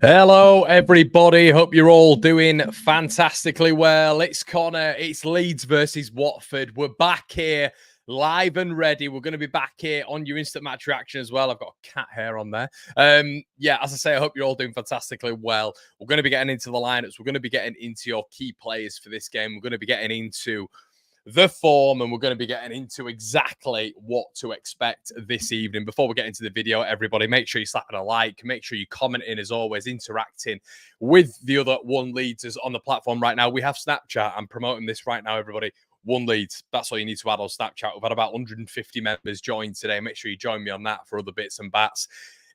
Hello, everybody. Hope you're all doing fantastically well. It's Connor. It's Leeds versus Watford. We're back here live and ready. We're going to be back here on your instant match reaction as well. I've got cat hair on there. Yeah, as I say, I hope you're all doing fantastically well. We're going to be getting into the lineups. We're going to be getting into your key players for this game. We're going to be getting into the form, and we're going to be getting into exactly what to expect this evening. Before we get into the video, everybody, make sure you slap it a like, make sure you comment in, as always, interacting with the other One Leadsers on the platform right now. We have Snapchat. I'm promoting this right now, everybody. One Leeds. That's all you need to add on Snapchat. We've had about 150 members join today. Make sure you join me on that for other bits and bats.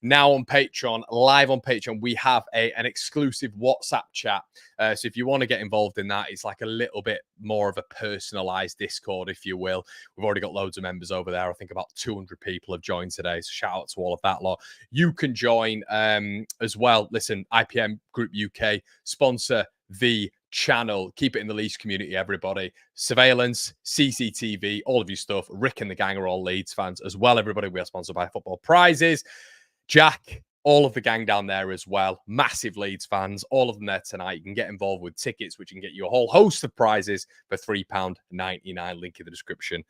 Now on Patreon, live on Patreon, we have an exclusive WhatsApp chat. So if you want to get involved in that, it's like a little bit more of a personalized Discord, if you will. We've already got loads of members over there. I think about 200 people have joined today. So shout out to all of that lot. You can join as well. Listen, IPM Group UK, sponsor the channel. Keep it in the Leeds community, everybody. Surveillance, CCTV, all of your stuff. Rick and the gang are all Leeds fans as well, everybody. We are sponsored by Football Prizes. Jack, all of the gang down there as well. Massive Leeds fans, all of them there tonight. You can get involved with tickets, which can get you a whole host of prizes for £3.99. Link in the description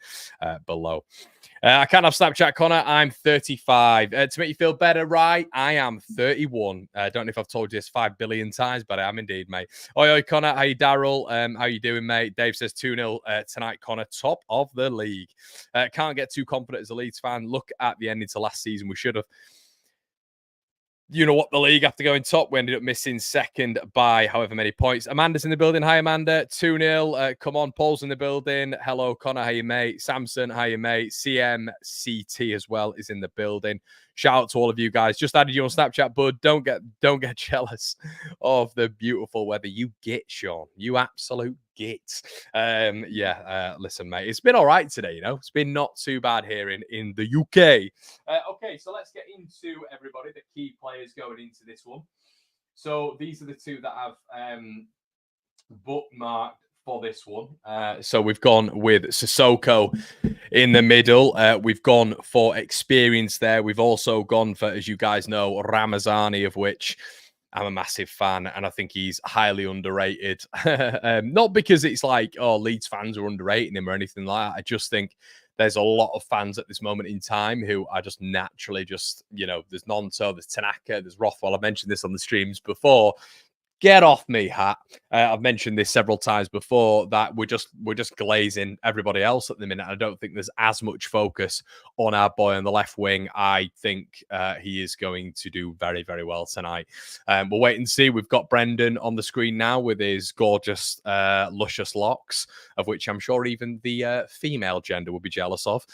below. I can't have Snapchat, Connor. I'm 35. To make you feel better, right? I am 31. I don't know if I've told you this 5 billion times, but I am indeed, mate. Oi, Connor. How you, Daryl? How you doing, mate? Dave says 2-0 tonight, Connor. Top of the league. Can't get too confident as a Leeds fan. Look at the ending to last season. We should have what the league after going top. We ended up missing second by however many points. Amanda's in the building. Hi, Amanda. 2-0. Come on, Paul's in the building. Hello, Connor. How you, mate? Samson, how you, mate? CMCT as well is in the building. Shout out to all of you guys. Just added you on Snapchat, bud. Don't get jealous of the beautiful weather you get, Sean. You absolute git. Listen, mate. It's been all right today, It's been not too bad here in the UK. Okay, so let's get into everybody, the key players going into this one. So these are the two that I've bookmarked for this one. So we've gone with Sissoko in the middle. We've gone for experience there. We've also gone for, as you guys know, Ramazani, of which I'm a massive fan, and I think he's highly underrated. Not because it's like, Leeds fans are underrating him or anything like that. I just think there's a lot of fans at this moment in time who are just naturally there's Nonto, there's Tanaka, there's Rothwell. I've mentioned this on the streams before. Get off me, hat. I've mentioned this several times before that we're just glazing everybody else at the minute. I don't think there's as much focus on our boy on the left wing. I think he is going to do very, very well tonight. We'll wait and see. We've got Brendan on the screen now with his gorgeous, luscious locks, of which I'm sure even the female gender will be jealous of.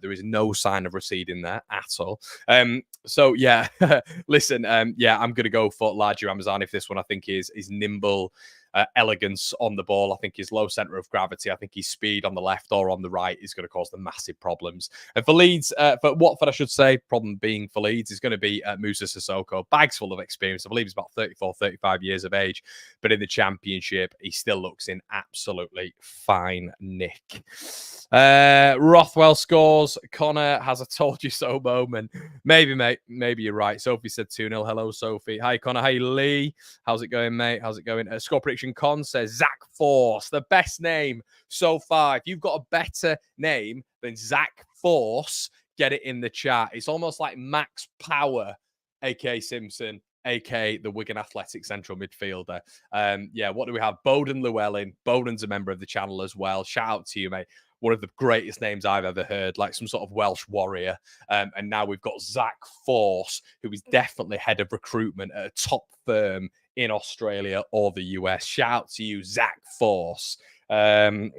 There is no sign of receding there at all. So yeah, listen, I'm going to go for Largi Ramazani for this one. I think his nimble elegance on the ball, I think his low center of gravity, I think his speed on the left or on the right is going to cause them massive problems. And for Leeds, for Watford, I should say, problem being for Leeds is going to be Musa Sissoko. Bags full of experience. I believe he's about 34, 35 years of age, but in the Championship, he still looks in absolutely fine nick. Rothwell scores. Connor has a told you so moment. Maybe, mate. Maybe you're right. Sophie said 2-0. Hello, Sophie. Hi, Connor. Hey, Lee. How's it going, mate? How's it going? Score prediction Con says Zach Force. The best name so far. If you've got a better name than Zach Force, get it in the chat. It's almost like Max Power, a.k.a. Simpson, a.k.a. the Wigan Athletic central midfielder. What do we have? Bowden Llewellyn. Bowden's a member of the channel as well. Shout out to you, mate. One of the greatest names I've ever heard, like some sort of Welsh warrior. And now we've got Zach Force, who is definitely head of recruitment at a top firm in Australia or the US. Shout out to you, Zach Force. Can't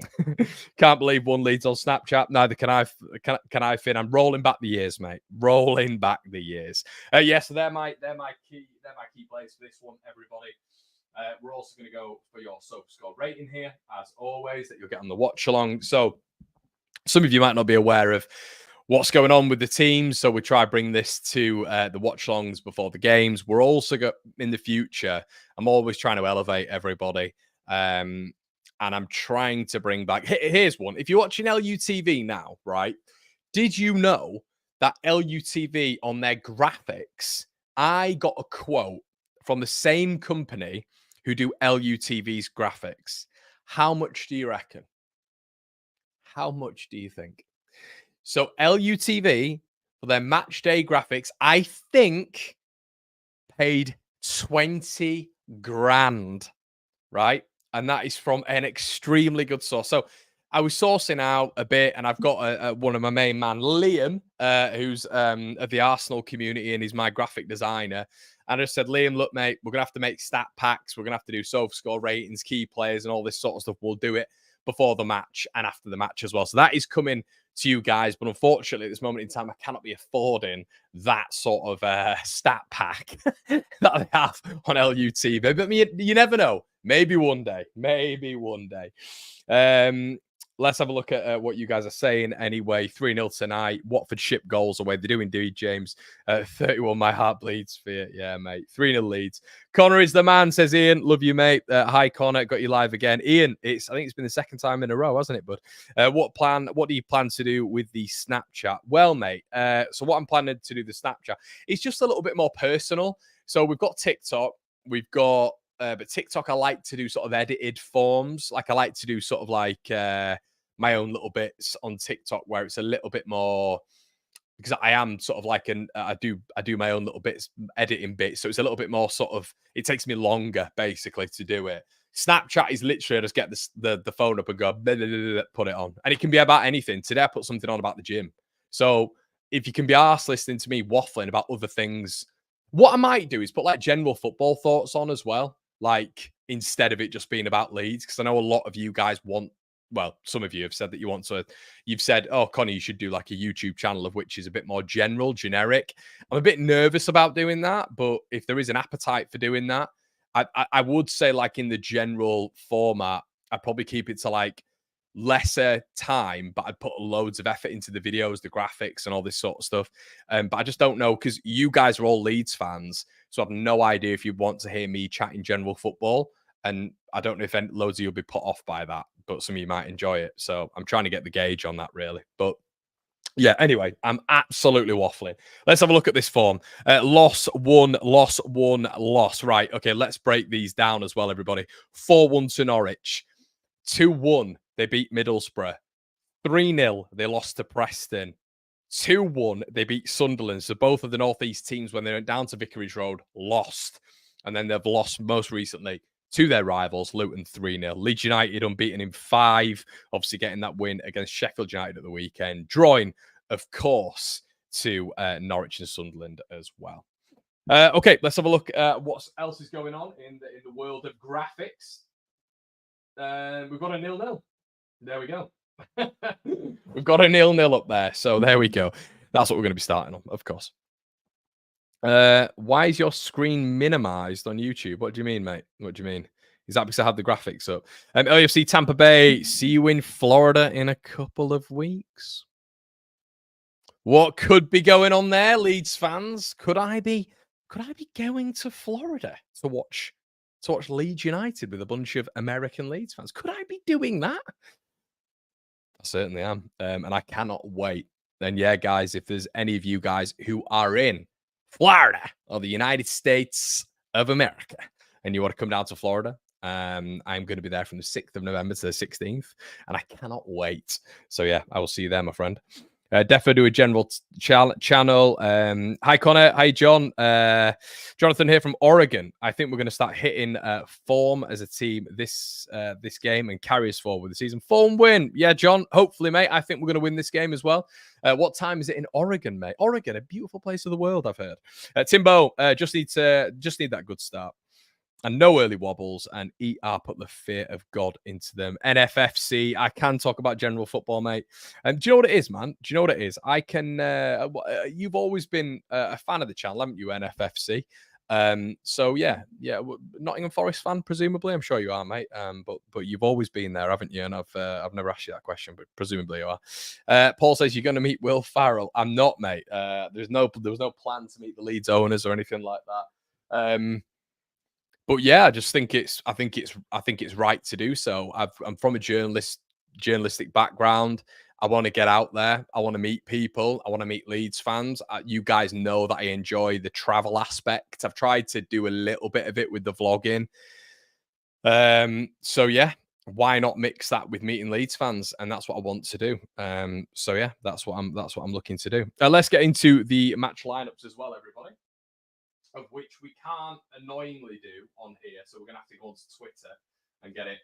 believe one Leeds on Snapchat. Neither can I, Finn. I'm rolling back the years, mate. Rolling back the years. So they're my key players for this one, everybody. We're also going to go for your Soap Score rating here, as always, that you'll get on the watch along. So some of you might not be aware of what's going on with the teams, so we try to bring this to the watch-alongs before the games. We're also in the future, I'm always trying to elevate everybody, and I'm trying to bring back... Here's one. If you're watching LUTV now, right, did you know that LUTV on their graphics, I got a quote from the same company who do LUTV's graphics. How much do you reckon? How much do you think? So LUTV for their match day graphics, I think paid 20 grand, right? And that is from an extremely good source. So I was sourcing out a bit, and I've got one of my main man, Liam, who's of the Arsenal community, and he's my graphic designer. And I just said, Liam, look, mate, we're going to have to make stat packs. We're going to have to do sofa score ratings, key players, and all this sort of stuff. We'll do it before the match and after the match as well. So that is coming to you guys. But unfortunately, at this moment in time, I cannot be affording that sort of stat pack that I have on LUTV. But you never know. Maybe one day. Maybe one day. Let's have a look at what you guys are saying anyway. 3-0 tonight. Watford ship goals away. They do indeed, James. 31, my heart bleeds for you. Yeah, mate. 3-0 Leeds. Connor is the man, says Ian. Love you, mate. Hi, Connor. Got you live again. Ian, I think it's been the second time in a row, hasn't it, bud? What do you plan to do with the Snapchat? Well, mate, so what I'm planning to do the Snapchat is just a little bit more personal. So we've got TikTok. We've got but TikTok, I like to do sort of edited forms. Like I like to do sort of like my own little bits on TikTok where it's a little bit more, because I am sort of like I do my own little bits, editing bits. So it's a little bit more sort of, it takes me longer basically to do it. Snapchat is literally, I just get the phone up and go, blah, blah, blah, blah, put it on. And it can be about anything. Today I put something on about the gym. So if you can be arsed listening to me waffling about other things, what I might do is put like general football thoughts on as well. Like instead of it just being about Leeds, because I know a lot of you guys want, well, some of you have said that you want to, you've said, oh, Connie, you should do like a YouTube channel of which is a bit more general, generic. I'm a bit nervous about doing that, but if there is an appetite for doing that, I would say like in the general format, I'd probably keep it to like lesser time, but I'd put loads of effort into the videos, the graphics and all this sort of stuff. But I just don't know, because you guys are all Leeds fans. So I've no idea if you want to hear me chatting general football. And I don't know if loads of you will be put off by that, but some of you might enjoy it. So I'm trying to get the gauge on that, really. But yeah, anyway, I'm absolutely waffling. Let's have a look at this form. Loss, won, loss, won, loss. Right, okay, let's break these down as well, everybody. 4-1 to Norwich. 2-1, they beat Middlesbrough. 3-0, they lost to Preston. 2-1, they beat Sunderland. So both of the North East teams, when they went down to Vicarage Road, lost. And then they've lost most recently to their rivals, Luton 3-0. Leeds United unbeaten in 5, obviously getting that win against Sheffield United at the weekend. Drawing, of course, to Norwich and Sunderland as well. Okay, let's have a look at what else is going on in the world of graphics. We've got a 0-0. There we go. We've got a 0-0 up there. So there we go. That's what we're going to be starting on, of course. Why is your screen minimized on YouTube? What do you mean, mate? What do you mean? Is that because I have the graphics up? LAFC Tampa Bay, see you in Florida in a couple of weeks. What could be going on there, Leeds fans? Could I be going to Florida to watch Leeds United with a bunch of American Leeds fans? Could I be doing that? I certainly am. And I cannot wait. And yeah, guys, if there's any of you guys who are in Florida or the United States of America and you want to come down to Florida, I'm going to be there from the 6th of November to the 16th. And I cannot wait. So yeah, I will see you there, my friend. Defo do a general channel. Hi, Connor. Hi, John. Jonathan here from Oregon. I think we're going to start hitting form as a team this game and carry us forward with the season. Form win. Yeah, John. Hopefully, mate. I think we're going to win this game as well. What time is it in Oregon, mate? Oregon, a beautiful place of the world, I've heard. Timbo, just need that good start. And no early wobbles, and put the fear of God into them. NFFC, I can talk about general football, mate. And do you know what it is, man? Do you know what it is? I can. You've always been a fan of the channel, haven't you, NFFC? So yeah, Nottingham Forest fan, presumably. I'm sure you are, mate. But you've always been there, haven't you? And I've never asked you that question, but presumably you are. Paul says you're going to meet Will Farrell. I'm not, mate. There was no plan to meet the Leeds owners or anything like that. But yeah, I think it's right to do so. I'm from a journalist journalistic background. I want to get out there. I want to meet people. I want to meet Leeds fans. You guys know that I enjoy the travel aspect. I've tried to do a little bit of it with the vlogging. So yeah, why not mix that with meeting Leeds fans? And that's what I want to do. So yeah, that's what I'm looking to do. Let's get into the match lineups as well, everybody. Of which we can't annoyingly do on here, so we're gonna have to go onto Twitter and get it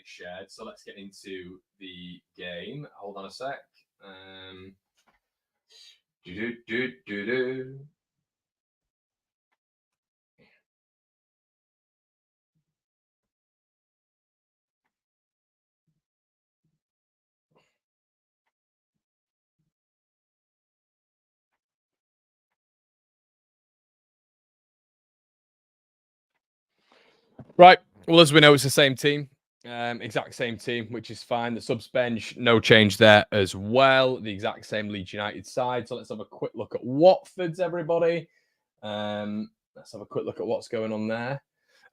shared. So let's get into the game. Hold on a sec. Right. Well, as we know, it's the same team. Exact same team, which is fine. The subs bench, no change there as well. The exact same Leeds United side. So let's have a quick look at Watford's, everybody. Let's have a quick look at what's going on there.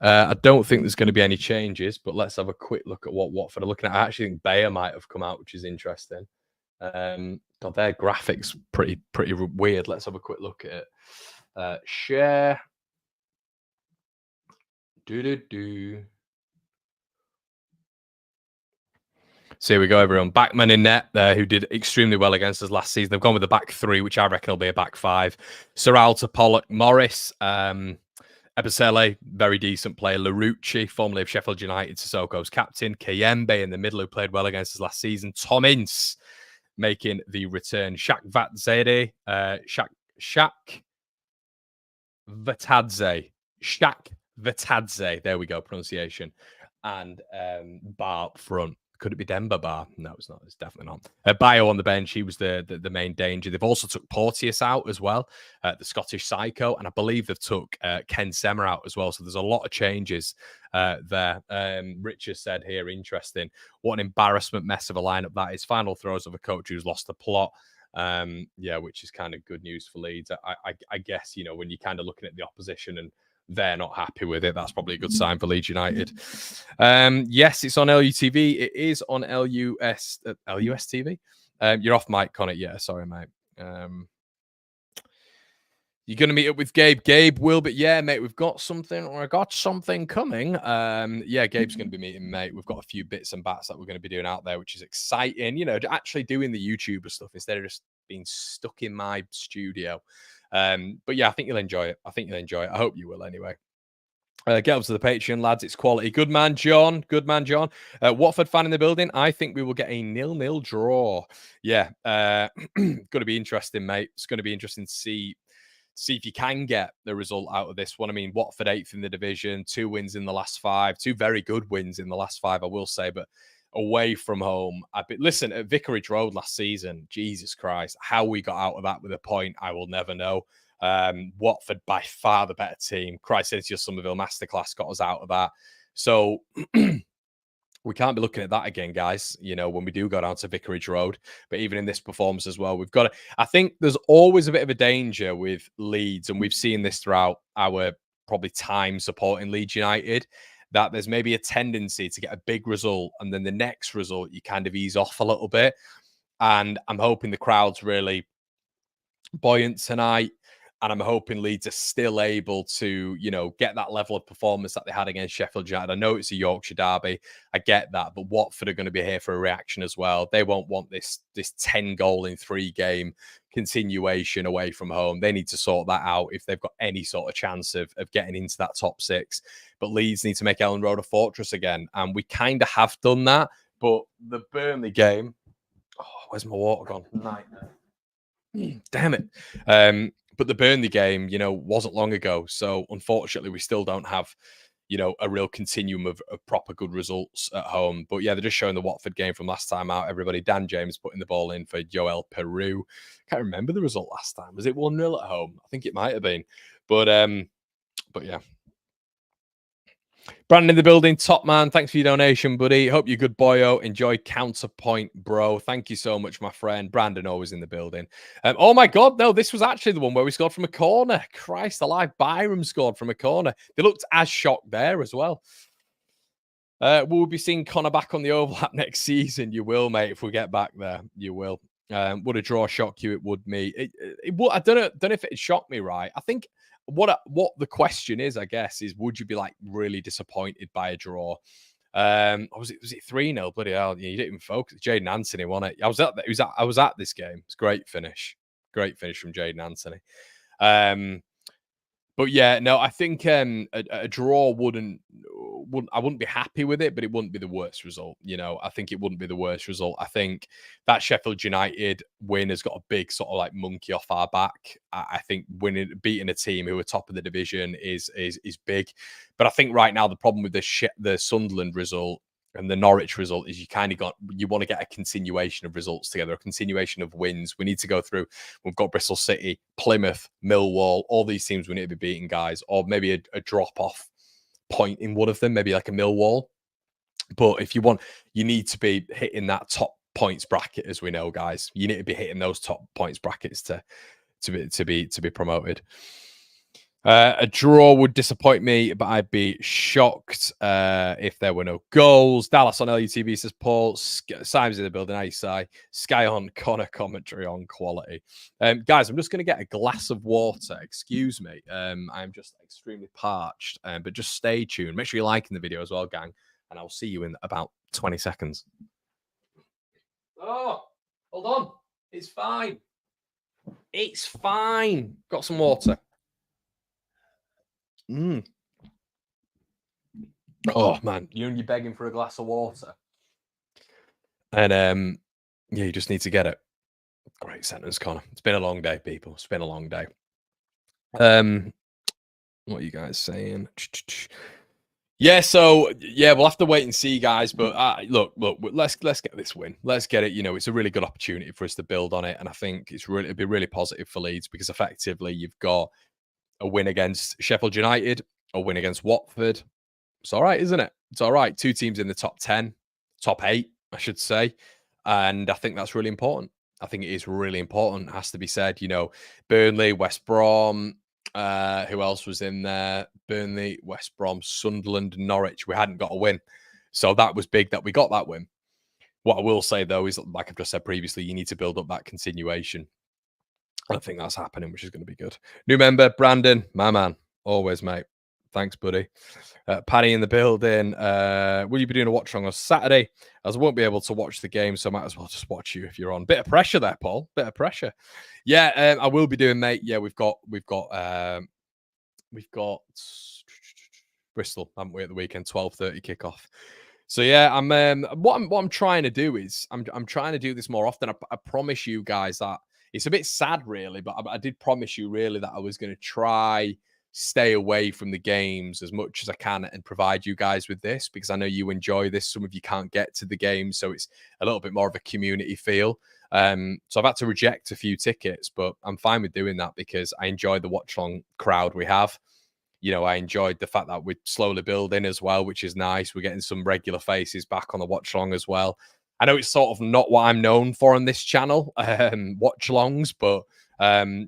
I don't think there's going to be any changes, but let's have a quick look at what Watford are looking at. I actually think Bayer might have come out, which is interesting. God, their graphics pretty weird. Let's have a quick look at it. Share. So here we go, everyone. Backman in net there, who did extremely well against us last season. They've gone with the back three, which I reckon will be a back five. Serralta, Pollock, Morris, Ebisele, very decent player. Larucci, formerly of Sheffield United, Sissoko's captain. Kayembe in the middle, who played well against us last season. Tom Ince making the return. Shak Vatadze, Shak Vatadze. There we go, pronunciation. And Bar up front. Could it be Demba Bar? No, it's not. It's definitely not. Bio on the bench. He was the main danger. They've also took Porteous out as well, the Scottish Psycho, and I believe they've took Ken Semmer out as well. So there's a lot of changes there. Richard said here, interesting. What an embarrassment mess of a lineup that is. Final throws of a coach who's lost the plot. Yeah, which is kind of good news for Leeds. I guess, you know, when you're kind of looking at the opposition and they're not happy with it, that's probably a good sign for Leeds United. Yes, it's on LUTV. It is on LUS TV. You're off mic, Connor. Yeah, sorry, mate. You're going to meet up with Gabe. Gabe will be, yeah, mate, we've got something, or I got something coming. Yeah, Gabe's going to be meeting, mate. We've got a few bits and bats that we're going to be doing out there, which is exciting. You know, actually doing the YouTuber stuff instead of just being stuck in my studio. But yeah, I think you'll enjoy it. I hope you will anyway. Get up to the Patreon, lads. It's quality. Good man, John. Watford fan in the building. I think we will get a 0-0 draw. Yeah. Going to be interesting, mate. It's going to be interesting to see if you can get the result out of this one. I mean, Watford 8th in the division, 2 wins in the last 5, 2 very good wins in the last 5, I will say, but away from home. Listen, at Vicarage Road last season, Jesus Christ, how we got out of that with a point, I will never know. Watford by far the better team. Christ, it's just Somerville Masterclass got us out of that. So we can't be looking at that again, guys, you know, when we do go down to Vicarage Road. But even in this performance as well, we've got to, I think there's always a bit of a danger with Leeds, and we've seen this throughout our probably time supporting Leeds United, that there's maybe a tendency to get a big result and then the next result you kind of ease off a little bit. And I'm hoping the crowd's really buoyant tonight. And I'm hoping Leeds are still able to, you know, get that level of performance that they had against Sheffield United. I know it's a Yorkshire derby. I get that. But Watford are going to be here for a reaction as well. They won't want this 10-goal in 3 game continuation away from home. They need to sort that out if they've got any sort of chance of getting into that top 6. But Leeds need to make Ellen Road a fortress again. And we kind of have done that. But the Burnley game... Oh, where's my water gone? Nightmare. Damn it. But the Burnley game, you know, wasn't long ago. So unfortunately, we still don't have, you know, a real continuum of proper good results at home. But yeah, they're just showing the Watford game from last time out. Everybody, Dan James putting the ball in for Joel Peru. Can't remember the result last time. Was it 1-0 at home? I think it might have been. But yeah. Brandon in the building, top man. Thanks for your donation, buddy. Hope you're good, boyo. Enjoy Counterpoint, bro. Thank you so much, my friend. Brandon always in the building. Oh my God, no, this was actually the one where we scored from a corner. Christ alive, Byram scored from a corner. They looked as shocked there as well. Will we be seeing Connor back on the overlap next season? You will, mate. If we get back there, you will. Would a draw shock you? It would me. It would. I don't know if it shocked me. Right. I think what the question is, I guess, is would you be like really disappointed by a draw? Was it 3-0? Bloody hell! You didn't even focus. Jaden Anthony won it. I was at this game. It's a great finish from Jaden Anthony. But yeah, no, I think a draw I wouldn't be happy with it, but it wouldn't be the worst result. You know, I think it wouldn't be the worst result. I think that Sheffield United win has got a big sort of like monkey off our back. I think beating a team who are top of the division is big. But I think right now the problem with the Sunderland result and the Norwich result is you want to get a continuation of results together, a continuation of wins. We need to go through. We've got Bristol City, Plymouth, Millwall, all these teams we need to be beating, guys, or maybe a drop off point in one of them, maybe like a Millwall. But if you need to be hitting that top points bracket, as we know, guys. You need to be hitting those top points brackets to be promoted. A draw would disappoint me, but I'd be shocked if there were no goals. Dallas on LUTV says Paul. Simon's in the building. How you say? Sky on Connor commentary on quality. Guys, I'm just going to get a glass of water. Excuse me. I'm just extremely parched. But just stay tuned. Make sure you're liking the video as well, gang. And I'll see you in about 20 seconds. Oh, hold on. It's fine. It's fine. Got some water. Oh man, you're begging for a glass of water, and yeah, you just need to get it. Great sentence, Connor. It's been a long day, people. It's been a long day. What are you guys saying? Yeah, so yeah, we'll have to wait and see, guys. But look, let's get this win. Let's get it. You know, it's a really good opportunity for us to build on it, and I think it'd be really positive for Leeds because effectively you've got a win against Sheffield United, a win against Watford. It's all right, isn't it? It's all right. 2 teams in the top 10, top 8, I should say. And I think that's really important. I think it is really important. It has to be said. You know, Burnley, West Brom, who else was in there? Burnley, West Brom, Sunderland, Norwich. We hadn't got a win. So that was big that we got that win. What I will say, though, is like I've just said previously, you need to build up that continuation. I think that's happening, which is going to be good. New member, Brandon, my man. Always, mate. Thanks, buddy. Paddy in the building. Will you be doing a watch along on Saturday? As I won't be able to watch the game, so I might as well just watch you if you're on. Bit of pressure there, Paul. Bit of pressure. Yeah, I will be doing, mate. Yeah, we've got Bristol, haven't we, at the weekend? 12:30 kickoff. So yeah, what I'm trying to do is I'm trying to do this more often. I promise you guys that it's a bit sad, really, but I did promise you really that I was going to try stay away from the games as much as I can and provide you guys with this because I know you enjoy this. Some of you can't get to the game, so it's a little bit more of a community feel. So I've had to reject a few tickets, but I'm fine with doing that because I enjoy the watch-along crowd we have. You know, I enjoyed the fact that we're slowly building as well, which is nice. We're getting some regular faces back on the watch-along as well. I know it's sort of not what I'm known for on this channel, watch-alongs, but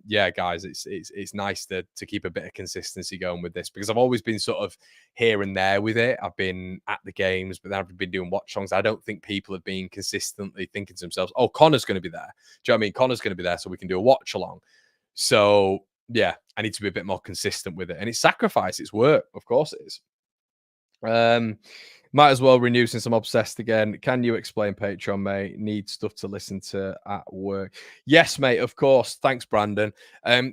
yeah, guys, it's nice to keep a bit of consistency going with this because I've always been sort of here and there with it. I've been at the games, but then I've been doing watch-alongs. I don't think people have been consistently thinking to themselves, oh, Connor's going to be there. Do you know what I mean? Connor's going to be there so we can do a watch-along. So yeah, I need to be a bit more consistent with it. And it's sacrifice, it's work. Of course it is. Might as well renew since I'm obsessed again. Can you explain Patreon, mate? Need stuff to listen to at work. Yes, mate, of course. Thanks, Brandon.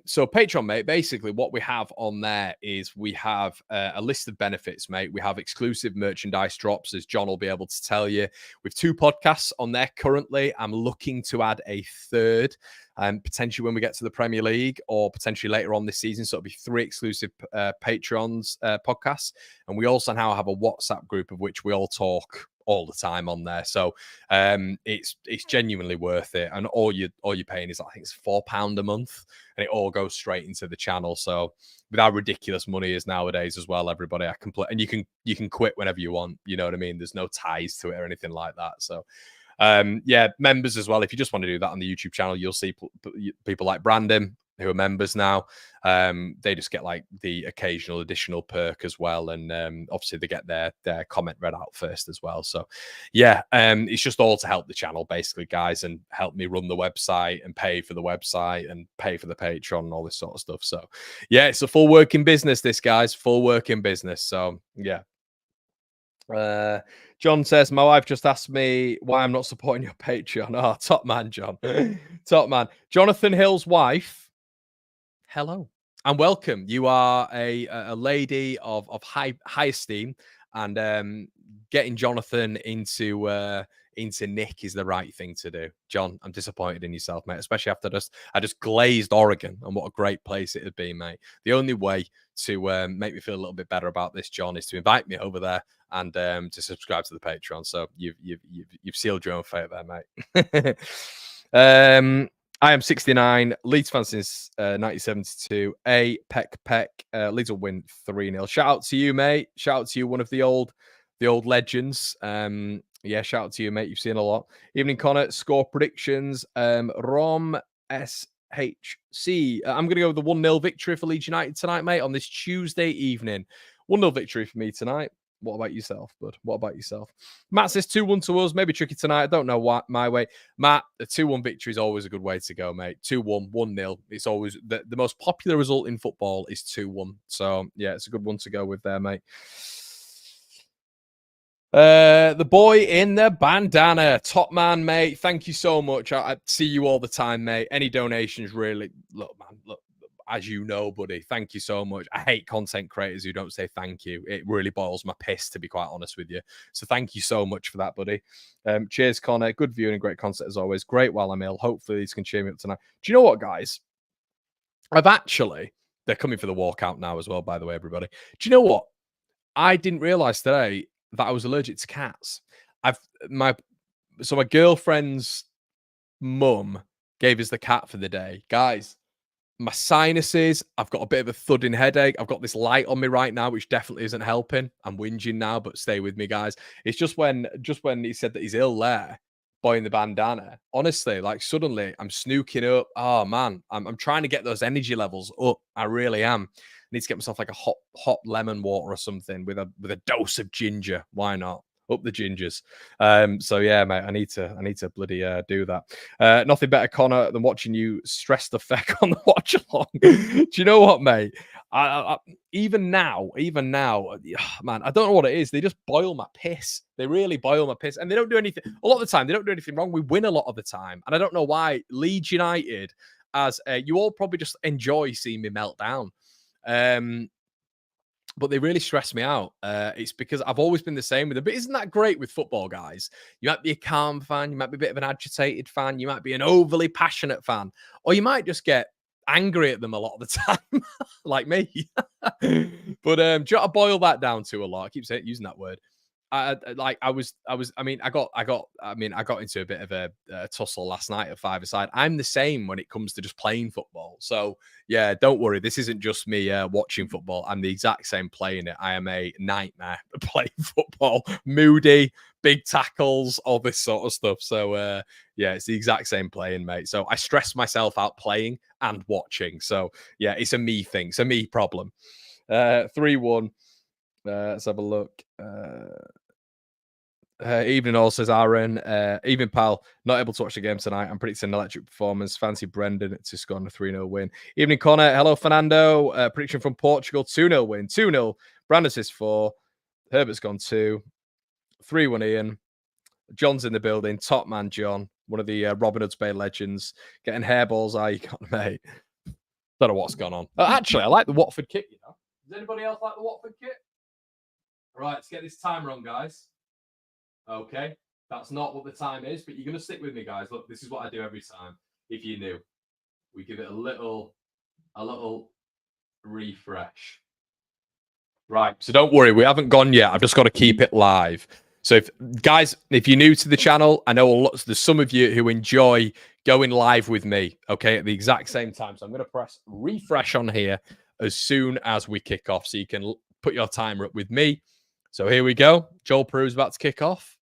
So Patreon, mate, basically what we have on there is we have a list of benefits, mate. We have exclusive merchandise drops, as John will be able to tell you. We've 2 podcasts on there currently. I'm looking to add a third. Potentially when we get to the Premier League or potentially later on this season. So it'll be 3 exclusive Patreons podcasts. And we also now have a WhatsApp group of which we all talk all the time on there. So it's genuinely worth it. And all you're paying is, I think it's £4 a month. And it all goes straight into the channel. So with how ridiculous money is nowadays as well, everybody, and you can quit whenever you want. You know what I mean? There's no ties to it or anything like that. So Yeah, members as well. If you just want to do that on the YouTube channel, you'll see people like Brandon who are members now. They just get like the occasional additional perk as well, and obviously they get their comment read out first as well. So yeah, it's just all to help the channel basically, guys, and help me run the website and pay for the website and pay for the Patreon and all this sort of stuff. So yeah, it's a full working business, this, guys, full working business. So yeah. John says, my wife just asked me why I'm not supporting your Patreon. Oh, top man, John. Top man. Jonathan Hill's wife. Hello and welcome. You are a lady of high esteem, and getting Jonathan into Nick is the right thing to do. John, I'm disappointed in yourself, mate, especially after I just glazed Oregon and what a great place it would be, mate. The only way to make me feel a little bit better about this, John, is to invite me over there and to subscribe to the Patreon. So you've sealed your own fate there, mate. I am 69, Leeds fan since 1972. Peck. Leeds will win 3-0. Shout out to you, mate. Shout out to you, one of the old legends. Yeah, shout out to you, mate. You've seen a lot. Evening, Connor. Score predictions. Rom SHC. I'm going to go with the 1-0 victory for Leeds United tonight, mate, on this Tuesday evening. 1-0 victory for me tonight. What about yourself, bud? What about yourself? Matt says 2-1 to us. Maybe tricky tonight. I don't know what my way. Matt, a 2-1 victory is always a good way to go, mate. 2-1, 1-0. It's always the most popular result in football is 2-1. So yeah, it's a good one to go with there, mate. The boy in the bandana, top man, mate. Thank you so much. I see you all the time, mate. Any donations, really. Look, man, look. As you know, buddy, thank you so much. I hate content creators who don't say thank you. It really boils my piss, to be quite honest with you. So thank you so much for that, buddy. Cheers, Connor. Good viewing and great content as always. Great while I'm ill. Hopefully these can cheer me up tonight. Do you know what, guys? They're coming for the walkout now as well, by the way, everybody. Do you know what? I didn't realize today that I was allergic to cats. My girlfriend's mum gave us the cat for the day. Guys, my sinuses, I've got a bit of a thudding headache. I've got this light on me right now, which definitely isn't helping. I'm whinging now, but stay with me, guys. It's just when he said that he's ill there, boy in the bandana. Honestly, like suddenly I'm snooking up. Oh man, I'm trying to get those energy levels up. I really am. I need to get myself like a hot lemon water or something with a dose of ginger. Why not? Up the gingers. So yeah, mate, I need to bloody do that. Nothing better, Connor, than watching you stress the feck on the watch along. Do you know what, mate? I even now, man, I don't know what it is. They just boil my piss. They really boil my piss, and they don't do anything. A lot of the time, they don't do anything wrong. We win a lot of the time, and I don't know why. Leeds United, as you all probably just enjoy seeing me melt down. But they really stress me out. It's because I've always been the same with them. But isn't that great with football, guys? You might be a calm fan. You might be a bit of an agitated fan. You might be an overly passionate fan. Or you might just get angry at them a lot of the time, like me. But do you know what I boil that down to a lot? I keep using that word. I got into a bit of a tussle last night at 5-a-side. I'm the same when it comes to just playing football. So yeah, don't worry. This isn't just me watching football. I'm the exact same playing it. I am a nightmare playing football. Moody, big tackles, all this sort of stuff. So yeah, it's the exact same playing, mate. So I stress myself out playing and watching. So yeah, it's a me thing. It's a me problem. 3-1. Let's have a look. Evening all, says Aaron. Evening pal, not able to watch the game tonight. I'm predicting an electric performance. Fancy Brendan to score on a 3-0 win. Evening Connor. Hello Fernando. Prediction from Portugal, 2-0 win. 2-0. Brandon says 4. Herbert's gone 2. 3-1 Ian. John's in the building. Top man John. One of the Robin Hood's Bay legends. Getting hairballs. You got, mate. Don't know what's going on. Actually, I like the Watford kit, you know. Does anybody else like the Watford kit? Right, let's get this time wrong, guys. Okay, that's not what the time is, but you're going to stick with me, guys. Look, this is what I do every time. If you're new, we give it a little refresh. Right, so don't worry, we haven't gone yet. I've just got to keep it live. So if you're new to the channel, I know there's some of you who enjoy going live with me, okay, at the exact same time. So I'm going to press refresh on here as soon as we kick off, so you can put your timer up with me. So here we go. Joel Peru's about to kick off.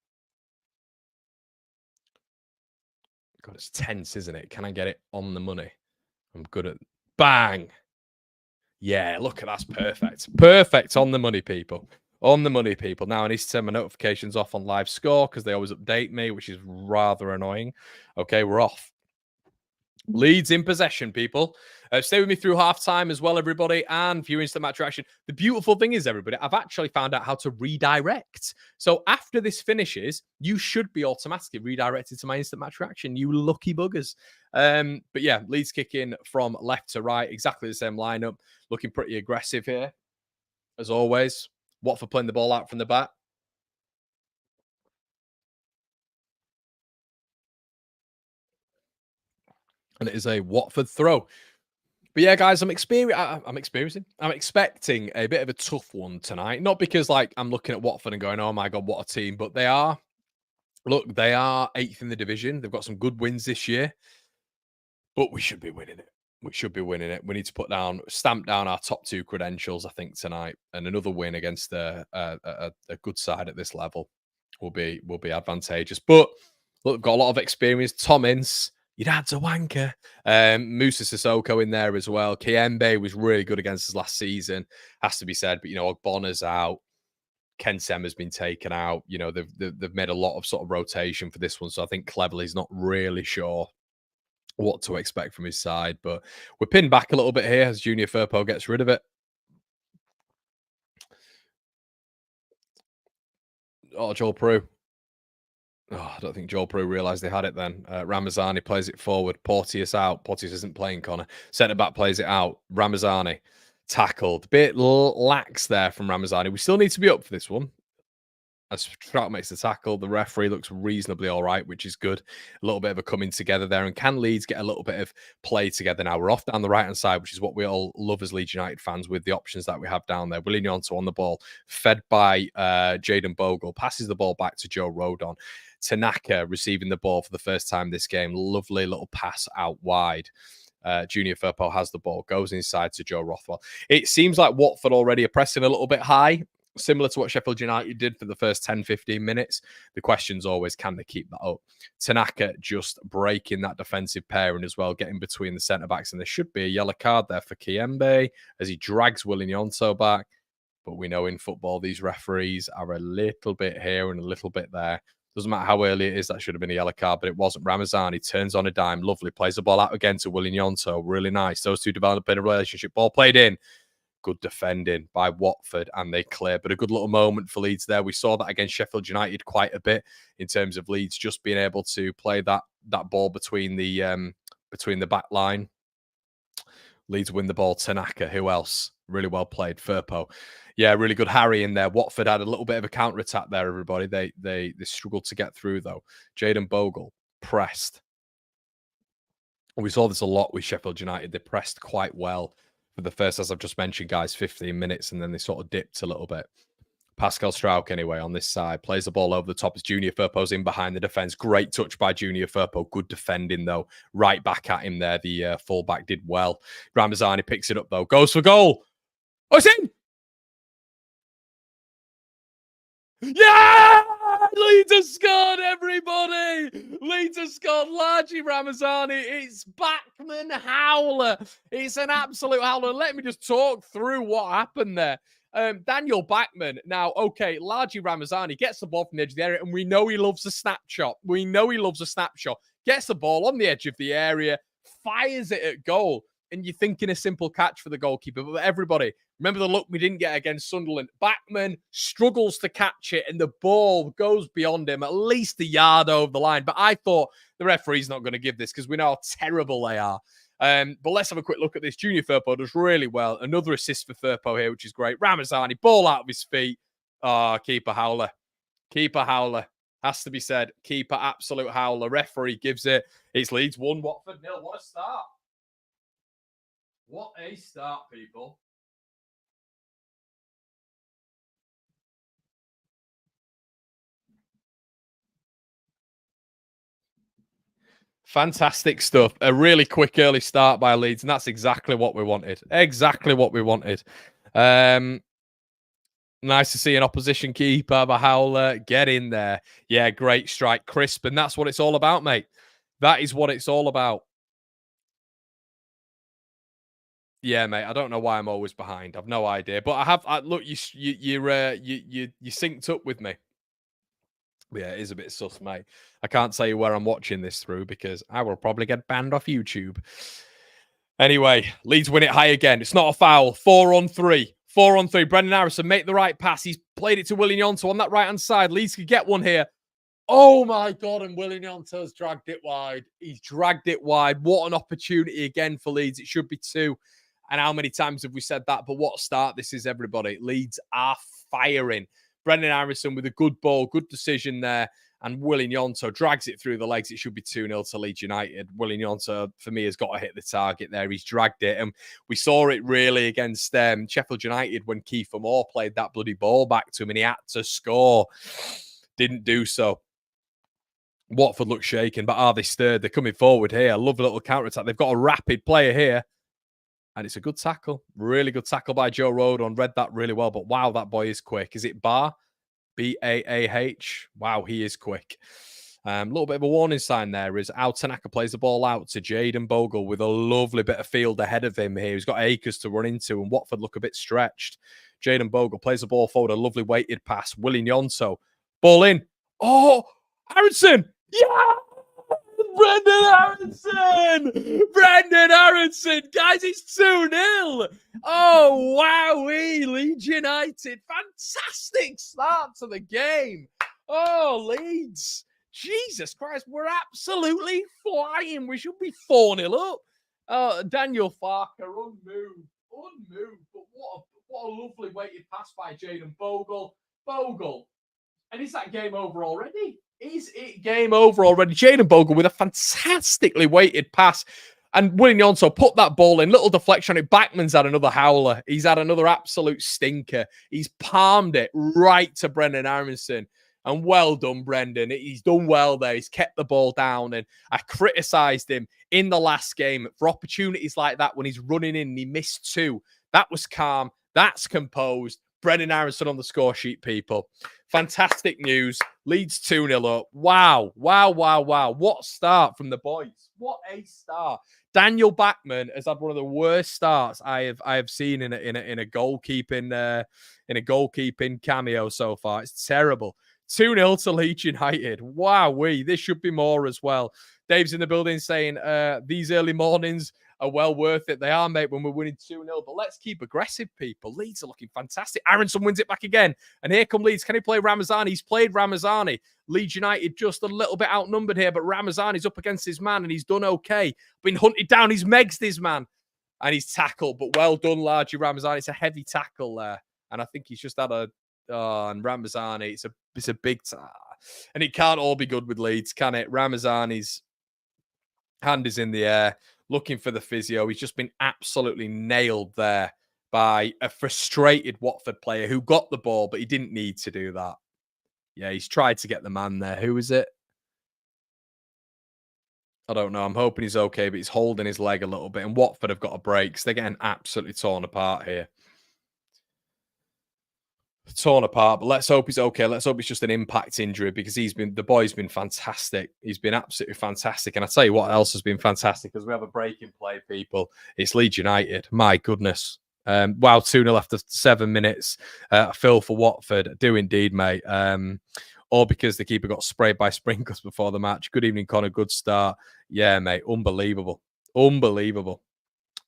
God, it's tense, isn't it? Can I get it on the money? I'm good at bang. Yeah, look at that's perfect. Perfect on the money, people. On the money, people. Now I need to turn my notifications off on live score because they always update me, which is rather annoying. Okay, we're off. Leeds in possession, people. Stay with me through halftime as well, everybody, and for your instant match reaction. The beautiful thing is, everybody, I've actually found out how to redirect. So after this finishes, you should be automatically redirected to my instant match reaction. You lucky buggers. But yeah, Leeds kicking from left to right, exactly the same lineup, looking pretty aggressive here, as always. Watford playing the ball out from the back. And it is a Watford throw. But yeah, guys, I'm expecting a bit of a tough one tonight. Not because like I'm looking at Watford and going, "Oh my god, what a team!" But they are. Look, they are 8th in the division. They've got some good wins this year, but we should be winning it. We should be winning it. We need to stamp down our top 2 credentials, I think, tonight, and another win against a good side at this level will be advantageous. But look, we've got a lot of experience. Tom Ince, your dad's a wanker. Musa Sissoko in there as well. Kiembe was really good against us last season, has to be said. But Ogbona's out. Ken Sem has been taken out. They've made a lot of sort of rotation for this one. So I think Cleverley's not really sure what to expect from his side. But we're pinned back a little bit here as Junior Firpo gets rid of it. Oh, Joel Prue. Oh, I don't think Joel Prue realised they had it then. Ramazani plays it forward. Porteous out. Porteous isn't playing, Connor. Centre back plays it out. Ramazani tackled. Bit lax there from Ramazani. We still need to be up for this one. As Trout makes the tackle, the referee looks reasonably all right, which is good. A little bit of a coming together there. And can Leeds get a little bit of play together now? We're off down the right-hand side, which is what we all love as Leeds United fans with the options that we have down there. William Yonto on the ball, fed by Jaden Bogle, passes the ball back to Joe Rodon. Tanaka receiving the ball for the first time this game. Lovely little pass out wide. Junior Firpo has the ball, goes inside to Joe Rothwell. It seems like Watford already are pressing a little bit high, similar to what Sheffield United did for the first 10-15 minutes. The question's always, can they keep that up? Tanaka just breaking that defensive pairing as well, getting between the centre-backs, and there should be a yellow card there for Kiembe as he drags William Yonto back. But we know in football, these referees are a little bit here and a little bit there. Doesn't matter how early it is, that should have been a yellow card, but it wasn't. Ramazani turns on a dime. Lovely. Plays the ball out again to William Yonto. Really nice. Those two developing a relationship. Ball played in. Good defending by Watford, and they clear. But a good little moment for Leeds there. We saw that against Sheffield United quite a bit in terms of Leeds just being able to play that ball between the back line. Leeds win the ball. Tanaka, who else? Really well played. Firpo. Yeah, really good Harry in there. Watford had a little bit of a counter-attack there, everybody. They struggled to get through, though. Jaden Bogle pressed. We saw this a lot with Sheffield United. They pressed quite well for the first, as I've just mentioned, guys, 15 minutes, and then they sort of dipped a little bit. Pascal Strauch, anyway, on this side, plays the ball over the top as Junior Firpo's in behind the defence. Great touch by Junior Firpo. Good defending, though. Right back at him there. The fullback did well. Ramazani picks it up, though. Goes for goal. Oh, it's in! Yeah! Leeds have scored, everybody! Leeds have scored. Largy Ramazani. It's Bachman Howler. It's an absolute howler. Let me just talk through what happened there. Daniel Bachman. Now, okay, Largy Ramazani gets the ball from the edge of the area, and we know he loves a snapshot. Gets the ball on the edge of the area, fires it at goal. And you're thinking a simple catch for the goalkeeper. But everybody, remember the look we didn't get against Sunderland. Bachman struggles to catch it, and the ball goes beyond him, at least a yard over the line. But I thought the referee's not going to give this because we know how terrible they are. But let's have a quick look at this. Junior Firpo does really well. Another assist for Firpo here, which is great. Ramazani, ball out of his feet. Keeper howler. Keeper howler. Has to be said. Keeper absolute howler. Referee gives it. It's Leeds 1, Watford 0. What a start. What a start, people. Fantastic stuff. A really quick early start by Leeds, and that's exactly what we wanted. Exactly what we wanted. Nice to see an opposition keeper, Howler, get in there. Yeah, great strike, crisp, and that's what it's all about, mate. That is what it's all about. Yeah, mate. I don't know why I'm always behind. I've no idea, but look, you synced up with me. Yeah, it is a bit sus, mate. I can't tell you where I'm watching this through because I will probably get banned off YouTube. Anyway, Leeds win it high again. It's not a foul. 4-on-3. 4-on-3. Brendan Harrison make the right pass. He's played it to Willian Yonto on that right-hand side. Leeds could get one here. Oh my God, and Willian Yonto's dragged it wide. He's dragged it wide. What an opportunity again for Leeds. It should be two. And how many times have we said that? But what a start this is, everybody. Leeds are firing. Brendan Harrison with a good ball, good decision there. And Willian Yonto drags it through the legs. It should be 2-0 to Leeds United. Willian Yonto, for me, has got to hit the target there. He's dragged it. And we saw it really against Sheffield United when Kiefer Moore played that bloody ball back to him and he had to score. Didn't do so. Watford look shaken, but are they stirred? They're coming forward here. I love a little counter-attack. They've got a rapid player here. And it's a good tackle. Really good tackle by Joe Rodon. Read that really well. But wow, that boy is quick. Is it Bar? B-A-A-H. Wow, he is quick. A little bit of a warning sign there is Al Tanaka plays the ball out to Jayden Bogle with a lovely bit of field ahead of him here. He's got acres to run into, and Watford look a bit stretched. Jayden Bogle plays the ball forward, a lovely weighted pass. Willian Yonto. Ball in. Oh, Aronson. Yeah! Brendan Aronson! Brendan Aronson! Guys, it's 2-0. Oh, wowee. Leeds United. Fantastic start to the game. Oh, Leeds. Jesus Christ, we're absolutely flying. We should be 4-0 up. Daniel Farker, unmoved. But what a lovely weighted pass by Jayden Bogle. And is that game over already? Is it game over already? Jayden Bogle with a fantastically weighted pass. And Willian Yonto put that ball in. Little deflection on it. Backman's had another howler. He's had another absolute stinker. He's palmed it right to Brendan Aronson. And well done, Brendan. He's done well there. He's kept the ball down. And I criticised him in the last game for opportunities like that when he's running in and he missed two. That was calm. That's composed. Brendan Aronson on the score sheet, people. Fantastic news. Leeds 2-0 up. Wow. What start from the boys. What a start. Daniel Backman has had one of the worst starts I have seen in a goalkeeping cameo so far. It's terrible. 2-0 to Leeds United. Wow, this should be more as well. Dave's in the building saying these early mornings are well worth it. They are, mate, when we're winning 2-0. But let's keep aggressive, people. Leeds are looking fantastic. Aronson wins it back again. And here come Leeds. Can he play Ramazani? He's played Ramazani. Leeds United just a little bit outnumbered here, but Ramazani's up against his man and he's done okay. Been hunted down. He's megged his man. And he's tackled. But well done, Largy Ramazani. It's a heavy tackle there. And I think he's just had a... Oh, and Ramazani, it's a big... And it can't all be good with Leeds, can it? Ramazani's hand is in the air, looking for the physio. He's just been absolutely nailed there by a frustrated Watford player who got the ball, but he didn't need to do that. Yeah, he's tried to get the man there. Who is it? I don't know. I'm hoping he's okay, but he's holding his leg a little bit. And Watford have got a break, so they're getting absolutely torn apart here. Torn apart, but let's hope he's okay. Let's hope it's just an impact injury because the boy's been fantastic. He's been absolutely fantastic. And I tell you what else has been fantastic as we have a break in play, people. It's Leeds United. My goodness. Wow, 2-0 after 7 minutes. Phil for Watford. Do indeed, mate. All because the keeper got sprayed by sprinklers before the match. Good evening, Connor. Good start. Yeah, mate. Unbelievable.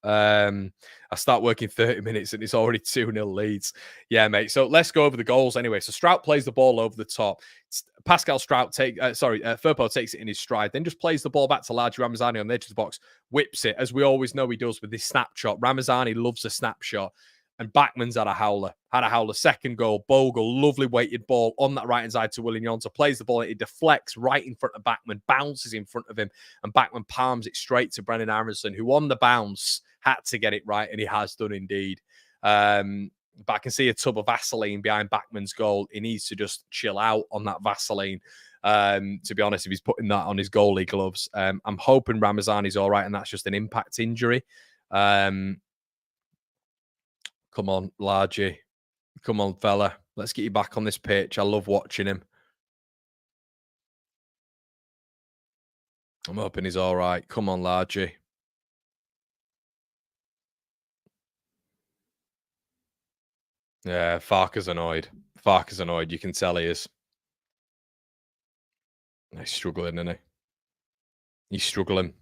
I start working 30 minutes and it's already 2-0 Leeds. Yeah, mate. So let's go over the goals anyway. So Strout plays the ball over the top. Pascal Strout Firpo takes it in his stride, then just plays the ball back to Largy Ramazani on the edge of the box, whips it, as we always know he does with this snapshot. Ramazani loves a snapshot. And Backman's had a howler. Second goal. Bogle, lovely weighted ball on that right-hand side to Willian Yonto. Plays the ball. It deflects right in front of Backman. Bounces in front of him. And Backman palms it straight to Brendan Aronson, who on the bounce had to get it right. And he has done indeed. But I can see a tub of Vaseline behind Backman's goal. He needs to just chill out on that Vaseline. To be honest, if he's putting that on his goalie gloves. I'm hoping Ramazani's all right. And that's just an impact injury. Come on, Largy. Come on, fella. Let's get you back on this pitch. I love watching him. I'm hoping he's all right. Come on, Largy. Yeah, Farker's annoyed. Farker's annoyed. You can tell he is. He's struggling, isn't he? He's struggling.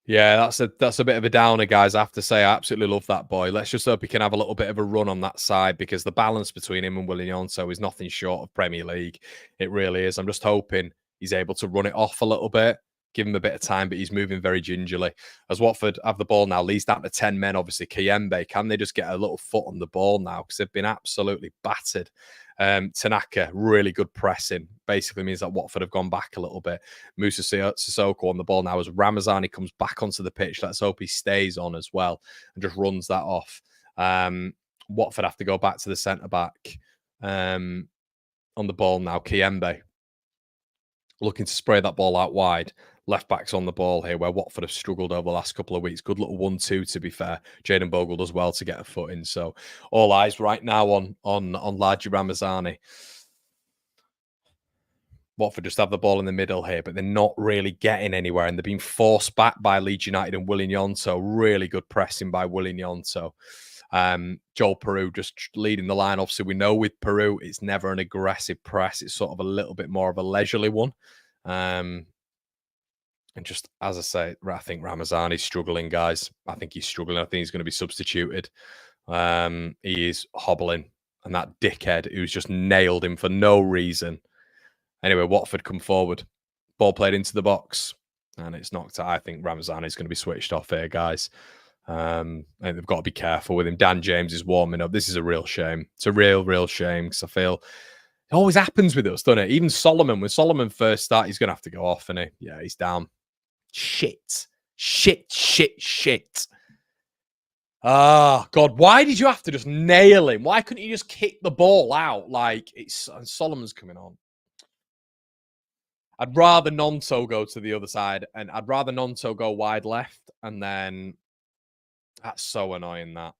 Yeah, that's a bit of a downer, guys. I have to say, I absolutely love that boy. Let's just hope he can have a little bit of a run on that side because the balance between him and Willian Yonto is nothing short of Premier League. It really is. I'm just hoping he's able to run it off a little bit, give him a bit of time, but he's moving very gingerly. As Watford have the ball now, Leeds down to 10 men, obviously. Kiyembe, can they just get a little foot on the ball now? Because they've been absolutely battered. Tanaka, really good pressing. Basically means that Watford have gone back a little bit. Musa Sissoko on the ball now as Ramazani comes back onto the pitch. Let's hope he stays on as well and just runs that off. Watford have to go back to the centre-back on the ball now. Kiyembe looking to spray that ball out wide. Left back's on the ball here, where Watford have struggled over the last couple of weeks. Good little 1-2, to be fair. Jayden Bogle does well to get a foot in. So all eyes right now on Largy Ramazani. Watford just have the ball in the middle here, but they're not really getting anywhere, and they're being forced back by Leeds United and Willian Yonto. Really good pressing by Willian Yonto. Joel Peru just leading the line. Obviously, we know with Peru, it's never an aggressive press. It's sort of a little bit more of a leisurely one. And just as I say, I think Ramazani's struggling, guys. I think he's struggling. I think he's going to be substituted. He is hobbling. And that dickhead who's just nailed him for no reason. Anyway, Watford come forward. Ball played into the box. And it's knocked out. I think Ramazani's going to be switched off here, guys. And they've got to be careful with him. Dan James is warming up. This is a real shame. It's a real shame because I feel it always happens with us, doesn't it? Even Solomon, when Solomon first started, he's going to have to go off, isn't he? Yeah, he's down. Shit. Ah, God, why did you have to just nail him? Why couldn't you just kick the ball out? Like, and Solomon's coming on. I'd rather Nonto go to the other side, and I'd rather Nonto go wide left, and then that's so annoying, that.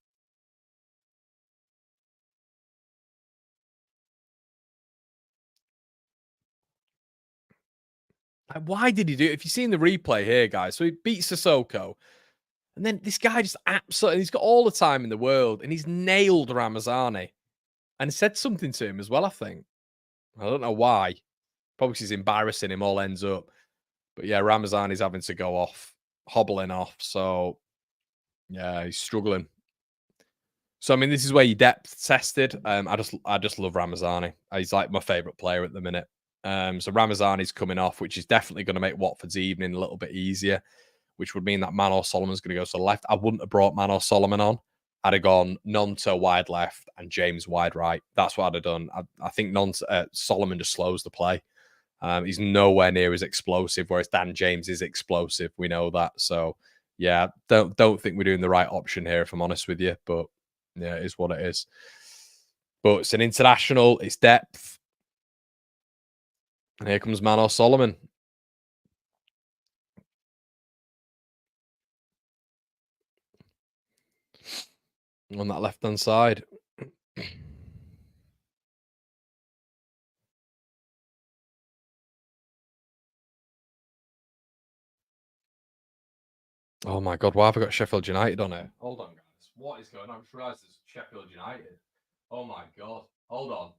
Why did he do it? If you've seen the replay here, guys, so he beats Sissoko. And then this guy just absolutely, he's got all the time in the world, and he's nailed Ramazani. And said something to him as well, I think. I don't know why. Probably because he's embarrassing him, all ends up. But yeah, Ramazani's having to go off, hobbling off. So yeah, he's struggling. So I mean, this is where you depth tested. I just love Ramazani. He's like my favourite player at the minute. So Ramazani's coming off, which is definitely going to make Watford's evening a little bit easier, which would mean that Manor Solomon's going to go to the left. I wouldn't have brought Manor Solomon on. I'd have gone Nonto wide left and James wide right. That's what I'd have done. I think Solomon just slows the play. He's nowhere near as explosive, whereas Dan James is explosive. We know that. So yeah, don't think we're doing the right option here, if I'm honest with you. But yeah, it is what it is. But it's an international. It's depth. And here comes Manor Solomon. On that left-hand side. Oh my God, why have I got Sheffield United on it? Hold on, guys. What is going on? I just realised it's Sheffield United. Oh my God. Hold on.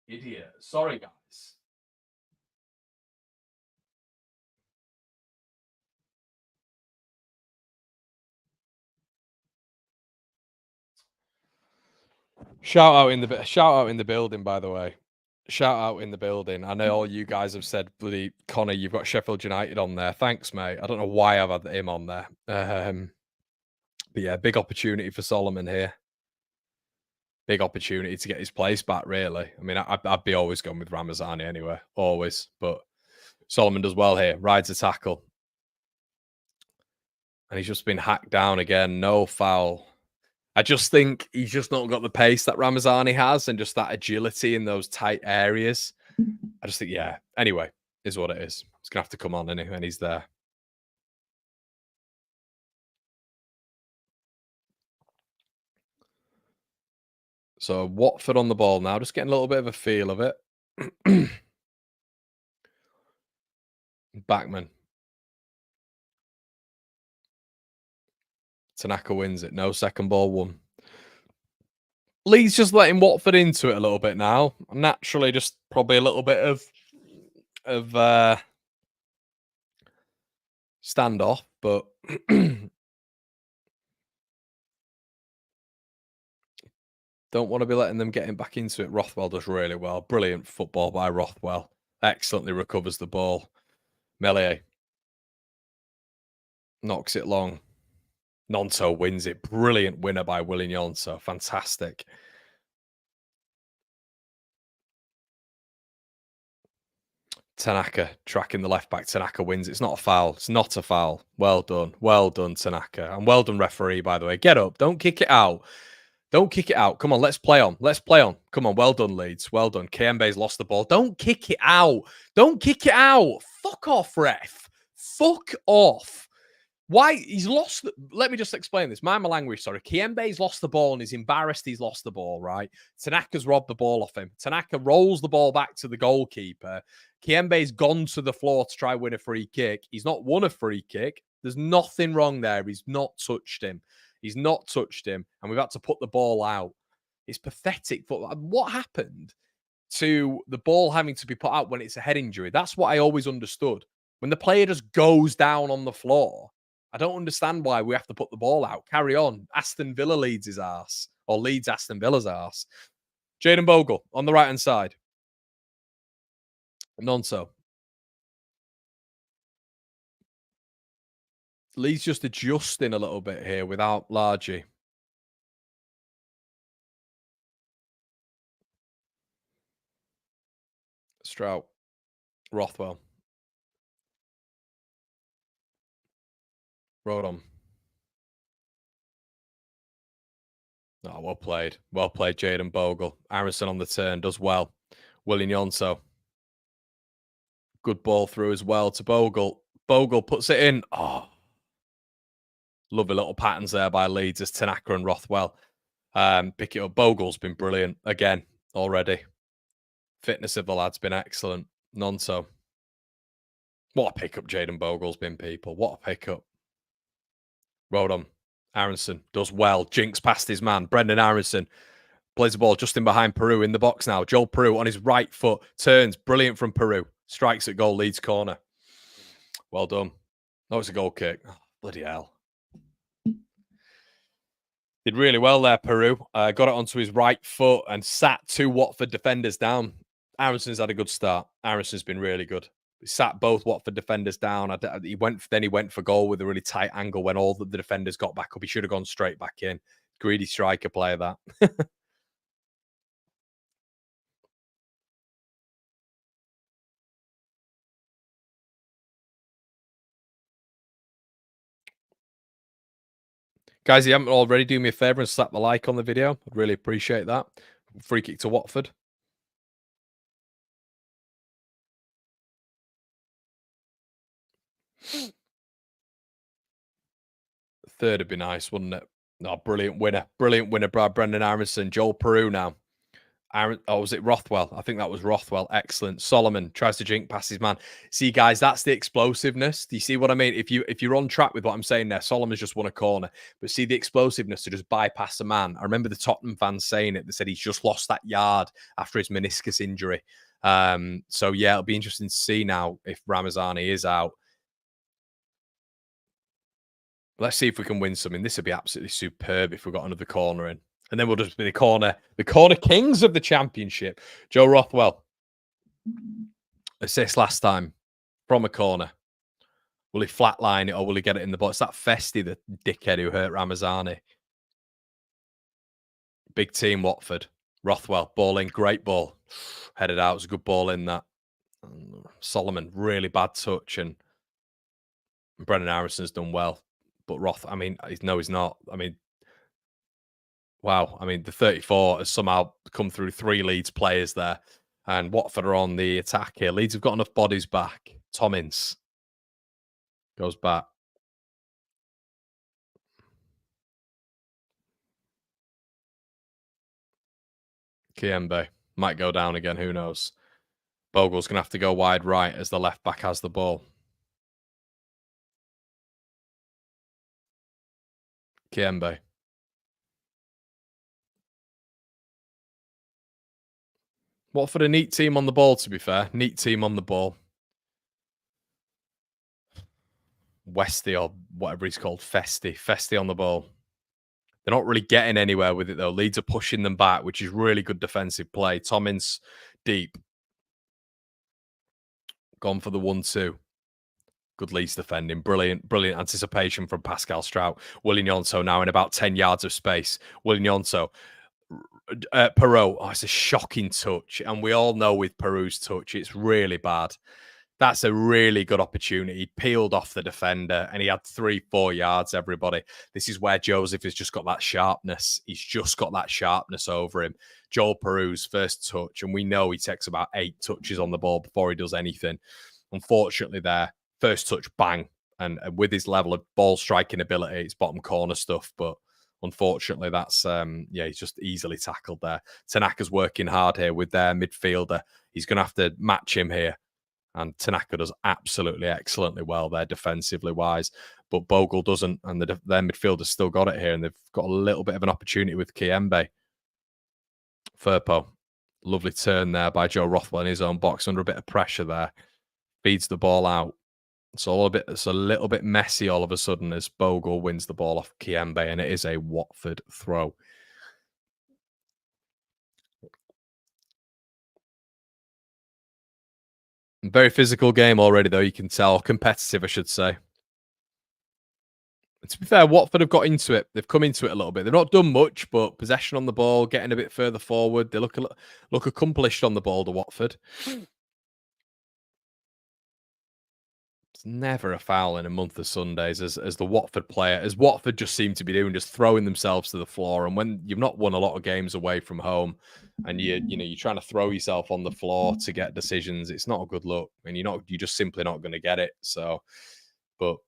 Idiot. Sorry, guys. Shout out in the building, by the way. Shout out in the building. I know all you guys have said, bloody Connor, you've got Sheffield United on there. Thanks, mate. I don't know why I've had him on there. But yeah, big opportunity for Solomon here. Big opportunity to get his place back, really. I mean, I'd be always going with Ramazani anyway, always. But Solomon does well here, rides a tackle. And he's just been hacked down again. No foul. I just think he's just not got the pace that Ramazani has and just that agility in those tight areas. I just think, yeah. Anyway, is what it is. He's going to have to come on, anyway, and he's there. So Watford on the ball now, just getting a little bit of a feel of it. Backman. Tanaka wins it. No second ball won. Leeds just letting Watford into it a little bit now. Naturally, just probably a little bit of standoff, but don't want to be letting them getting back into it. Rothwell does really well. Brilliant football by Rothwell. Excellently recovers the ball. Melee knocks it long. Nonto wins it. Brilliant winner by William Nonto. Fantastic. Tanaka tracking the left back. Tanaka wins. It's not a foul. It's not a foul. Well done. Well done, Tanaka. And well done, referee, by the way. Get up. Don't kick it out. Don't kick it out. Come on, let's play on. Let's play on. Come on, well done, Leeds. Well done. Kiembe's lost the ball. Don't kick it out. Don't kick it out. Fuck off, ref. Fuck off. Why? He's lost. Let me just explain this. Mind my language, sorry. Kiembe's lost the ball and he's embarrassed he's lost the ball, right? Tanaka's robbed the ball off him. Tanaka rolls the ball back to the goalkeeper. Kiembe's gone to the floor to try and win a free kick. He's not won a free kick. There's nothing wrong there. He's not touched him. He's not touched him. And we've had to put the ball out. It's pathetic. What happened to the ball having to be put out when it's a head injury? That's what I always understood. When the player just goes down on the floor, I don't understand why we have to put the ball out. Carry on. Aston Villa leads his arse. Or leads Aston Villa's arse. Jaden Bogle on the right-hand side. Nonso. Leeds just adjusting a little bit here without Largy. Strout. Rothwell. Rodon. Oh, well played. Well played, Jaden Bogle. Aronson on the turn, does well. William Nonso. Good ball through as well to Bogle. Bogle puts it in. Oh, lovely little patterns there by Leeds as Tanaka and Rothwell pick it up. Bogle's been brilliant again already. Fitness of the lad's been excellent. Nonso. What a pickup Jaden Bogle's been, people. What a pickup. Rodon. Aronson does well. Jinks past his man. Brendan Aronson plays the ball just in behind Peru in the box now. Joel Peru on his right foot. Turns. Brilliant from Peru. Strikes at goal. Leeds corner. Well done. No, it's a goal kick. Oh, bloody hell. Did really well there, Peru. Got it onto his right foot and sat two Watford defenders down. Aronson's had a good start. Aronson's been really good. He sat both Watford defenders down. He went for goal with a really tight angle when all the defenders got back up. He should have gone straight back in. Greedy striker player, that. Guys, if you haven't already, do me a favour and slap the like on the video. I'd really appreciate that. Free kick to Watford. Third would be nice, wouldn't it? No, brilliant winner. Brilliant winner, Brendan Aronson. Joel Peru now. Was it Rothwell? I think that was Rothwell. Excellent. Solomon tries to jink past his man. See, guys, that's the explosiveness. Do you see what I mean? If you're on track with what I'm saying there, Solomon's just won a corner. But see the explosiveness to just bypass a man. I remember the Tottenham fans saying it. They said he's just lost that yard after his meniscus injury. So yeah, it'll be interesting to see now if Ramazani is out. Let's see if we can win something. This would be absolutely superb if we got another corner in. And then we'll just be the corner kings of the championship. Joe Rothwell. Assist last time from a corner. Will he flatline it or will he get it in the box? That Festi, the dickhead who hurt Ramazani. Big team, Watford. Rothwell, ball in, great ball. Headed out. It was a good ball in that. Solomon, really bad touch. And Brendan Aronson's done well. But he's not. Wow. The 34 has somehow come through three Leeds players there. And Watford are on the attack here. Leeds have got enough bodies back. Tommins goes back. Kiembe might go down again. Who knows? Bogle's going to have to go wide right as the left back has the ball. Kiembe. Watford a neat team on the ball, to be fair. Neat team on the ball. Westy or whatever he's called. Festy on the ball. They're not really getting anywhere with it, though. Leeds are pushing them back, which is really good defensive play. Tommins deep. Gone for the 1-2. Good Leeds defending. Brilliant anticipation from Pascal Strout. Willian Yonto now in about 10 yards of space. Willian Yonto. Perot. Oh, it's a shocking touch. And we all know with Perot's touch, it's really bad. That's a really good opportunity. He peeled off the defender and he had 3-4 yards, everybody. This is where Joseph has just got that sharpness. He's just got that sharpness over him. Joel Perot's first touch, and we know he takes about 8 touches on the ball before he does anything. Unfortunately, there, first touch, bang. And with his level of ball striking ability, it's bottom corner stuff. But unfortunately, that's, he's just easily tackled there. Tanaka's working hard here with their midfielder. He's going to have to match him here. And Tanaka does absolutely excellently well there defensively wise. But Bogle doesn't. And their midfielder's still got it here. And they've got a little bit of an opportunity with Kiembe. Firpo. Lovely turn there by Joe Rothwell in his own box under a bit of pressure there. Feeds the ball out. It's a little bit messy all of a sudden as Bogle wins the ball off Kiembe. And it is a Watford throw. Very physical game already, though, you can tell. Competitive, I should say. To be fair, Watford have got into it. They've come into it a little bit. They've not done much, but possession on the ball, getting a bit further forward. They look accomplished on the ball to Watford. It's never a foul in a month of Sundays as the Watford player, as Watford just seem to be doing, just throwing themselves to the floor. And when you've not won a lot of games away from home and you're trying to throw yourself on the floor to get decisions, it's not a good look. And you're just simply not going to get it. So, but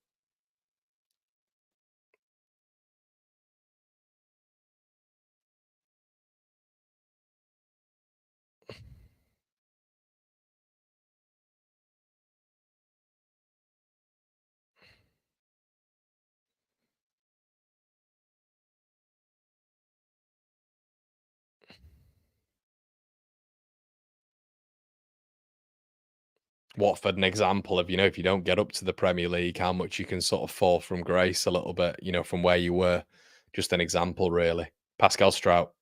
Watford, an example of, if you don't get up to the Premier League, how much you can sort of fall from grace a little bit, from where you were. Just an example, really. Pascal Strout.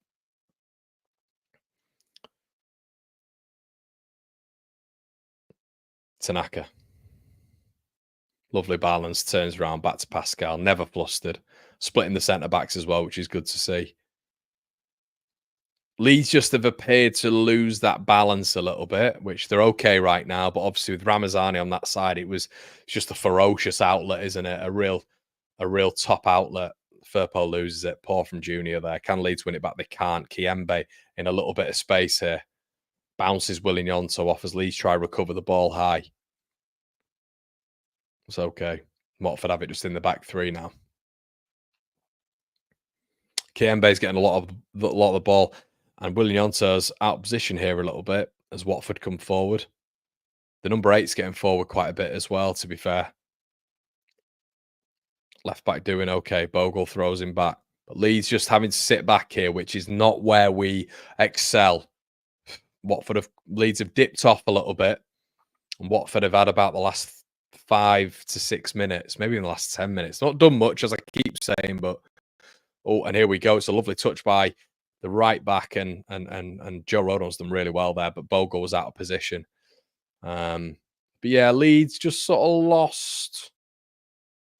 Tanaka. Lovely balance, turns around, back to Pascal, never flustered. Splitting the centre-backs as well, which is good to see. Leeds just have appeared to lose that balance a little bit, which they're okay right now. But obviously with Ramazani on that side, it's just a ferocious outlet, isn't it? A real top outlet. Firpo loses it. Poor from Junior there. Can Leeds win it back? They can't. Kiembe in a little bit of space here. Bounces Willian Yonto off as Leeds try to recover the ball high. It's okay. Watford have it just in the back three now. Kiembe's getting a lot of the ball. And Willian Yonto's out of position here a little bit as Watford come forward. The number 8's getting forward quite a bit as well, to be fair. Left back doing okay. Bogle throws him back. But Leeds just having to sit back here, which is not where we excel. Leeds have dipped off a little bit. And Watford have had about the last 5 to 6 minutes, maybe in the last 10 minutes. Not done much, as I keep saying, but and here we go. It's a lovely touch by the right back, and Joe Rodon's done really well there, but Bogle was out of position. But yeah, Leeds just sort of lost.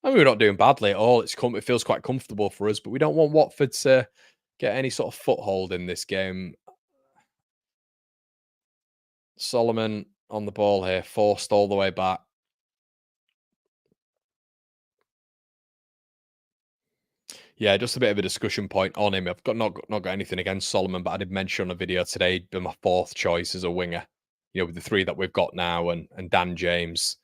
I mean, we're not doing badly at all. It feels quite comfortable for us, but we don't want Watford to get any sort of foothold in this game. Solomon on the ball here, forced all the way back. Yeah, just a bit of a discussion point on him. I've not got anything against Solomon, but I did mention on a video today he'd been my 4th choice as a winger. With the 3 that we've got now and Dan James.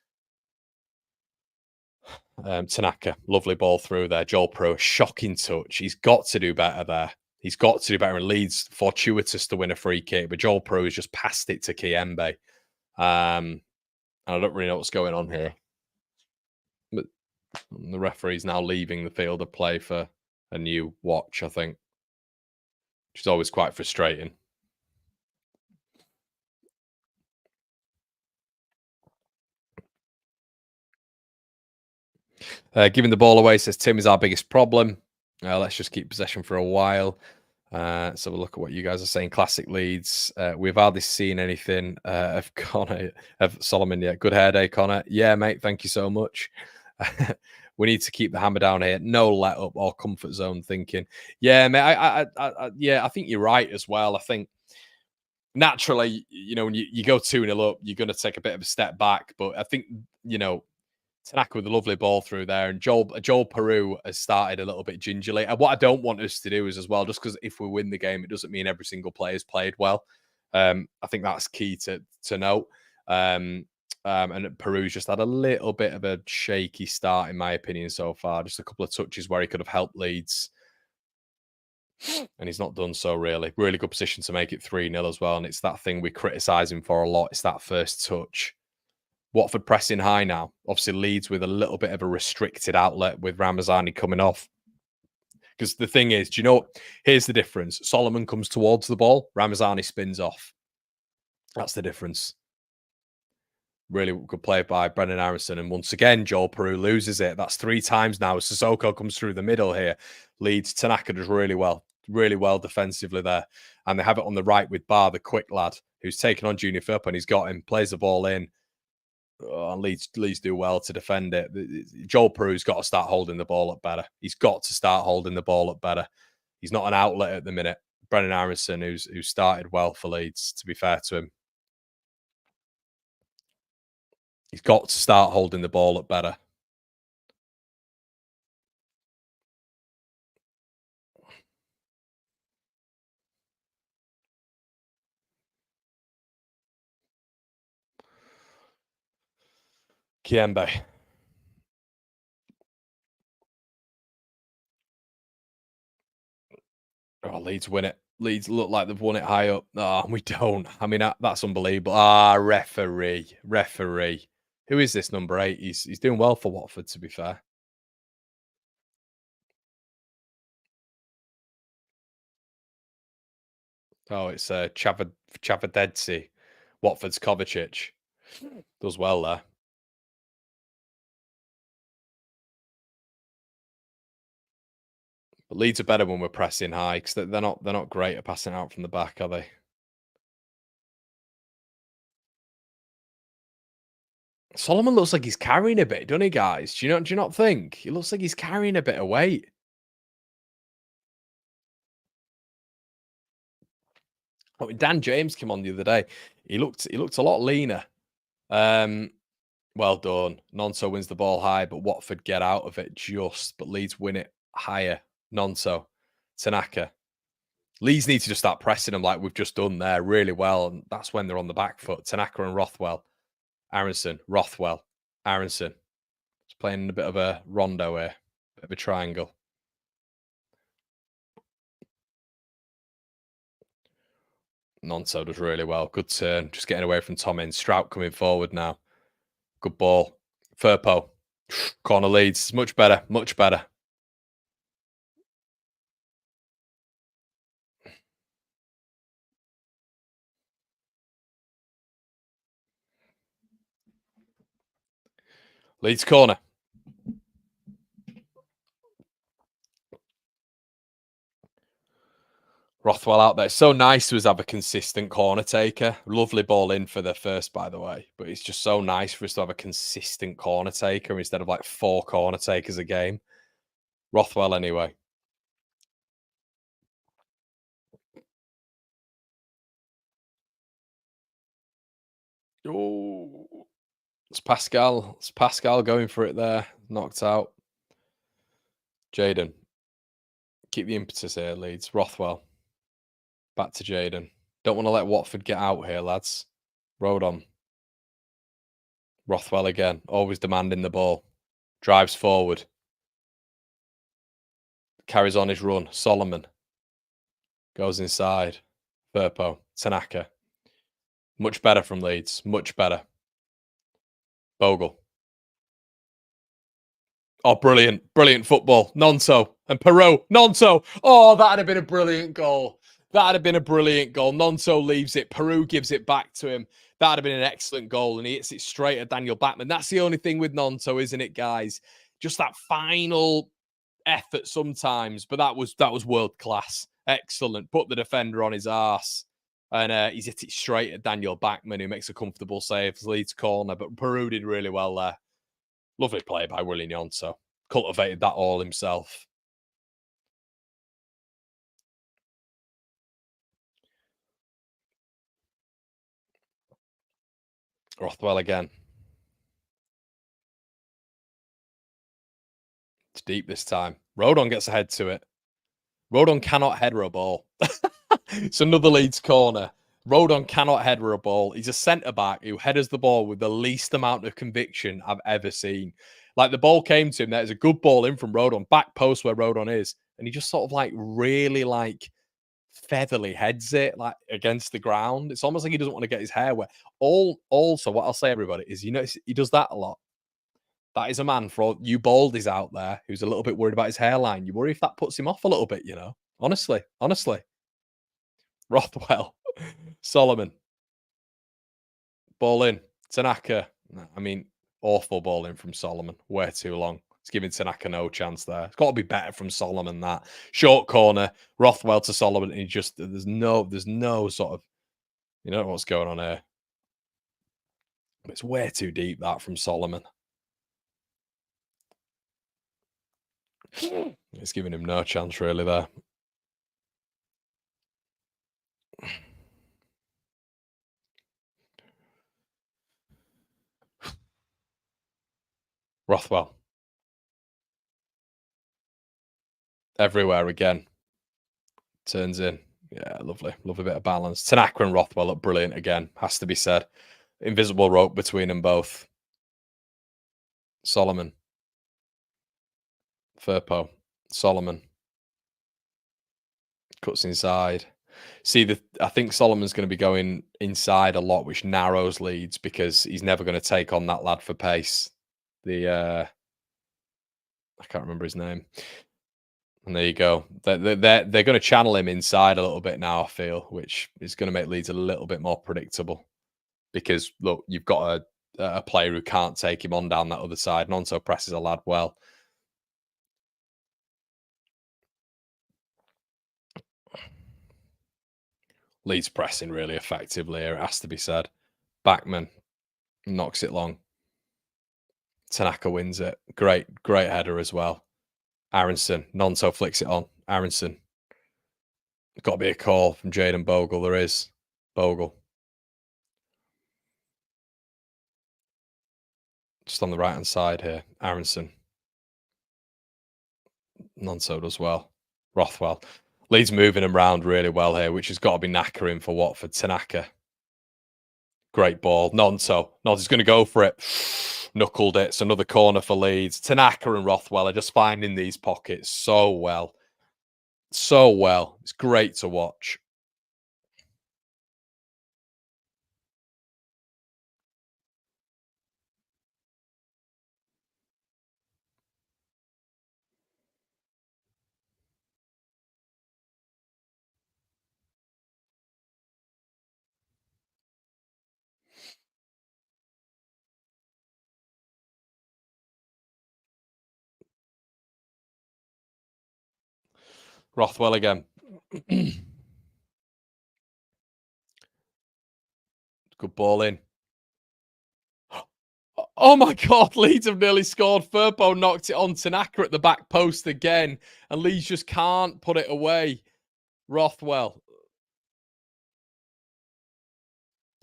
Tanaka, lovely ball through there. Joel Pro, shocking touch. He's got to do better there. He's got to do better. And Leeds fortuitous to win a free kick, but Joel Peru has just passed it to Kiembe. And I don't really know what's going on here. But the referee's now leaving the field of play for a new watch, I think, which is always quite frustrating. Giving the ball away, says Tim, is our biggest problem. Let's just keep possession for a while. So we'll look at what you guys are saying. Classic Leeds. We've hardly seen anything of Connor, of Solomon yet. Good hair day, Connor. Yeah, mate. Thank you so much. We need to keep the hammer down here. No let up or comfort zone thinking. Yeah, mate. I think you're right as well. I think naturally, when you go 2-0 up, you're going to take a bit of a step back. But I think, Tanaka with a lovely ball through there, and Joel Peru has started a little bit gingerly. And what I don't want us to do is as well, just because if we win the game, it doesn't mean every single player's played well. I think that's key to note. And Peru's just had a little bit of a shaky start, in my opinion, so far. Just a couple of touches where he could have helped Leeds, and he's not done so really. Really good position to make it 3-0 as well. And it's that thing we criticise him for a lot. It's that first touch. Watford pressing high now. Obviously, Leeds with a little bit of a restricted outlet with Ramazani coming off. Because the thing is, do you know what? Here's the difference. Solomon comes towards the ball. Ramazani spins off. That's the difference. Really good play by Brendan Aronson. And once again, Joel Peru loses it. That's 3 times now. Sissoko comes through the middle here. Leeds, Tanaka does really well defensively there. And they have it on the right with Barr, the quick lad, who's taken on Junior Philp, and he's got him, plays the ball in. And Leeds do well to defend it. Joel Peru's got to start holding the ball up better. He's got to start holding the ball up better. He's not an outlet at the minute. Brendan Aronson, who's started well for Leeds, to be fair to him. He's got to start holding the ball up better. Kiembe. Oh, Leeds win it. Leeds look like they've won it high up. Oh, we don't. I mean, that's unbelievable. Referee. Who is this number 8? He's doing well for Watford, to be fair. Oh, it's Chavadedzi. Watford's Kovacic. Does well there. But Leeds are better when we're pressing high because they're not great at passing out from the back, are they? Solomon looks like he's carrying a bit, doesn't he, guys? Do you not think? He looks like he's carrying a bit of weight. Oh, Dan James came on the other day. He looked a lot leaner. Well done. Nonso wins the ball high, but Watford get out of it just. But Leeds win it higher. Nonso, Tanaka. Leeds need to just start pressing them like we've just done there really well. And that's when they're on the back foot. Tanaka and Rothwell. Aronson, Rothwell, Aronson. It's playing a bit of a rondo here. Bit of a triangle. Nonso does really well. Good turn. Just getting away from Tom in. Strout coming forward now. Good ball. Firpo. Corner Leeds. Much better. Much better. Leeds corner. Rothwell out there. It's so nice to us have a consistent corner taker. Lovely ball in for the first, by the way. But it's just so nice for us to have a consistent corner taker instead of like 4 corner takers a game. Rothwell anyway. Oh, it's Pascal. It's Pascal going for it there. Knocked out. Jaden. Keep the impetus here, Leeds. Rothwell. Back to Jaden. Don't want to let Watford get out here, lads. Road on. Rothwell again. Always demanding the ball. Drives forward. Carries on his run. Solomon. Goes inside. Firpo. Tanaka. Much better from Leeds. Much better. Bogle. Oh, brilliant. Brilliant football. Nonso. And Perot. Nonso. Oh, that'd have been a brilliant goal. That'd have been a brilliant goal. Nonso leaves it. Peru gives it back to him. That'd have been an excellent goal. And he hits it straight at Daniel Backman. That's the only thing with Nonso, isn't it, guys? Just that final effort sometimes. But that was world class. Excellent. Put the defender on his arse. And he's hit it straight at Daniel Backman, who makes a comfortable save. Leeds corner. But Peru did really well there. Lovely play by Willie Nonso. Cultivated that all himself. Rothwell again. It's deep this time. Rodon gets ahead to it. Rodon cannot header a ball. It's another Leeds corner. Rodon cannot header a ball. He's a centre-back who headers the ball with the least amount of conviction I've ever seen. Like, the ball came to him. There's a good ball in from Rodon, back post where Rodon is. And he just sort of like really like featherly heads it like against the ground. It's almost like he doesn't want to get his hair wet. Also, what I'll say, everybody, is he does that a lot. That is a man for all you baldies out there who's a little bit worried about his hairline. You worry if that puts him off a little bit, you know. Honestly. Rothwell, Solomon, ball in, Tanaka. I mean, awful ball in from Solomon. Way too long. It's giving Tanaka no chance there. It's got to be better from Solomon. That short corner, Rothwell to Solomon, and he just there's no sort of, you know what's going on here. It's way too deep that from Solomon. It's giving him no chance really there. Rothwell. Everywhere again. Turns in. Yeah, lovely. Lovely bit of balance. Tanaka and Rothwell look brilliant again, has to be said. Invisible rope between them both. Solomon. Firpo. Solomon. Cuts inside. See, I think Solomon's going to be going inside a lot, which narrows Leeds because he's never going to take on that lad for pace. I can't remember his name. And there you go. They're going to channel him inside a little bit now, I feel, which is going to make Leeds a little bit more predictable. Because, look, you've got a player who can't take him on down that other side. Nonso presses a lad well. Leeds pressing really effectively here, it has to be said. Backman knocks it long. Tanaka wins it. Great header as well. Aronson. Nonso flicks it on. Aronson. Got to be a call from Jaden Bogle. There is. Bogle. Just on the right-hand side here. Aronson. Nonso does well. Rothwell. Leeds moving him around really well here, which has got to be knackering for Watford. Tanaka. Great ball. Nonso's going to go for it. Knuckled it. It's another corner for Leeds. Tanaka and Rothwell are just finding these pockets so well. So well. It's great to watch. Rothwell again. Good ball in. Oh my God, Leeds have nearly scored. Firpo knocked it on Tanaka at the back post again, and Leeds just can't put it away. Rothwell.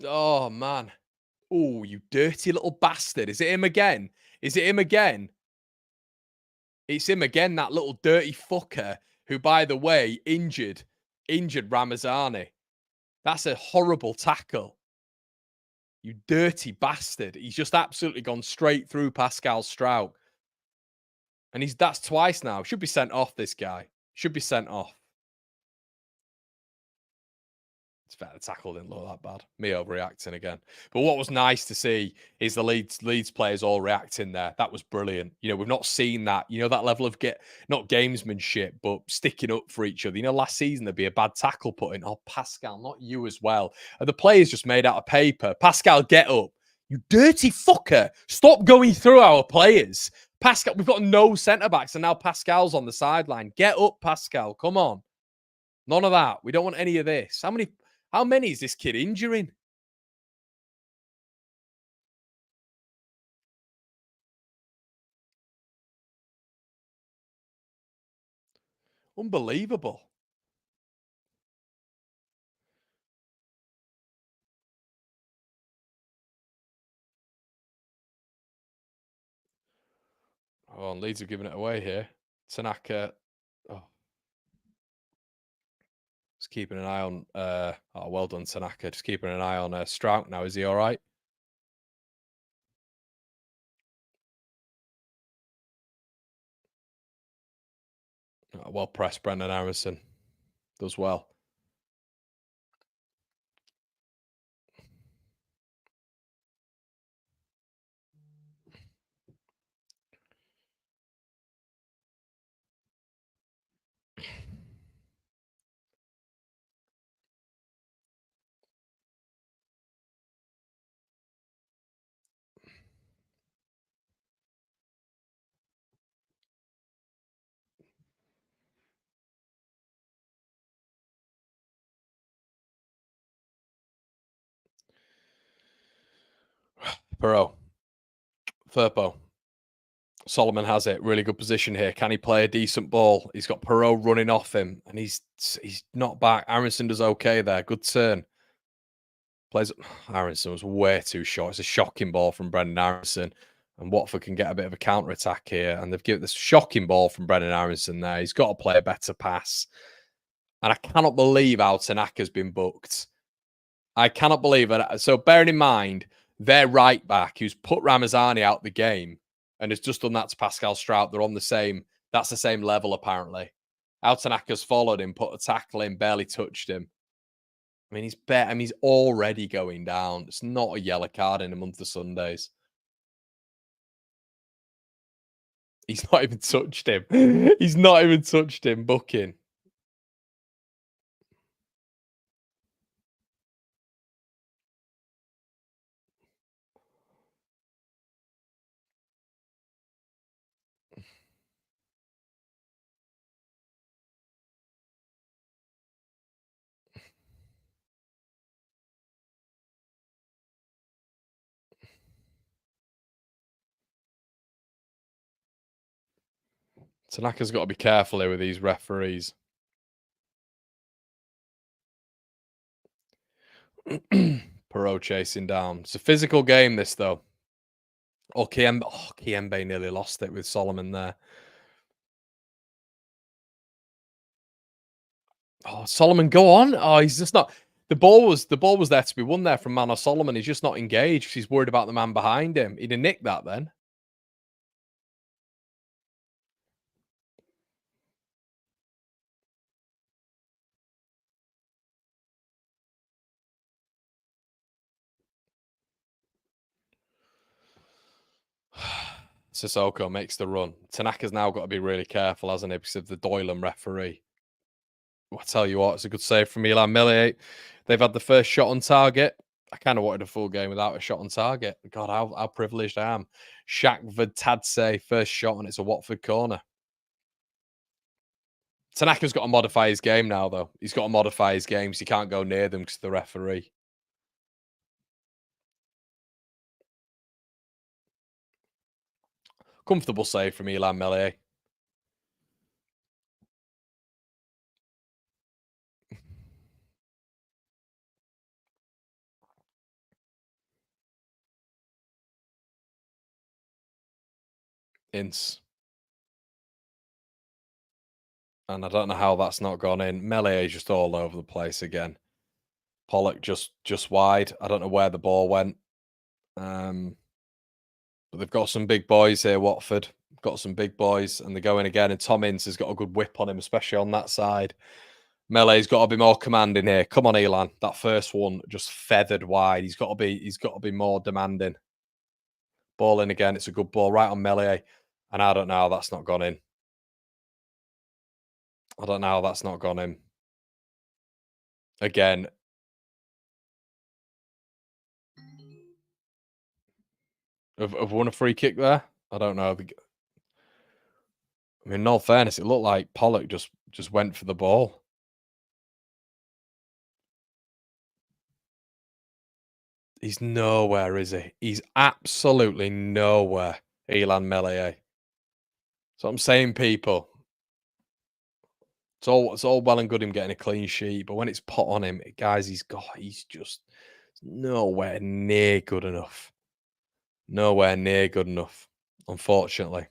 Oh, man. Oh, you dirty little bastard. Is it him again? Is it him again? It's him again, that little dirty fucker who, by the way, injured Ramazani. That's a horrible tackle. You dirty bastard. He's just absolutely gone straight through Pascal Strout. And that's twice now. Should be sent off, this guy. Should be sent off. It's fair. The tackle didn't look that bad. Me overreacting again. But what was nice to see is the Leeds players all reacting there. That was brilliant. We've not seen that. That level of not gamesmanship, but sticking up for each other. Last season there'd be a bad tackle put in. Oh, Pascal, not you as well. And the players just made out of paper. Pascal, get up. You dirty fucker. Stop going through our players. Pascal, we've got no centre backs, and now Pascal's on the sideline. Get up, Pascal. Come on. None of that. We don't want any of this. How many is this kid injuring? Unbelievable. Oh, and Leeds are giving it away here. Tanaka. Oh, just keeping an eye on. Oh, well done, Tanaka. Just keeping an eye on Strout now. Is he all right? Oh, well pressed, Brendan Harrison. Does well. Perot. Firpo. Solomon has it. Really good position here. Can he play a decent ball? He's got Perot running off him, and he's not back. Aronson does okay there. Good turn. Plays. Aronson was way too short. It's a shocking ball from Brendan Aronson. And Watford can get a bit of a counter attack here. And they've given this shocking ball from Brendan Aronson there. He's got to play a better pass. And I cannot believe how Tanaka's been booked. I cannot believe it. So bearing in mind, their right back, who's put Ramazani out the game and has just done that to Pascal Strout, they're on the same, that's the same level apparently. How Tanaka's followed him, put a tackle in, barely touched him. I mean, he's already going down. It's not a yellow card in a month of Sundays. He's not even touched him. He's not even touched him. Booking. Tanaka's got to be careful here with these referees. Perot chasing down. It's a physical game, this though. Oh, Kiembe nearly lost it with Solomon there. Oh, Solomon, go on. Oh, he's just not. The ball was there to be won there from Mano Solomon. He's just not engaged. He's worried about the man behind him. He'd have nicked that then. Sissoko makes the run. Tanaka's now got to be really careful, hasn't he? Because of the Doylan referee. Well, I tell you what, it's a good save from Milan Millier. They've had the first shot on target. I kind of wanted a full game without a shot on target. God, how privileged I am. Shakvad Tadse, first shot, and it's a Watford corner. Tanaka's got to modify his game now, though. He's got to modify his games. He can't go near them because of the referee. Comfortable save from Milan Millier. Ince. And I don't know how that's not gone in. Melee just all over the place again. Pollock just wide. I don't know where the ball went. But they've got some big boys here, Watford. Got some big boys, and they're going again. And Tom Ince has got a good whip on him, especially on that side. Melee's got to be more commanding here. Come on, Elan. That first one just feathered wide. He's got to be more demanding. Ball in again. It's a good ball right on Melee. And I don't know how that's not gone in. I don't know how that's not gone in. Again. Have won a free kick there? I don't know. I mean, in all fairness, it looked like Pollock just went for the ball. He's nowhere, is he? He's absolutely nowhere. Elan Melee. So I'm saying, people, it's all well and good him getting a clean sheet, but when it's put on him, guys, he's just nowhere near good enough. Nowhere near good enough, unfortunately.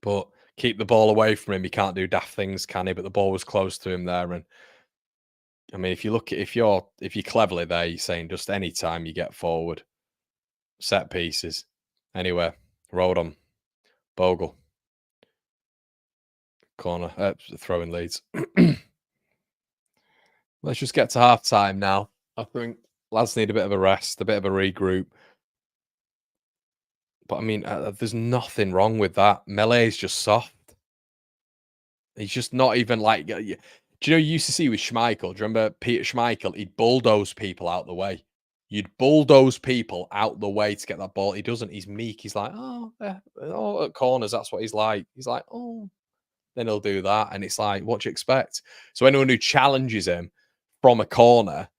But keep the ball away from him. He can't do daft things, can he? But the ball was close to him there, and I mean, if you're cleverly there, you're saying just any time you get forward, set pieces, anywhere, rolled on, Bogle, corner, throwing Leeds. Let's just get to half time now. I think lads need a bit of a rest, a bit of a regroup. But I mean, there's nothing wrong with that. Melee's just soft. He's just not even like. Do you know you used to see with Schmeichel? Do you remember Peter Schmeichel? He'd bulldoze people out the way. You'd bulldoze people out the way to get that ball. He doesn't. He's meek. He's like, at corners, that's what he's like. He's like, oh, then he'll do that. And it's like, what do you expect? So anyone who challenges him from a corner,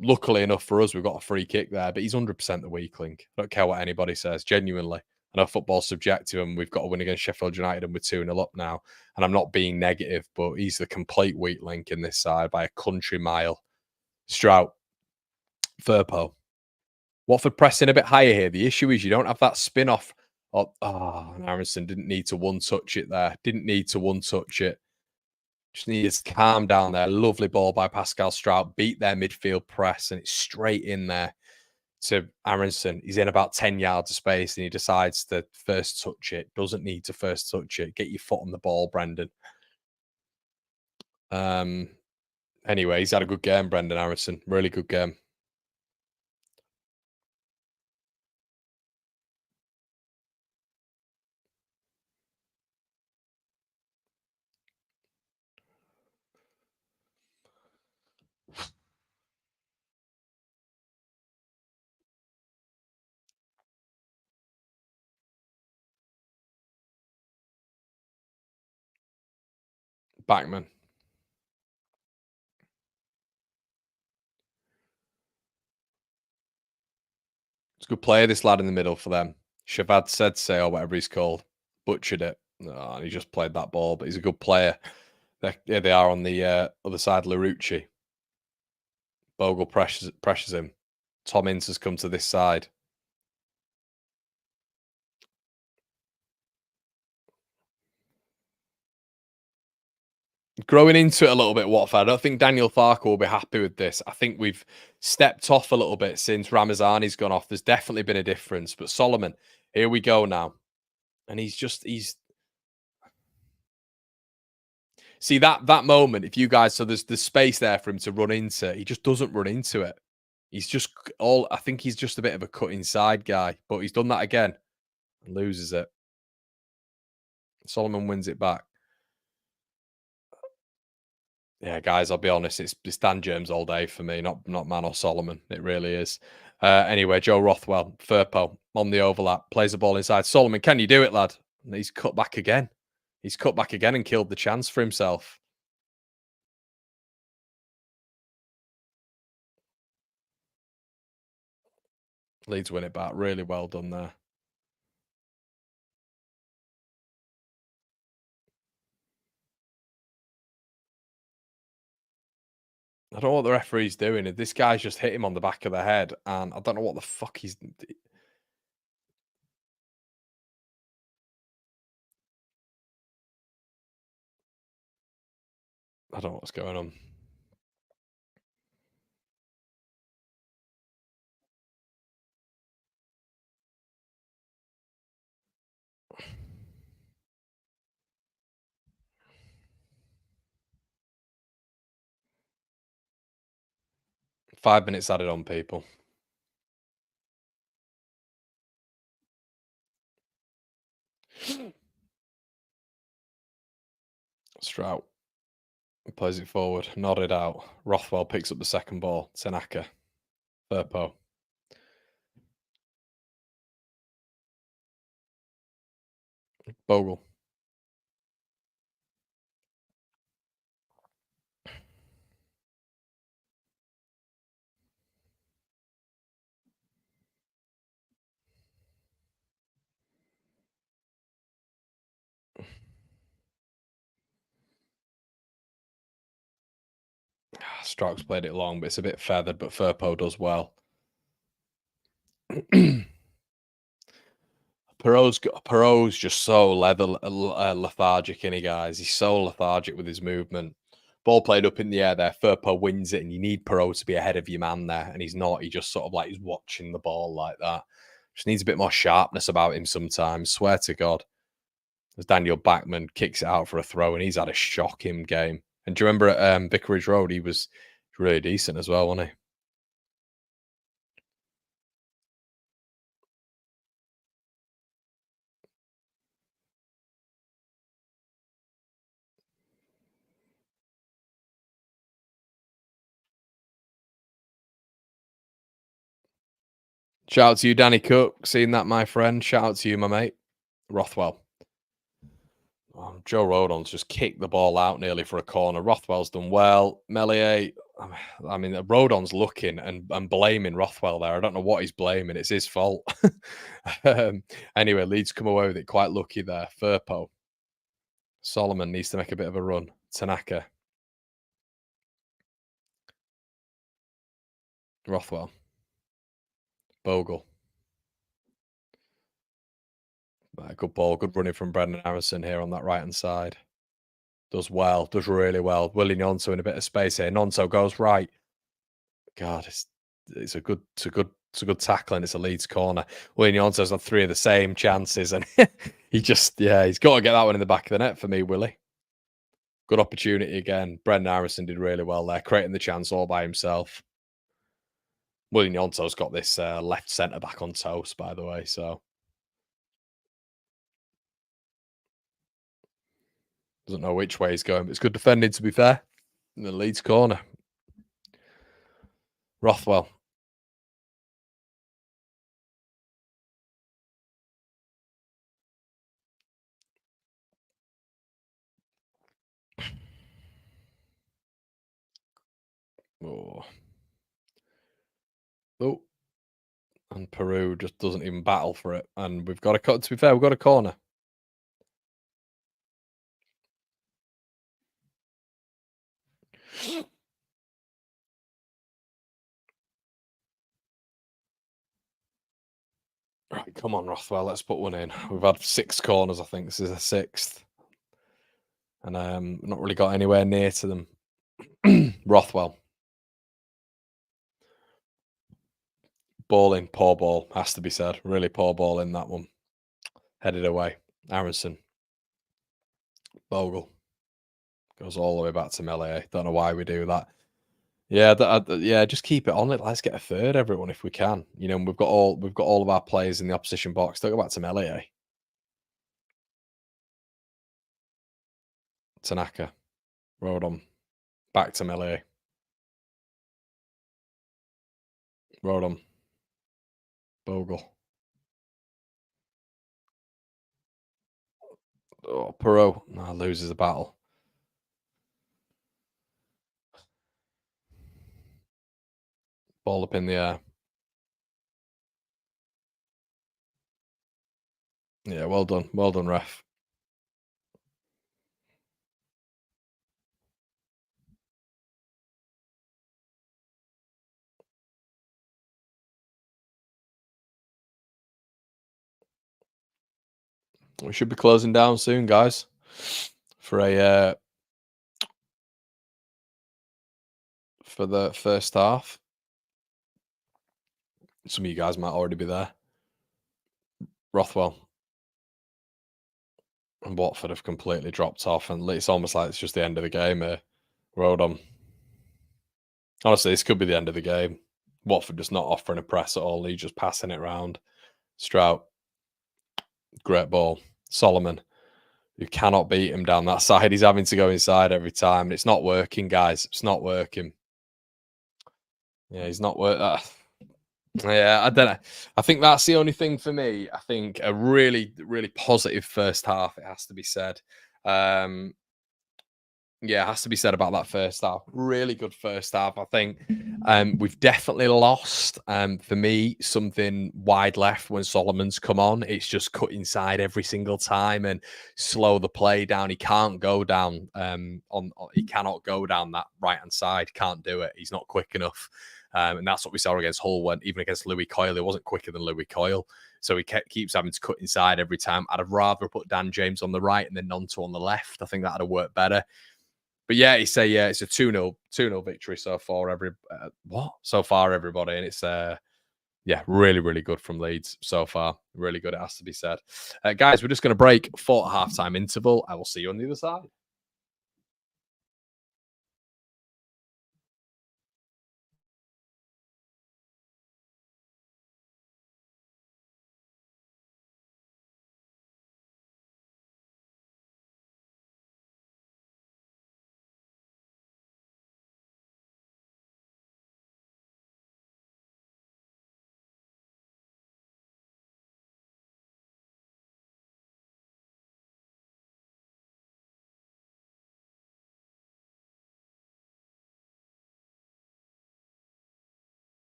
luckily enough for us, we've got a free kick there, but he's 100% the weakling. I don't care what anybody says, genuinely. I know football's subjective and we've got to win against Sheffield United and we're 2-0 up now. And I'm not being negative, but he's the complete weak link in this side by a country mile. Strout, Firpo. Watford pressing a bit higher here. The issue is you don't have that spin off. Aronson didn't need to one-touch it there. Didn't need to one-touch it. Just needed to calm down there. Lovely ball by Pascal Strout. Beat their midfield press and it's straight in there to Aronson. He's in about 10 yards of space and he decides to first touch it. Doesn't need to first touch it. Get your foot on the ball, Brendan. Anyway, he's had a good game, Brendan Aronson. Really good game. Backman. It's a good player, this lad in the middle for them. Shavad Sedse or whatever he's called. Butchered it. Oh, and he just played that ball, but he's a good player. They are on the other side, Larucci. Bogle pressures him. Tom Ince has come to this side. Growing into it a little bit, Watford. I don't think Daniel Farker will be happy with this. I think we've stepped off a little bit since Ramazani's gone off. There's definitely been a difference. But Solomon, here we go now. And he's see that moment, if you guys, so there's space there for him to run into. He just doesn't run into it. He's just I think he's just a bit of a cut inside guy, but he's done that again and loses it. Solomon wins it back. Yeah, guys, I'll be honest, it's Dan James all day for me, not Man or Solomon. It really is. Anyway, Joe Rothwell, Firpo on the overlap, plays the ball inside. Solomon, can you do it, lad? And he's cut back again. He's cut back again and killed the chance for himself. Leeds win it back. Really well done there. I don't know what the referee's doing. This guy's just hit him on the back of the head, and I don't know what the fuck he's. I don't know what's going on. 5 minutes added on, people. Strout plays it forward, nodded out. Rothwell picks up the second ball. Tanaka, Firpo. Bogle. Strokes played it long, but it's a bit feathered, but Firpo does well. Perot's just so lethargic, isn't he, guys? He's so lethargic with his movement. Ball played up in the air there. Firpo wins it, and you need Perot to be ahead of your man there, and he's not. He just sort of like he's watching the ball like that. Just needs a bit more sharpness about him sometimes. Swear to God. As Daniel Backman kicks it out for a throw, and he's had a shocking game. And do you remember at Vicarage Road, he was really decent as well, wasn't he? Shout out to you, Danny Cook. Seeing that, my friend. Shout out to you, my mate. Rothwell. Joe Rodon's just kicked the ball out nearly for a corner. Rothwell's done well. Melier, I mean, Rodon's looking and blaming Rothwell there. I don't know what he's blaming. It's his fault. Anyway, Leeds come away with it quite lucky there. Firpo. Solomon needs to make a bit of a run. Tanaka. Rothwell. Bogle. Good ball. Good running from Brendan Harrison here on that right-hand side. Does well. Does really well. Willie Nonso in a bit of space here. Nonso goes right. God, it's a good tackling. It's a Leeds corner. Willie Nonso's had 3 of the same chances, and he's got to get that one in the back of the net for me, Willie. Good opportunity again. Brendan Harrison did really well there, creating the chance all by himself. Willie Nonso's got this left centre back on toast, by the way, so doesn't know which way he's going, but it's good defending, to be fair. In the Leeds corner. Rothwell. Oh. And Peru just doesn't even battle for it. And we've got to be fair, we've got a corner. Right, come on, Rothwell. Let's put one in. We've had 6 corners, I think. This is a 6th. And not really got anywhere near to them. Rothwell. Ball in, poor ball, has to be said. Really poor ball in that one. Headed away. Aronson. Bogle. Goes all the way back to Melee. Don't know why we do that. Yeah, just keep it on it. Let's get a third, everyone, if we can. You know, we've got all of our players in the opposition box. Don't go back to Melee. Tanaka. Rodon. Back to Melee. Rodon. Bogle. Oh, Perot. No, loses the battle. Ball up in the air. Yeah, well done. Well done, ref. We should be closing down soon, guys, for for the first half. Some of you guys might already be there. Rothwell and Watford have completely dropped off, and it's almost like it's just the end of the game here. Rodon. Honestly, this could be the end of the game. Watford just not offering a press at all. He's just passing it around. Strout, great ball. Solomon, you cannot beat him down that side. He's having to go inside every time. And it's not working, guys. It's not working. Yeah, he's not work. Yeah, I don't know. I think that's the only thing for me. I think a really, really positive first half. It has to be said. Um, Yeah, it has to be said about that first half. Really good first half. I think we've definitely lost. For me, something wide left when Solomon's come on. It's just cut inside every single time and slow the play down. He can't go down he cannot go down that right hand side. Can't do it. He's not quick enough. And that's what we saw against Hull when even against Louis Coyle, he wasn't quicker than Louis Coyle. So he keeps having to cut inside every time. I'd have rather put Dan James on the right and then Nonto on the left. I think that'd have worked better. But yeah, it's a 2-0 victory so far. So far, everybody, and it's yeah, really, really good from Leeds so far. Really good, it has to be said. Guys, we're just going to break for a halftime interval. I will see you on the other side.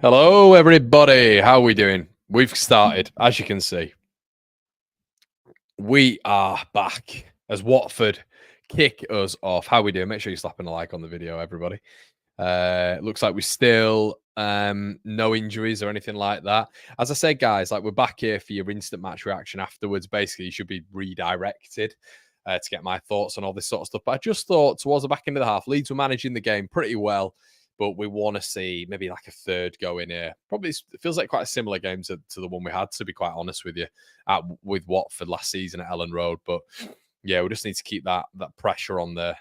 Hello, everybody. How are we doing? We've started, as you can see. We are back as Watford kick us off. How are we doing? Make sure you're slapping a like on the video, everybody. Looks like we still no injuries or anything like that. As I said, guys, like we're back here for your instant match reaction afterwards. Basically, you should be redirected to get my thoughts on all this sort of stuff. But I just thought towards the back end of the half, Leeds were managing the game pretty well. But we want to see maybe like a third go in here. Probably it feels like quite a similar game to the one we had, to be quite honest with you, with Watford last season at Ellen Road. But yeah, we just need to keep that pressure on the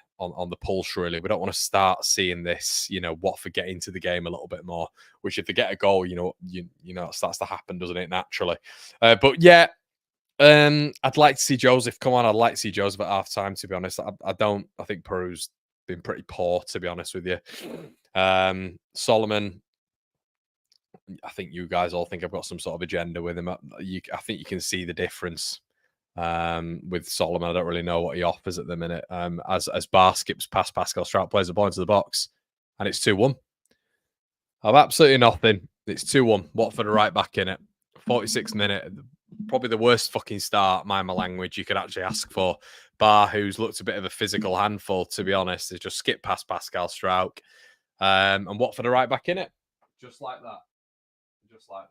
pulse, really. We don't want to start seeing this, Watford get into the game a little bit more, which if they get a goal, it starts to happen, doesn't it, naturally? But yeah, I'd like to see Joseph come on. I'd like to see Joseph at half time, to be honest. I think Peru's been pretty poor, to be honest with you. Solomon, I think you guys all think I've got some sort of agenda with him. I think you can see the difference with Solomon. I don't really know what he offers at the minute. As Bar skips past Pascal Strout, plays the ball into the box, and it's 2-1. I've absolutely nothing. It's 2-1. Watford are right back in it. 46th minute. Probably the worst fucking start, mind my language, you could actually ask for. Bar, who's looked a bit of a physical handful, to be honest, has just skipped past Pascal Strout. And Watford are right back in it. Just like that. Just like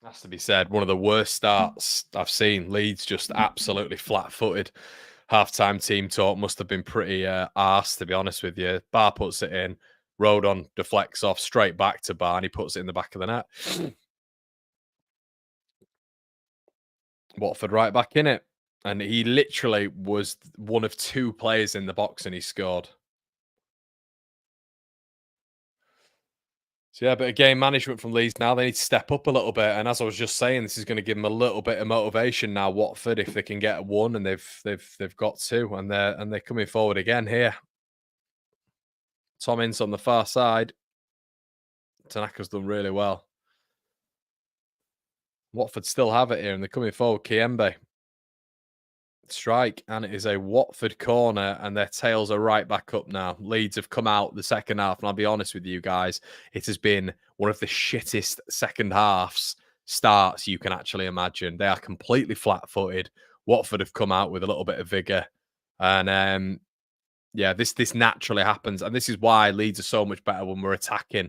that. Has to be said, one of the worst starts I've seen. Leeds just absolutely flat-footed. Half-time team talk must have been pretty arse, to be honest with you. Bar puts it in. Rodon deflects off straight back to Bar, and he puts it in the back of the net. Watford right back in it. And he literally was one of two players in the box and he scored. So yeah, but again, management from Leeds now, they need to step up a little bit. And as I was just saying, this is going to give them a little bit of motivation now, Watford, if they can get one, and they've got two, and they're coming forward again here. Tom Ince on the far side. Tanaka's done really well. Watford still have it here, and they're coming forward. Kiembe. Strike, and it is a Watford corner, and their tails are right back up now. Leeds have come out the second half, and I'll be honest with you guys, it has been one of the shittest second halves starts you can actually imagine. They are completely flat-footed. Watford have come out with a little bit of vigor, and yeah, this naturally happens, and this is why Leeds are so much better when we're attacking.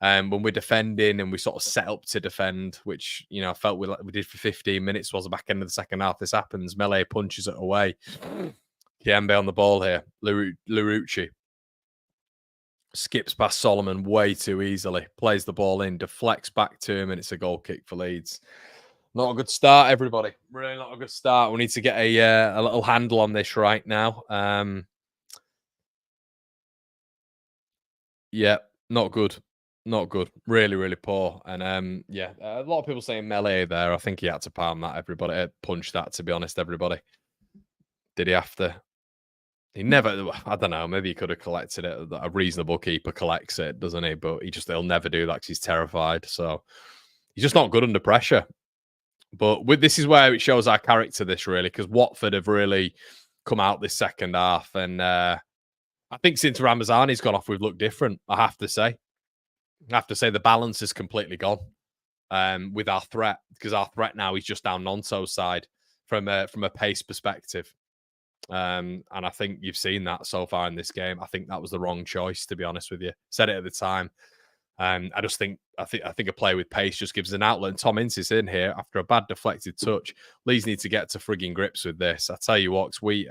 When we're defending and we sort of set up to defend, which, I felt we did for 15 minutes towards the back end of the second half. This happens. Melee punches it away. Kiembe on the ball here. Larucci skips past Solomon way too easily. Plays the ball in, deflects back to him, and it's a goal kick for Leeds. Not a good start, everybody. Really not a good start. We need to get a little handle on this right now. Yeah, not good. Not good. Really, really poor. And yeah, a lot of people saying melee there. I think he had to palm that, everybody. Punch that, to be honest, everybody. Did he have to? He never, I don't know, maybe he could have collected it. A reasonable keeper collects it, doesn't he? But he'll never do that because he's terrified. So he's just not good under pressure. But this is where it shows our character, this really, because Watford have really come out this second half. And I think since Ramazani's gone off, we've looked different, I have to say. The balance is completely gone with our threat, because our threat now is just down Nonto's side from a pace perspective. And I think you've seen that so far in this game. I think that was the wrong choice, to be honest with you. Said it at the time. I think a player with pace just gives an outlet. And Tom Ince is in here after a bad deflected touch. Leeds need to get to frigging grips with this. I tell you what, we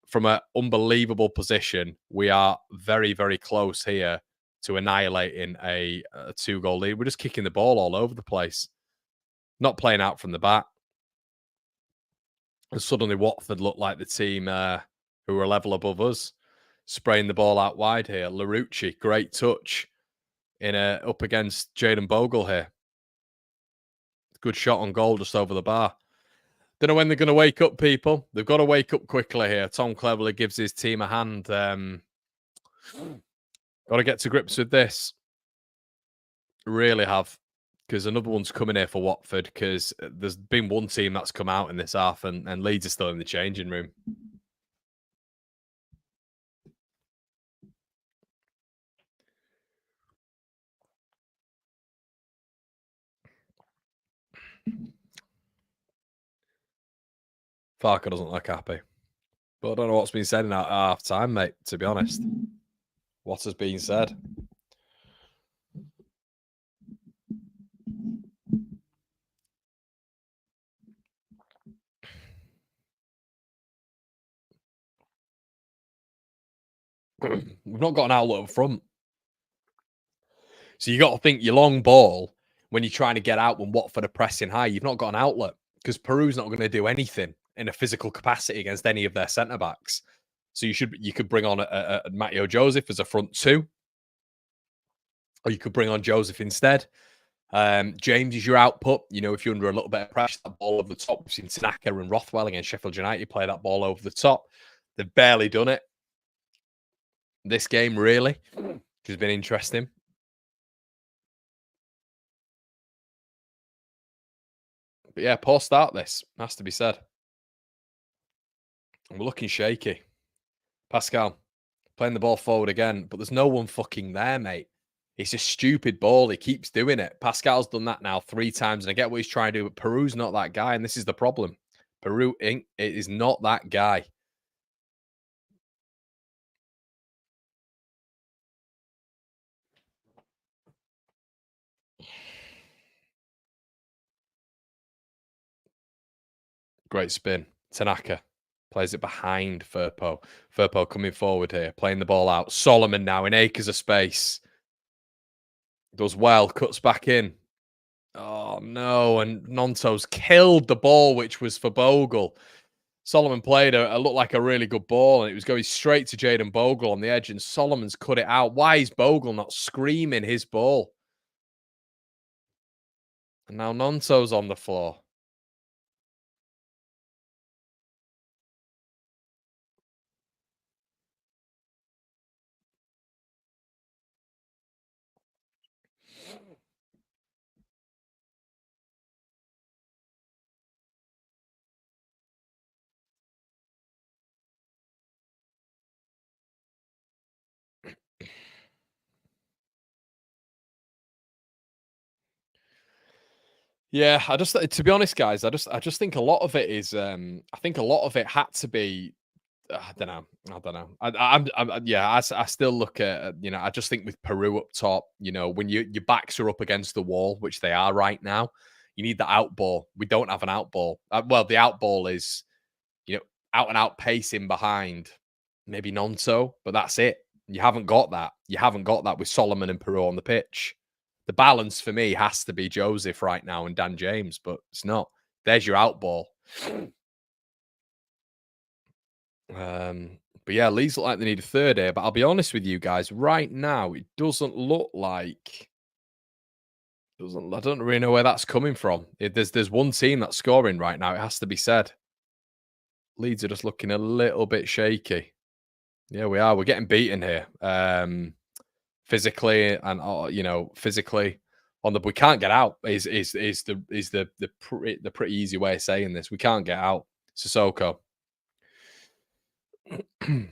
from an unbelievable position, we are very, very close here to annihilating a 2-goal lead. We're just kicking the ball all over the place, not playing out from the back. And suddenly Watford look like the team who are a level above us. Spraying the ball out wide here. Larouci, great touch in up against Jaden Bogle here. Good shot on goal just over the bar. Don't know when they're going to wake up, people. They've got to wake up quickly here. Tom Cleverley gives his team a hand. Got to get to grips with this. Really have. Because another one's coming here for Watford, because there's been one team that's come out in this half, and Leeds are still in the changing room. Farker doesn't look happy. But I don't know what's been said in that half time, mate, to be honest. What has been said? We've not got an outlet up front. So you got to think your long ball when you're trying to get out when Watford are pressing high, you've not got an outlet because Peru's not going to do anything in a physical capacity against any of their centre backs. So you could bring on a Matteo Joseph as a front two, or you could bring on Joseph instead. James is your output. You know, if you're under a little bit of pressure, that ball over the top. We've seen Tanaka and Rothwell against Sheffield United play that ball over the top. They've barely done it this game, really, which has been interesting. But yeah, poor start this, has to be said. We're looking shaky. Pascal playing the ball forward again, but there's no one fucking there, mate. It's a stupid ball. He keeps doing it. Pascal's done that now 3 times, and I get what he's trying to do, but Peru's not that guy, and this is the problem. Peru Inc. It is not that guy. Great spin. Tanaka plays it behind Firpo. Firpo coming forward here, playing the ball out. Solomon now in acres of space. Does well, cuts back in. Oh, no. And Nonto's killed the ball, which was for Bogle. Solomon played a looked like a really good ball, and it was going straight to Jaden Bogle on the edge, and Solomon's cut it out. Why is Bogle not screaming his ball? And now Nonto's on the floor. Yeah, to be honest, guys, I just think a lot of it is I think a lot of it had to be I don't know. I don't know. Yeah. I still look at you know. I just think with Peru up top, you know, when your backs are up against the wall, which they are right now, you need the out ball. We don't have an out ball. Well, the out ball is you know out and out pacing behind, maybe Nonso, but that's it. You haven't got that. You haven't got that with Solomon and Peru on the pitch. The balance for me has to be Joseph right now and Dan James, but it's not. There's your out ball. But yeah, Leeds look like they need a third here. But I'll be honest with you guys, right now it doesn't look like. I don't really know where that's coming from. There's one team that's scoring right now. It has to be said. Leeds are just looking a little bit shaky. Yeah, we are. We're getting beaten here. Physically and you know, physically on the we can't get out. Is the pretty easy way of saying this. We can't get out. Sissoko. We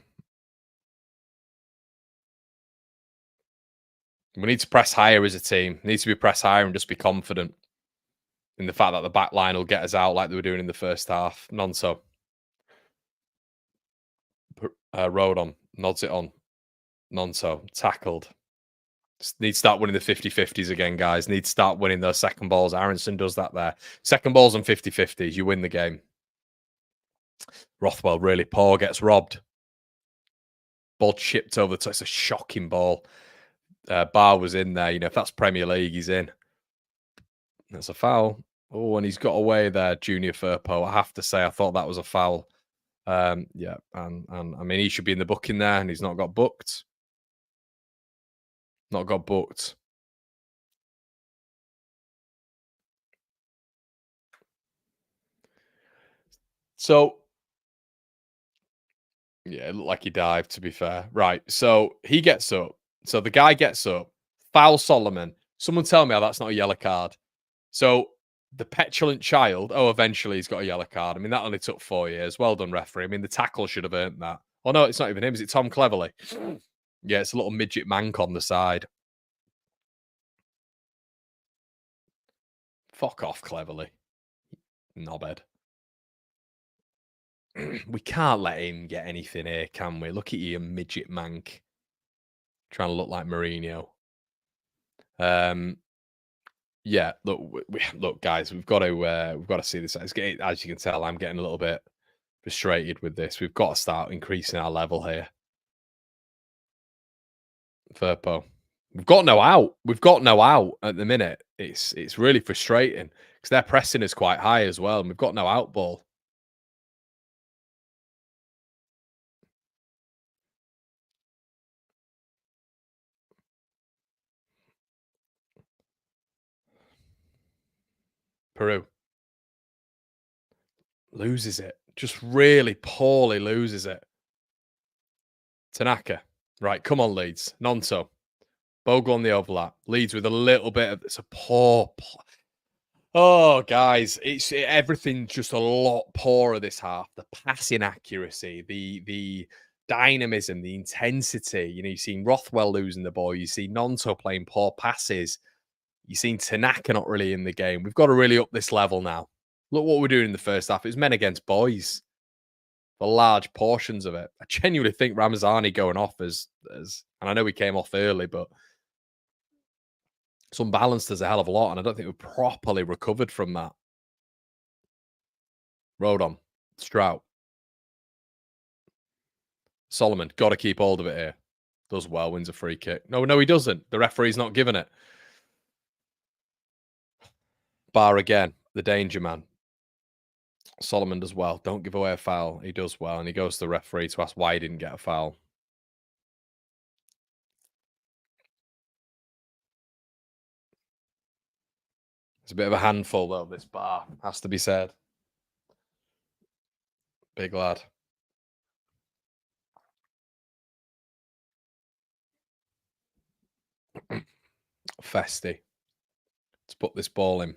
need to press higher as a team. Needs to be press higher and just be confident in the fact that the back line will get us out like they were doing in the first half. Nonso. Rodon nods it on. Nonso tackled. Need to start winning the 50-50s again, guys. Need to start winning those second balls. Aronson does that there. Second balls and 50-50s. You win the game. Rothwell really poor. Gets robbed. Ball chipped over the top. It's a shocking ball. Bar was in there. You know, if that's Premier League, he's in. That's a foul. Oh, and he's got away there, Junior Firpo. I have to say, I thought that was a foul. Yeah, and I mean, he should be in the booking there, and he's not got booked. Not got booked. So yeah, it looked like he dived, to be fair. Right. So he gets up. So the guy gets up, foul Solomon. Someone tell me how that's not a yellow card. So the petulant child, oh, eventually he's got a yellow card. I mean, that only took 4 years. Well done, referee. I mean, the tackle should have earned that. Oh, no, it's not even him. Is it Tom Cleverley? Yeah, it's a little midget mank on the side. Fuck off, Cleverley. Knobhead. We can't let him get anything here, can we? Look at you, midget mank. Trying to look like Mourinho. Yeah, look, look, guys, we've got to see this. As you can tell, I'm getting a little bit frustrated with this. We've got to start increasing our level here. Firpo, we've got no out. We've got no out at the minute. It's really frustrating because their pressing is quite high as well, and we've got no out ball. Peru loses it, just really poorly loses it. Tanaka, right? Come on, Leeds. Nonto, Bogle on the overlap. Leeds with a little bit of it's a poor. Oh, guys, everything's just a lot poorer this half. The passing accuracy, the dynamism, the intensity. You know, you've seen Rothwell losing the ball. You see Nonto playing poor passes. You've seen Tanaka not really in the game. We've got to really up this level now. Look what we're doing in the first half. It's men against boys for large portions of it. I genuinely think Ramazani going off as and I know he came off early, but it's unbalanced as a hell of a lot, and I don't think we've properly recovered from that. Rodon, Strout, Solomon, got to keep hold of it here. Does well, wins a free kick. No, he doesn't. The referee's not giving it. Bar again, the danger man. Solomon does well. Don't give away a foul. He does well, and he goes to the referee to ask why he didn't get a foul. It's a bit of a handful, though, this bar, has to be said. Big lad. Festy. Let's put this ball in.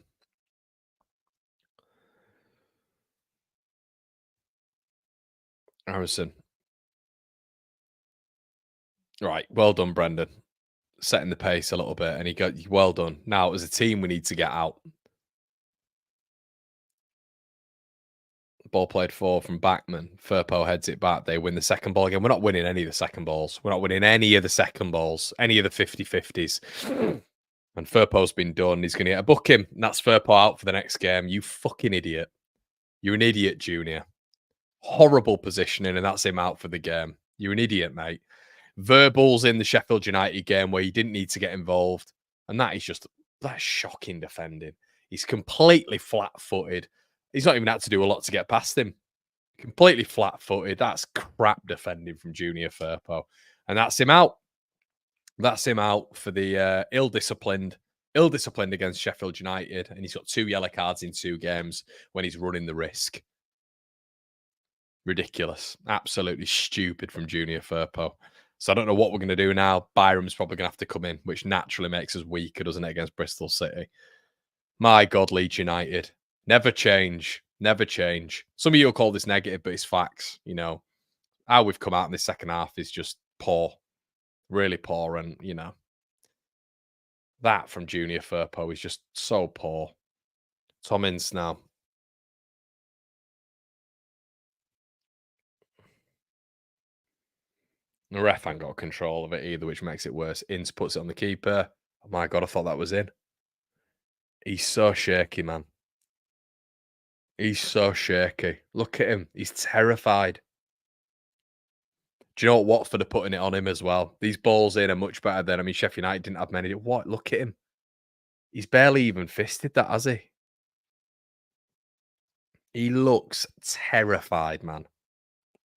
Harrison. Right. Well done, Brendan. Setting the pace a little bit, and he got well done. Now, as a team, we need to get out. Ball played for from Backman. Firpo heads it back. They win the second ball again. We're not winning any of the second balls. We're not winning any of the second balls, any of the 50-50s. And Firpo's been done. He's going to get a booking. And that's Firpo out for the next game. You fucking idiot. You're an idiot, Junior. Horrible positioning, and that's him out for the game. You're an idiot, mate. Verbals in the Sheffield United game where he didn't need to get involved. And that's shocking defending. He's completely flat-footed. He's not even had to do a lot to get past him. Completely flat-footed. That's crap defending from Junior Firpo. And that's him out. That's him out for the ill-disciplined against Sheffield United. And he's got 2 yellow cards in 2 games when he's running the risk. Ridiculous. Absolutely stupid from Junior Firpo. So I don't know what we're going to do now. Byram's probably going to have to come in, which naturally makes us weaker, doesn't it, against Bristol City? My God, Leeds United. Never change. Never change. Some of you will call this negative, but it's facts. You know, how we've come out in this second half is just poor. Really poor. And, you know, that from Junior Firpo is just so poor. Tom Ince now. The ref ain't got control of it either, which makes it worse. Ince puts it on the keeper. Oh my God, I thought that was in. He's so shaky, man. He's so shaky. Look at him. He's terrified. Do you know what? Watford are putting it on him as well. These balls in are much better than, I mean, Sheffield United didn't have many. What? Look at him. He's barely even fisted that, has he? He looks terrified, man.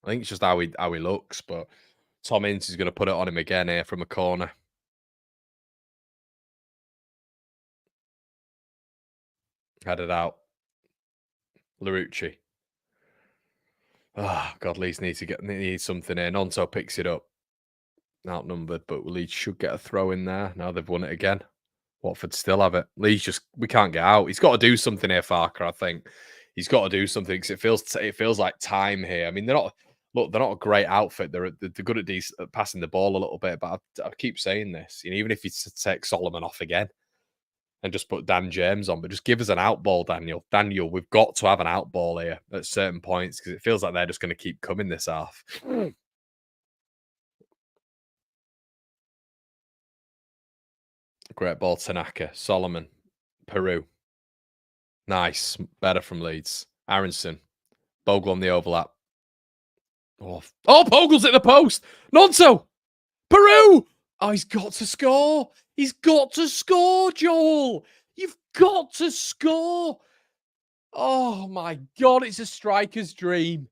I think it's just how he looks, but Tom Ince is going to put it on him again here from a corner. Headed out. Larucci. Oh, God, Leeds need something here. Nonto picks it up. Outnumbered, but Leeds should get a throw in there. Now they've won it again. Watford still have it. Leeds we can't get out. He's got to do something here, Farker. I think he's got to do something because it feels like time here. I mean, they're not a great outfit. They're good at passing the ball a little bit, but I keep saying this. You know, even if you take Solomon off again and just put Dan James on, but just give us an out ball, Daniel. Daniel, we've got to have an out ball here at certain points because it feels like they're just going to keep coming this half. Great ball, Tanaka, Solomon, Peru. Nice. Better from Leeds. Aronson. Bogle on the overlap. Oh, Bogle's at the post. Nonso. Peru. Oh, he's got to score. He's got to score, Joel. You've got to score. Oh, my God. It's a striker's dream.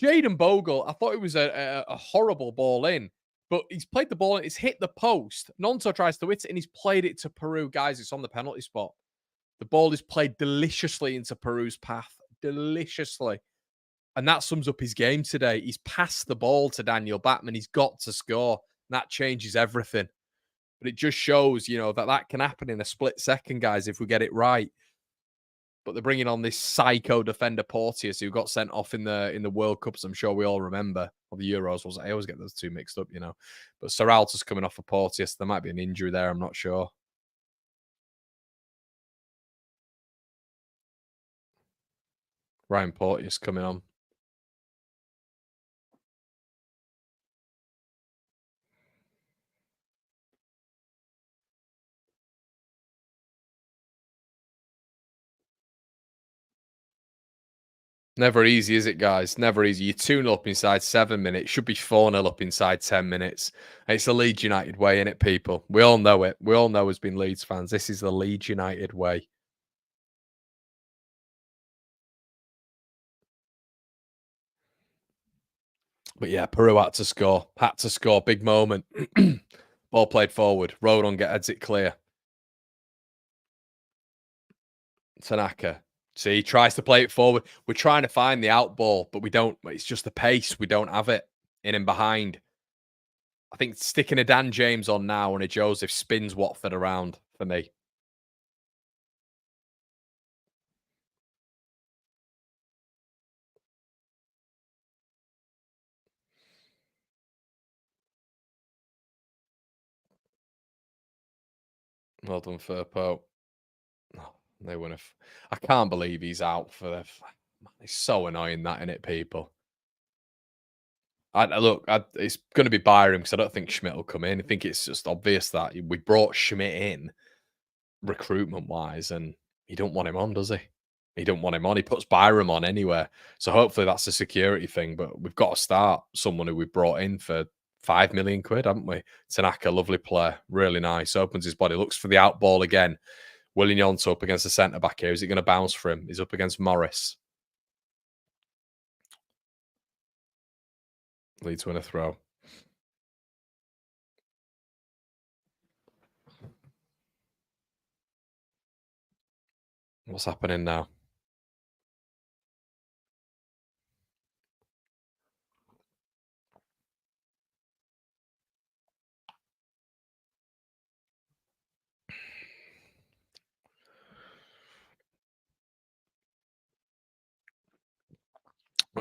Jayden Bogle, I thought it was a horrible ball in, but he's played the ball and it's hit the post. Nonso tries to hit it and he's played it to Peru. Guys, it's on the penalty spot. The ball is played deliciously into Peru's path. Deliciously. And that sums up his game today. He's passed the ball to Daniel Batman. He's got to score. That changes everything. But it just shows, that can happen in a split second, guys, if we get it right. But they're bringing on this psycho defender Porteous who got sent off in the World Cups. I'm sure we all remember. Or the Euros. I always get those two mixed up, But Serralta's coming off for Porteous. There might be an injury there. I'm not sure. Ryan Porteous coming on. Never easy, is it, guys? Never easy. You're 2-0 up inside 7 minutes. Should be 4-0 up inside 10 minutes. It's the Leeds United way, innit, people? We all know it. We all know as being Leeds fans. This is the Leeds United way. But yeah, Peru had to score. Had to score. Big moment. Ball played forward. Rodon heads it clear. Tanaka. See, he tries to play it forward. We're trying to find the out ball, but we don't. It's just the pace. We don't have it in and behind. I think sticking a Dan James on now and a Joseph spins Watford around for me. Well done, Firpo. Oh, they win. I can't believe he's out for the. It's so annoying that, innit, people? It's going to be Byram because I don't think Schmidt will come in. I think it's just obvious that we brought Schmidt in recruitment wise, and he don't want him on, does he? He don't want him on. He puts Byram on anywhere. So hopefully that's a security thing. But we've got to start someone who we brought in for 5 million quid, haven't we? Tanaka, lovely player, really nice. Opens his body, looks for the out ball again. Willian Yonto up against the centre back here. Is it going to bounce for him? He's up against Morris. Leeds win a throw. What's happening now?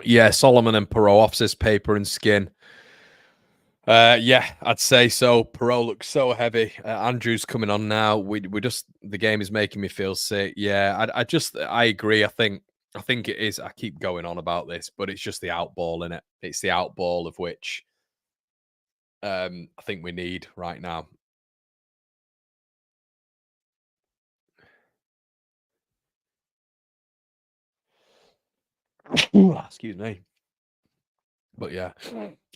Yeah, Solomon and Perot off says paper and skin. Yeah, I'd say so. Perot looks so heavy. Andrew's coming on now. We just the game is making me feel sick. Yeah, I agree. I think it is. I keep going on about this, but it's just the out ball in it. It's the out ball of which I think we need right now. Excuse me. But yeah,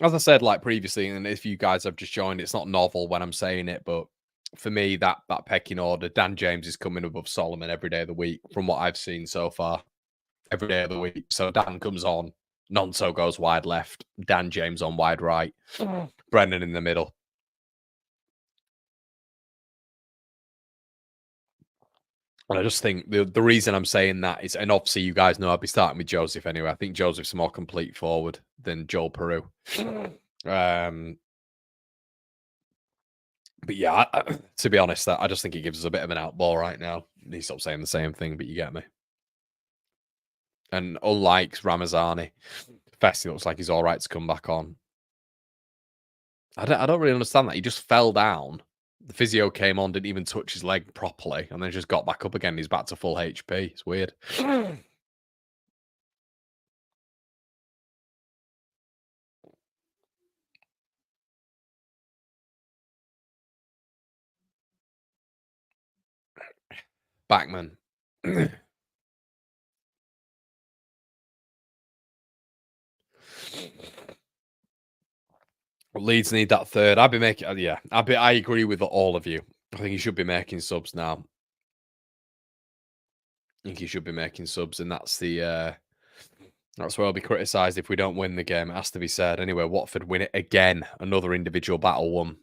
as I said, like previously, and if you guys have just joined, it's not novel when I'm saying it, but for me, that pecking order, Dan James is coming above Solomon every day of the week from what I've seen so far. every day of the week. So Dan comes on, Nonso goes wide left, Dan James on wide right, Brendan in the middle. And I just think the reason I'm saying that is, and obviously you guys know I'll be starting with Joseph anyway. I think Joseph's a more complete forward than Joel Peru. But yeah, to be honest, I just think he gives us a bit of an outball right now. He stopped saying the same thing, but you get me. And unlike Ramazani, Festi looks like he's all right to come back on. I don't really understand that. He just fell down. The physio came on, didn't even touch his leg properly, and then just got back up again. He's back to full HP. It's weird. Backman. Leeds need that third. I'd be making, yeah. I agree with all of you. I think he should be making subs now. I think he should be making subs, and that's where I'll be criticised if we don't win the game. It has to be said. Anyway, Watford win it again. Another individual battle won.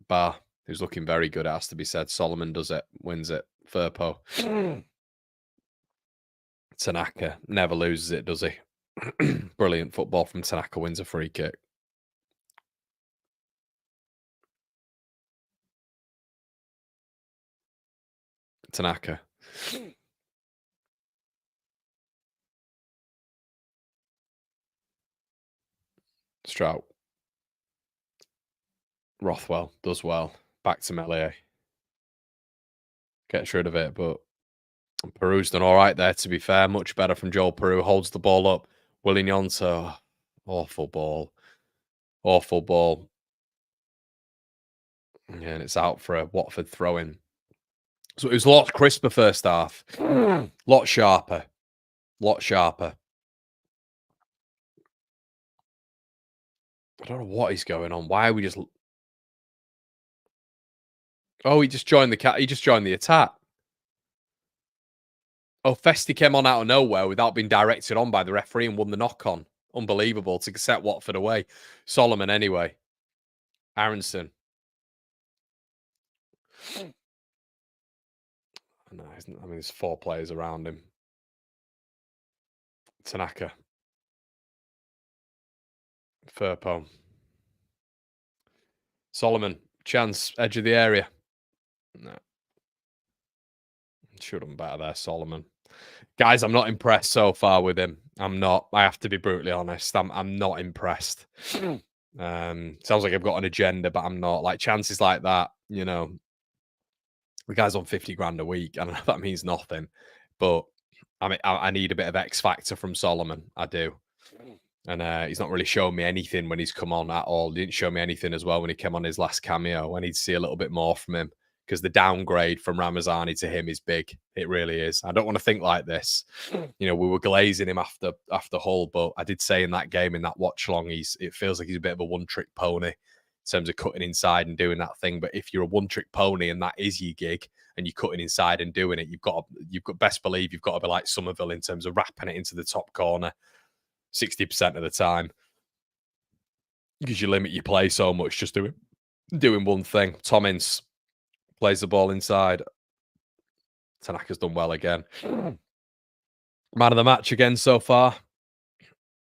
Bar, who's looking very good, it has to be said. Solomon does it, wins it. Firpo. Tanaka never loses it, does he? Brilliant football from Tanaka, wins a free kick. Tanaka. Strout. Rothwell does well. Back to Melee. Gets rid of it, but Peru's done all right there, to be fair. Much better from Joel Peru. Holds the ball up. Willie Nyonto. Awful ball. Awful ball. Yeah, and it's out for a Watford throw-in. So it was a lot crisper first half. Lot sharper. Lot sharper. I don't know what is going on. Why are we just... Oh, he just joined the attack. Oh, Festi came on out of nowhere without being directed on by the referee and won the knock-on. Unbelievable to set Watford away. Solomon anyway. Aronson. No, I mean, there's 4 players around him. Tanaka. Firpo. Solomon. Chance. Edge of the area. No. Should have done better there, Solomon. Guys, I'm not impressed so far with him. I'm not. I have to be brutally honest. I'm not impressed. Sounds like I've got an agenda, but I'm not. Like chances like that, you know, the guy's on 50 grand a week. I don't know if that means nothing, but I need a bit of X factor from Solomon. I do. And he's not really shown me anything when he's come on at all. He didn't show me anything as well when he came on his last cameo. I need to see a little bit more from him because the downgrade from Ramazani to him is big. It really is. I don't want to think like this. You know, we were glazing him after Hull, but I did say in that game, in that watch long, it feels like he's a bit of a one-trick pony in terms of cutting inside and doing that thing. But if you're a one-trick pony and that is your gig and you're cutting inside and doing it, you've got best believe you've got to be like Somerville in terms of wrapping it into the top corner 60% of the time, because you limit your play so much just doing one thing. Tommins plays the ball inside. Tanaka's done well again. Man of the match again so far.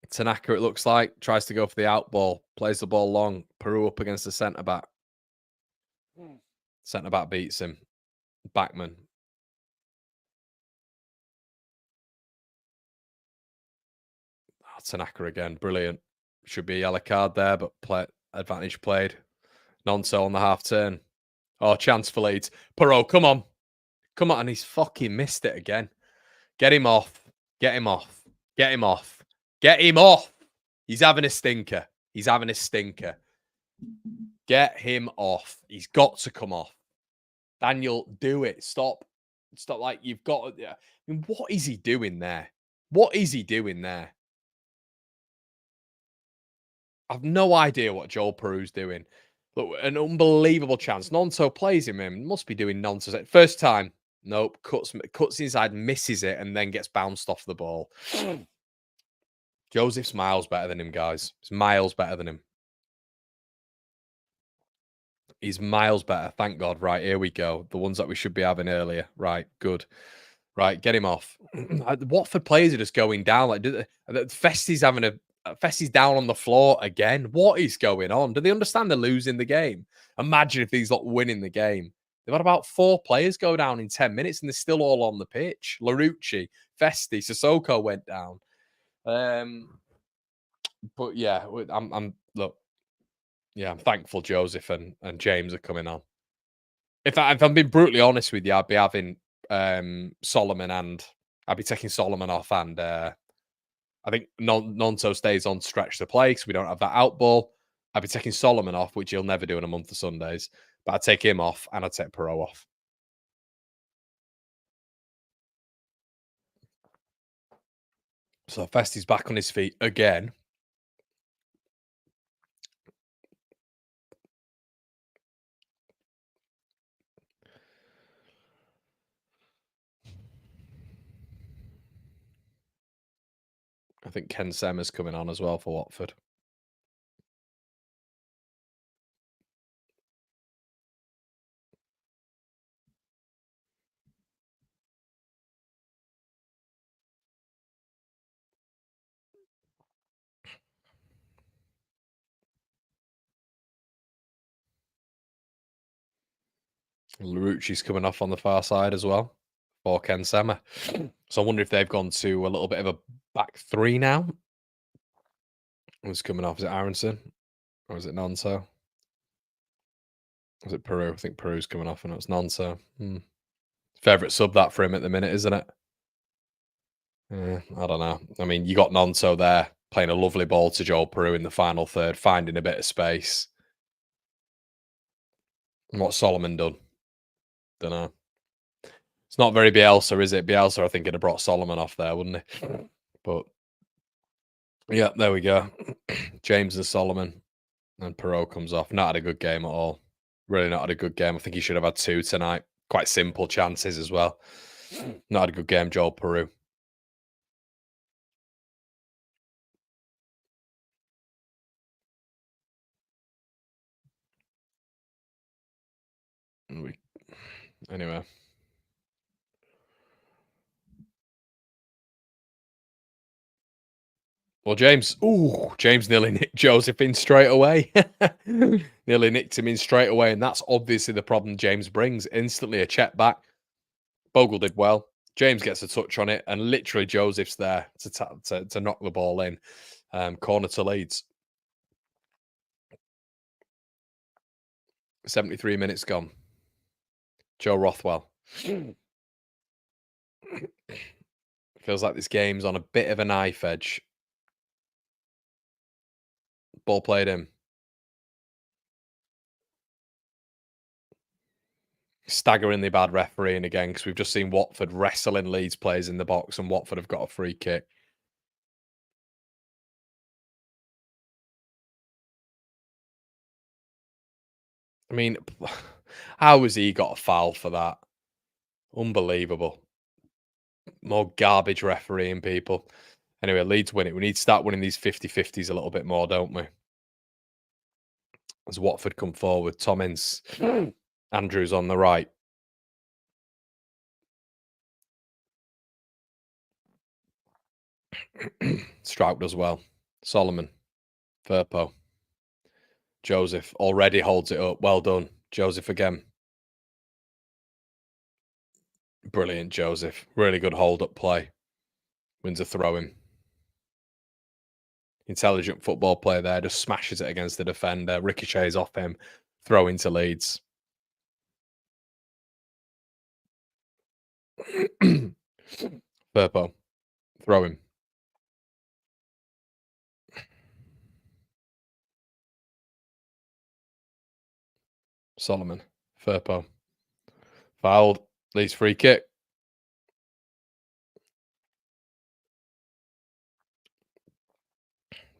Tanaka, it looks like, tries to go for the out ball, plays the ball long. Peru up against the centre back. Centre back beats him. Backman. Tanaka again, brilliant. Should be a yellow card there, but advantage played. Nonso on the half turn. Oh, chance for Leeds. Perot, come on. Come on. And he's fucking missed it again. Get him off. Get him off. Get him off. Get him off. He's having a stinker. He's having a stinker. Get him off. He's got to come off. Daniel, do it. Stop. Stop. Like, you've got to. I mean, what is he doing there? What is he doing there? I've no idea what Joel Peru's doing. Look, an unbelievable chance. Nonso plays him in. Must be doing nonsense. First time. Nope. Cuts inside, misses it, and then gets bounced off the ball. Joseph's miles better than him, guys. He's miles better than him. He's miles better. Thank God. Right, here we go. The ones that we should be having earlier. Right, good. Right, get him off. The Watford players are just going down. Like, Festi's having Festi's down on the floor again. What is going on? Do they understand they're losing the game? Imagine if he's not winning the game. They've had about 4 players go down in 10 minutes and they're still all on the pitch. Larucci, Festi, Sissoko went down. But yeah, I'm look, yeah, I'm thankful Joseph and James are coming on. If I'm being brutally honest with you, I'd be having Solomon and I'd be taking Solomon off, and I think Nonto stays on stretch to play because we don't have that out ball. I'd be taking Solomon off, which he'll never do in a month of Sundays, but I'd take him off and I'd take Perot off. So Festi's back on his feet again. I think Ken Sema's coming on as well for Watford. Larucci's coming off on the far side as well for Ken Sema. So I wonder if they've gone to a little bit of a back 3 now. Who's coming off? Is it Aronson? Or is it Nonso? Was it Peru? I think Peru's coming off and it's Nonso. Favourite sub that for him at the minute, isn't it? I don't know. I mean, you got Nonso there playing a lovely ball to Joel Peru in the final third, finding a bit of space. And what's Solomon done? Don't know. It's not very Bielsa, is it? Bielsa, I think, would have brought Solomon off there, wouldn't he? But yeah, there we go. James and Solomon, and Perot comes off. Not had a good game at all. Really not had a good game. I think he should have had 2 tonight. Quite simple chances as well. Not had a good game, Joel Peru. Anyway. Well, James nearly nicked Joseph in straight away. Nearly nicked him in straight away, and that's obviously the problem James brings. Instantly a check back. Bogle did well. James gets a touch on it, and literally Joseph's there to knock the ball in. Corner to Leeds. 73 minutes gone. Joe Rothwell. Feels like this game's on a bit of a knife edge. Ball played in. Staggeringly bad refereeing again, because we've just seen Watford wrestling Leeds players in the box, and Watford have got a free kick. I mean, how has he got a foul for that? Unbelievable. More garbage refereeing, people. Anyway, Leeds win it. We need to start winning these 50-50s a little bit more, don't we? As Watford come forward, Tommins, Andrews on the right. Stroud as well. Solomon, Firpo. Joseph already holds it up. Well done. Joseph again. Brilliant, Joseph. Really good hold-up play. Wins a throw-in. Intelligent football player there. Just smashes it against the defender. Ricochets off him. Throw into Leeds. Firpo. Throw him. Solomon. Firpo. Fouled. Leeds free kick.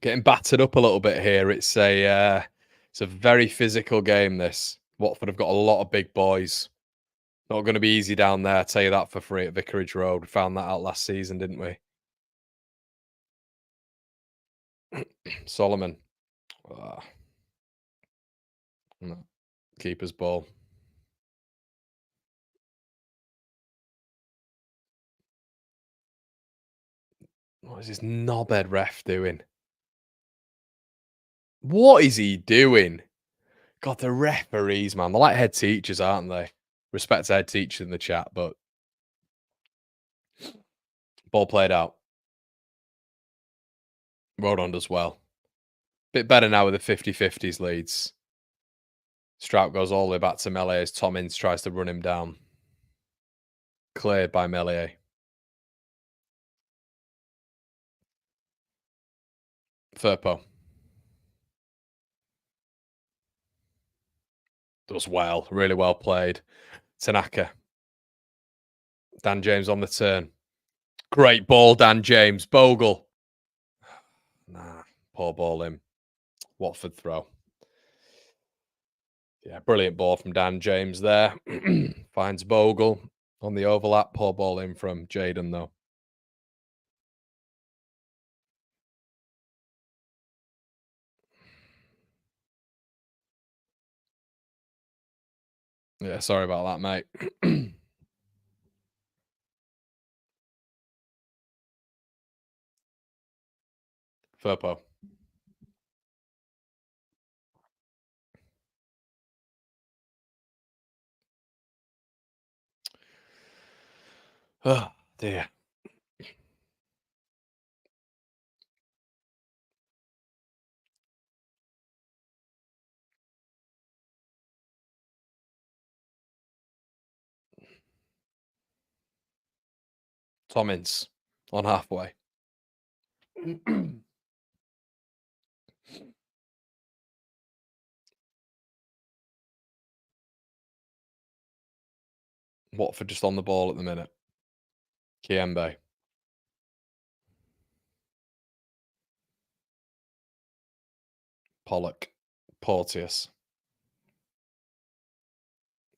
Getting battered up a little bit here. It's a very physical game, this. Watford have got a lot of big boys. Not going to be easy down there. I'll tell you that for free at Vicarage Road. We found that out last season, didn't we? Solomon. No. Keeper's ball. What is this knobhead ref doing? What is he doing? God, the referees, man. They're like head teachers, aren't they? Respect to head teachers in the chat, but ball played out. Rodon does well. Bit better now with the 50-50s leads. Strout goes all the way back to Melee as Tommins tries to run him down. Cleared by Melee. Furpo. Does well. Really well played. Tanaka. Dan James on the turn. Great ball, Dan James. Bogle. Nah, poor ball in. Watford throw. Yeah, brilliant ball from Dan James there. Finds Bogle on the overlap. Poor ball in from Jaden, though. Yeah, sorry about that, mate. Furpo. Oh, dear. Tommins on halfway. Watford just on the ball at the minute. Kiembe. Pollock. Porteous.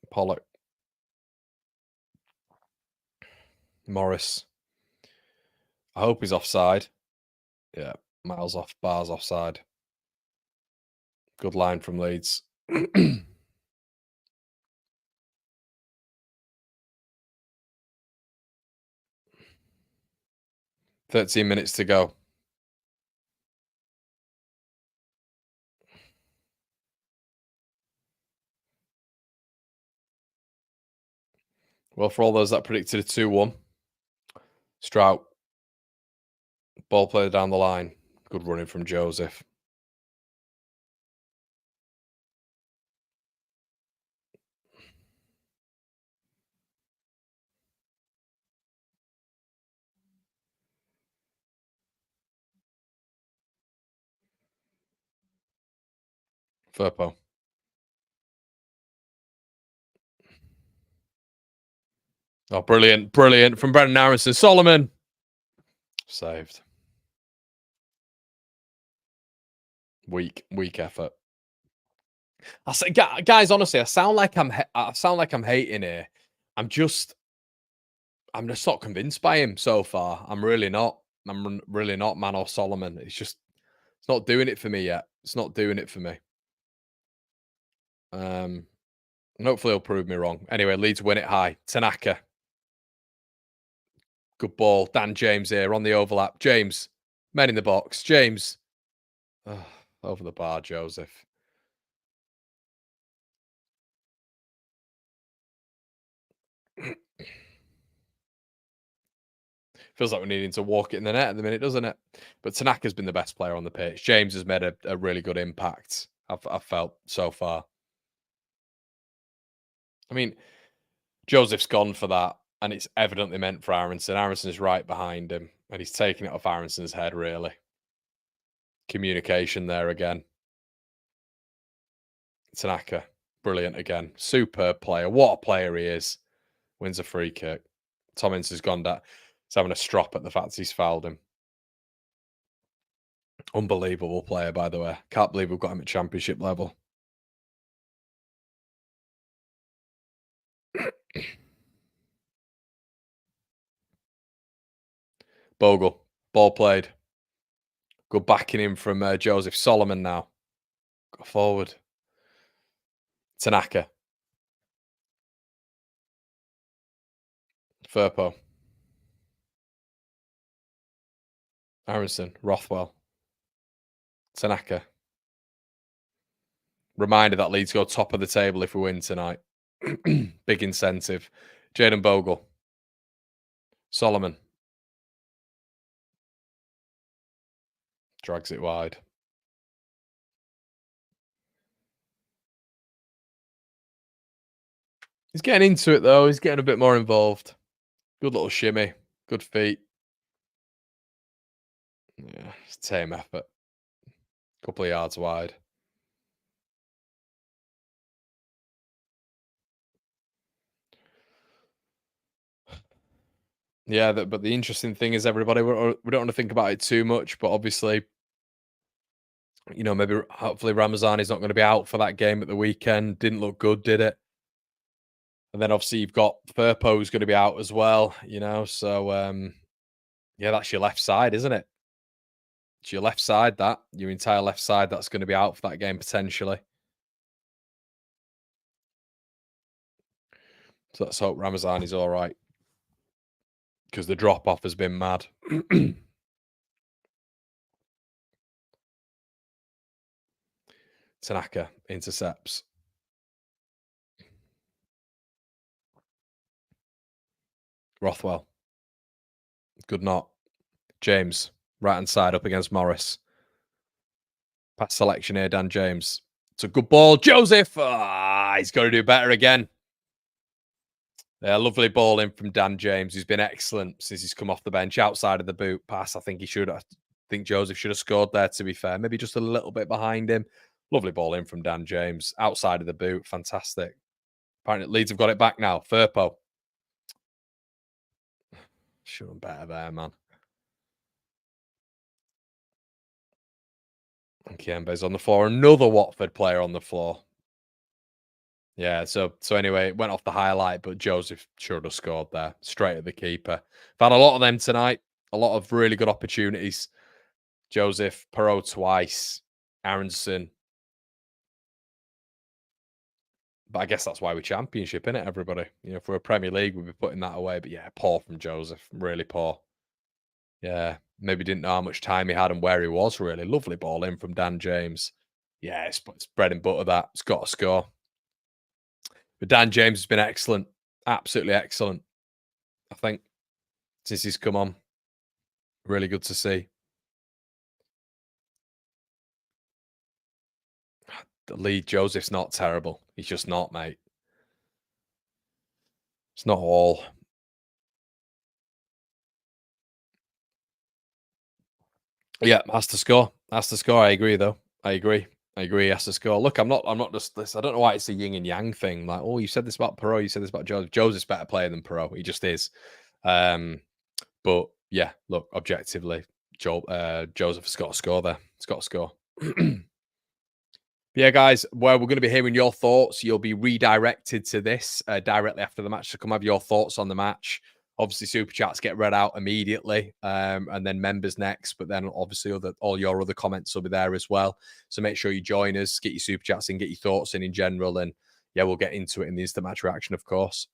Pollock. Morris. I hope he's offside. Yeah, miles off, bars offside. Good line from Leeds. 13 minutes to go. Well, for all those that predicted a 2-1, Strout. Ball played down the line. Good running from Joseph. Furpo. Oh, brilliant. Brilliant from Brendan Aronson. Solomon. Saved. Weak effort. I say, guys, honestly, I sound like I'm hating here. I'm just not convinced by him so far. I'm really not. I'm really not, man, or Solomon. It's not doing it for me yet. It's not doing it for me. And hopefully he'll prove me wrong. Anyway, Leeds win it high. Tanaka. Good ball. Dan James here on the overlap. James. Men in the box. James. Oh, over the bar, Joseph. Feels like we're needing to walk it in the net at the minute, doesn't it? But Tanaka's been the best player on the pitch. James has made a really good impact, I've felt so far. I mean, Joseph's gone for that, and it's evidently meant for Aronson. Aronson's right behind him, and he's taking it off Aronson's head, really. Communication there again. Tanaka, brilliant again. Superb player. What a player he is. Wins a free kick. Tommins has gone down. He's having a strop at the fact he's fouled him. Unbelievable player, by the way. Can't believe we've got him at championship level. Bogle. Ball played. Good backing in from Joseph Solomon now. Go forward. Tanaka. Firpo. Aronson. Rothwell. Tanaka. Reminder that Leeds go top of the table if we win tonight. Big incentive. Jaden Bogle. Solomon. Drags it wide. He's getting into it, though. He's getting a bit more involved. Good little shimmy. Good feet. Yeah, it's a tame effort. Couple of yards wide. Yeah, but the interesting thing is, everybody, we don't want to think about it too much, but obviously, maybe hopefully Ramazani's not going to be out for that game at the weekend. Didn't look good, did it? And then obviously you've got Firpo's going to be out as well, so yeah, that's your left side, isn't it? It's your left side, your entire left side that's going to be out for that game potentially. So let's hope Ramazani's all right, because the drop off has been mad. Tanaka intercepts. Rothwell. Good knock. James, right hand side up against Morris. Pass selection here, Dan James. It's a good ball. Joseph! He's got to do better again. Yeah, lovely ball in from Dan James, who's been excellent since he's come off the bench. Outside of the boot pass, I think Joseph should have scored there, to be fair. Maybe just a little bit behind him. Lovely ball in from Dan James. Outside of the boot, fantastic. Apparently Leeds have got it back now. Firpo. Should have better there, man. Kiembe's on the floor. Another Watford player on the floor. Yeah, so anyway, it went off the highlight, but Joseph should have scored there, straight at the keeper. I've had a lot of them tonight. A lot of really good opportunities. Joseph, Perot twice, Aronson. But I guess that's why we're Championship, innit, everybody? If we're a Premier League, we'd be putting that away. But yeah, poor from Joseph. Really poor. Yeah, maybe didn't know how much time he had and where he was, really. Lovely ball in from Dan James. Yeah, it's bread and butter, that. It's got to score. But Dan James has been excellent. Absolutely excellent, I think, since he's come on. Really good to see. The lead, Joseph's not terrible. He's just not, mate. It's not all. Yeah, has to score. Has to score. I agree, though. I agree. He has to score. Look, I'm not just this. I don't know why it's a yin and yang thing. Like, oh, you said this about Perot, you said this about Joseph. Joseph's better player than Perot. He just is. But yeah, look, objectively, Joseph has got to score there. He's got to score. Yeah, guys, where we're going to be hearing your thoughts. You'll be redirected to this directly after the match to come have your thoughts on the match. Obviously, super chats get read out immediately, and then members next. But then obviously all your other comments will be there as well. So make sure you join us, get your super chats in, get your thoughts in general, and yeah, we'll get into it in the instant match reaction, of course.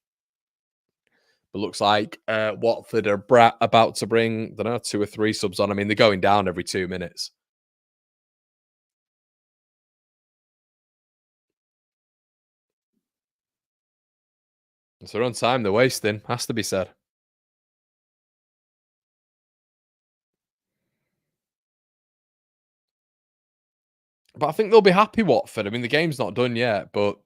But looks like Watford are about to bring, I don't know, 2 or 3 subs on. I mean, they're going down every 2 minutes. It's their own time they're wasting, has to be said. But I think they'll be happy, Watford. I mean, the game's not done yet, but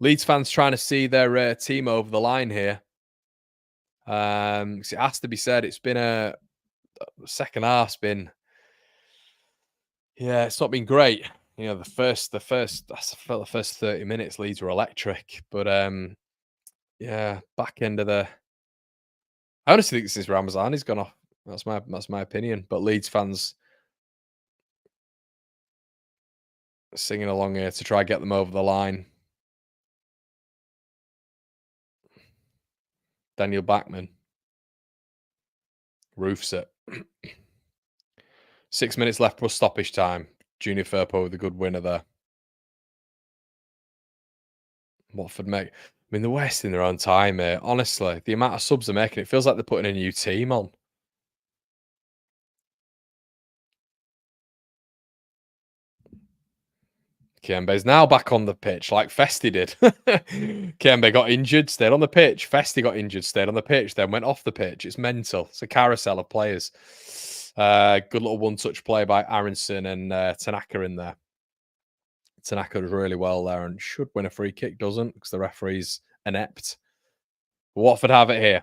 Leeds fans trying to see their team over the line here. It has to be said, it's been the second half's been, yeah, it's not been great. The first 30 minutes, Leeds were electric, but yeah, back end of I honestly think this is Ramazani's gone off. That's my opinion. But Leeds fans singing along here to try and get them over the line. Daniel Bachman. Roofs it. 6 minutes left plus stoppage time. Junior Firpo with a good winner there. Watford make. I mean, they're wasting their own time, mate. Honestly, the amount of subs they're making, it feels like they're putting a new team on. Kiembe's now back on the pitch like Festi did. Kiembe got injured, stayed on the pitch. Festi got injured, stayed on the pitch, then went off the pitch. It's mental. It's a carousel of players. Good little one-touch play by Aronson and Tanaka in there. Tanaka does really well there and should win a free kick, doesn't, because the referee's inept. Watford have it here.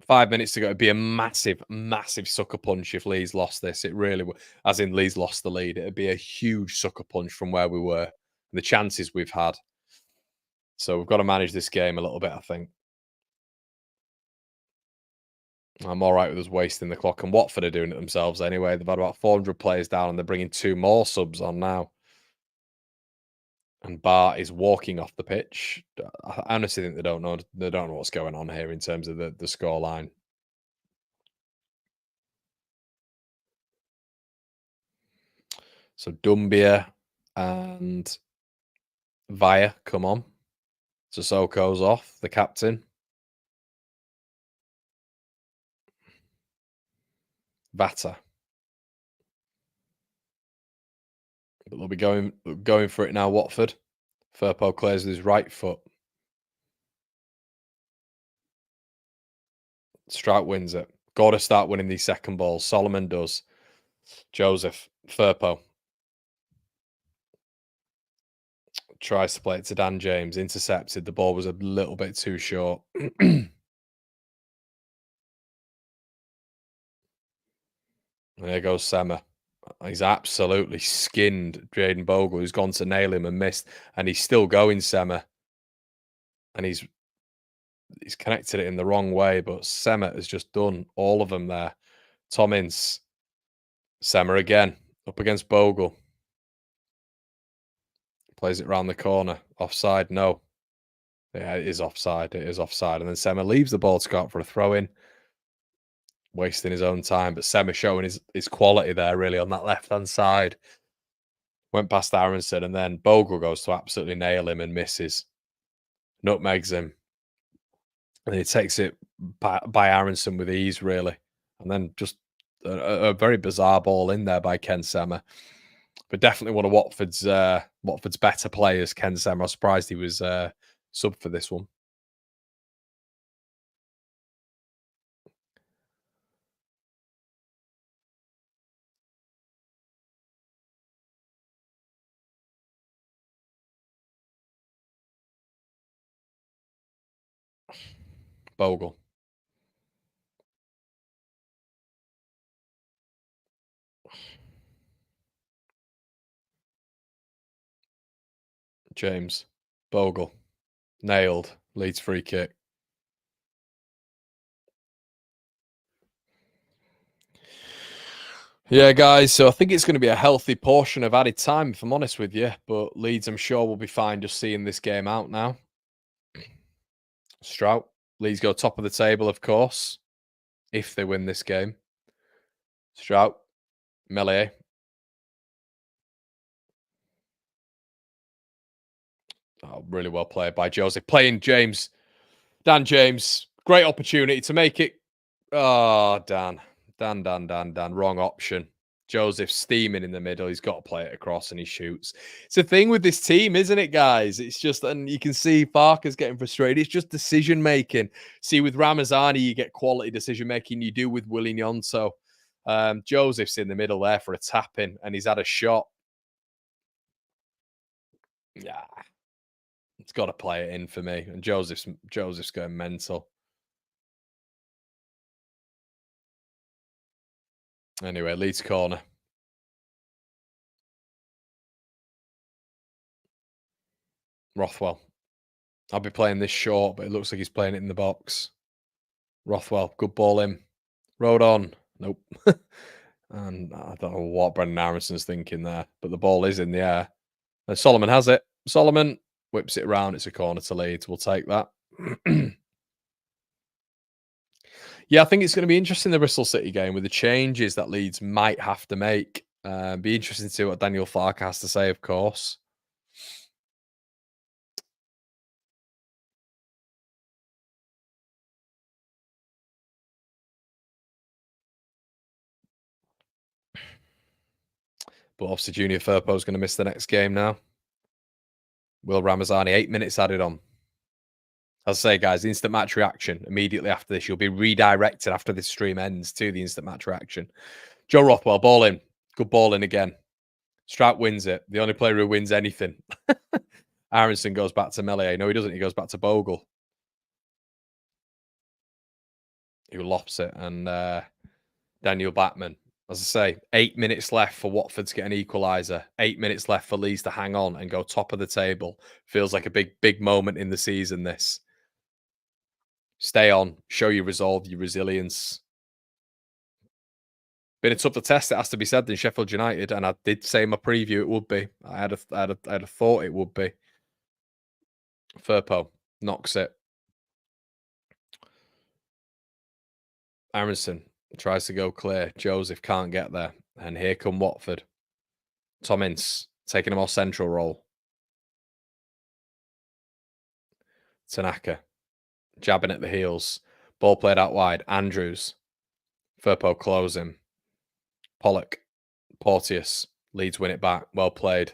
5 minutes to go. It'd be a massive, massive sucker punch if Leeds lost this. It really would. As in, Leeds lost the lead. It'd be a huge sucker punch from where we were, the chances we've had. So we've got to manage this game a little bit, I think. I'm all right with us wasting the clock, and Watford are doing it themselves anyway. They've had about 400 players down, and they're bringing 2 more subs on now. And Bart is walking off the pitch. I honestly think they don't know what's going on here in terms of the score line. So Dumbia and Via come on. Sissoko's off, the captain. Vata. But they'll be going for it now, Watford. Firpo clears with his right foot. Strout wins it. Got to start winning these second balls. Solomon does. Joseph. Firpo. Tries to play it to Dan James. Intercepted. The ball was a little bit too short. There goes Sema. He's absolutely skinned Jaden Bogle, who's gone to nail him and missed. And he's still going, Sema. And he's connected it in the wrong way, but Sema has just done all of them there. Tom Ince. Sema again. Up against Bogle. Plays it round the corner. Offside? No. Yeah, it is offside. It is offside. And then Sema leaves the ball to go out for a throw-in. Wasting his own time. But Sema showing his quality there, really, on that left-hand side. Went past Aronson, and then Bogle goes to absolutely nail him and misses. Nutmegs him. And he takes it by Aronson with ease, really. And then just a very bizarre ball in there by Ken Sema. But definitely one of Watford's better players, Ken Sema. I was surprised he was sub for this one. Bogle. James. Bogle. Nailed. Leeds free kick. Yeah, guys, so I think it's going to be a healthy portion of added time, if I'm honest with you. But Leeds, I'm sure, will be fine just seeing this game out now. Strout. Leeds go top of the table, of course, if they win this game. Strout. Melier. Oh, really well played by Joseph. Playing James. Dan James. Great opportunity to make it. Oh, Dan. Wrong option. Joseph steaming in the middle. He's got to play it across and he shoots. It's a thing with this team, isn't it, guys? It's just, and you can see Farker's getting frustrated. It's just decision making. See, with Ramazani, you get quality decision making. You do with Willie Nyonto. Joseph's in the middle there for a tap in, and he's had a shot. Yeah, it's got to play it in for me. And Joseph's going mental. Anyway, Leeds corner. Rothwell. I'll be playing this short, but it looks like he's playing it in the box. Rothwell, good ball in. Rode on. Nope. And I don't know what Brendan Aronson's thinking there, but the ball is in the air. And Solomon has it. Solomon whips it around. It's a corner to Leeds. We'll take that. Yeah, I think it's going to be interesting, the Bristol City game, with the changes that Leeds might have to make. Be interesting to see what Daniel Farke has to say, of course. But obviously, Junior Firpo is going to miss the next game now. Will Ramazani, 8 minutes added on. As I say, guys, instant match reaction immediately after this. You'll be redirected after this stream ends to the instant match reaction. Joe Rothwell, ball in. Good ball in again. Strout wins it. The only player who wins anything. Aronson goes back to Melier. No, he doesn't. He goes back to Bogle, who lops it. And Daniel Batman. As I say, 8 minutes left for Watford to get an equaliser. 8 minutes left for Leeds to hang on and go top of the table. Feels like a big, big moment in the season, this. Stay on. Show your resolve, your resilience. Been a tougher test, it has to be said, than Sheffield United. And I did say in my preview it would be. I had a thought it would be. Firpo knocks it. Aronson tries to go clear. Joseph can't get there. And here come Watford. Tom Ince taking a more central role. Tanaka jabbing at the heels. Ball played out wide. Andrews. Firpo closing. Pollock. Porteous. Leeds win it back. Well played.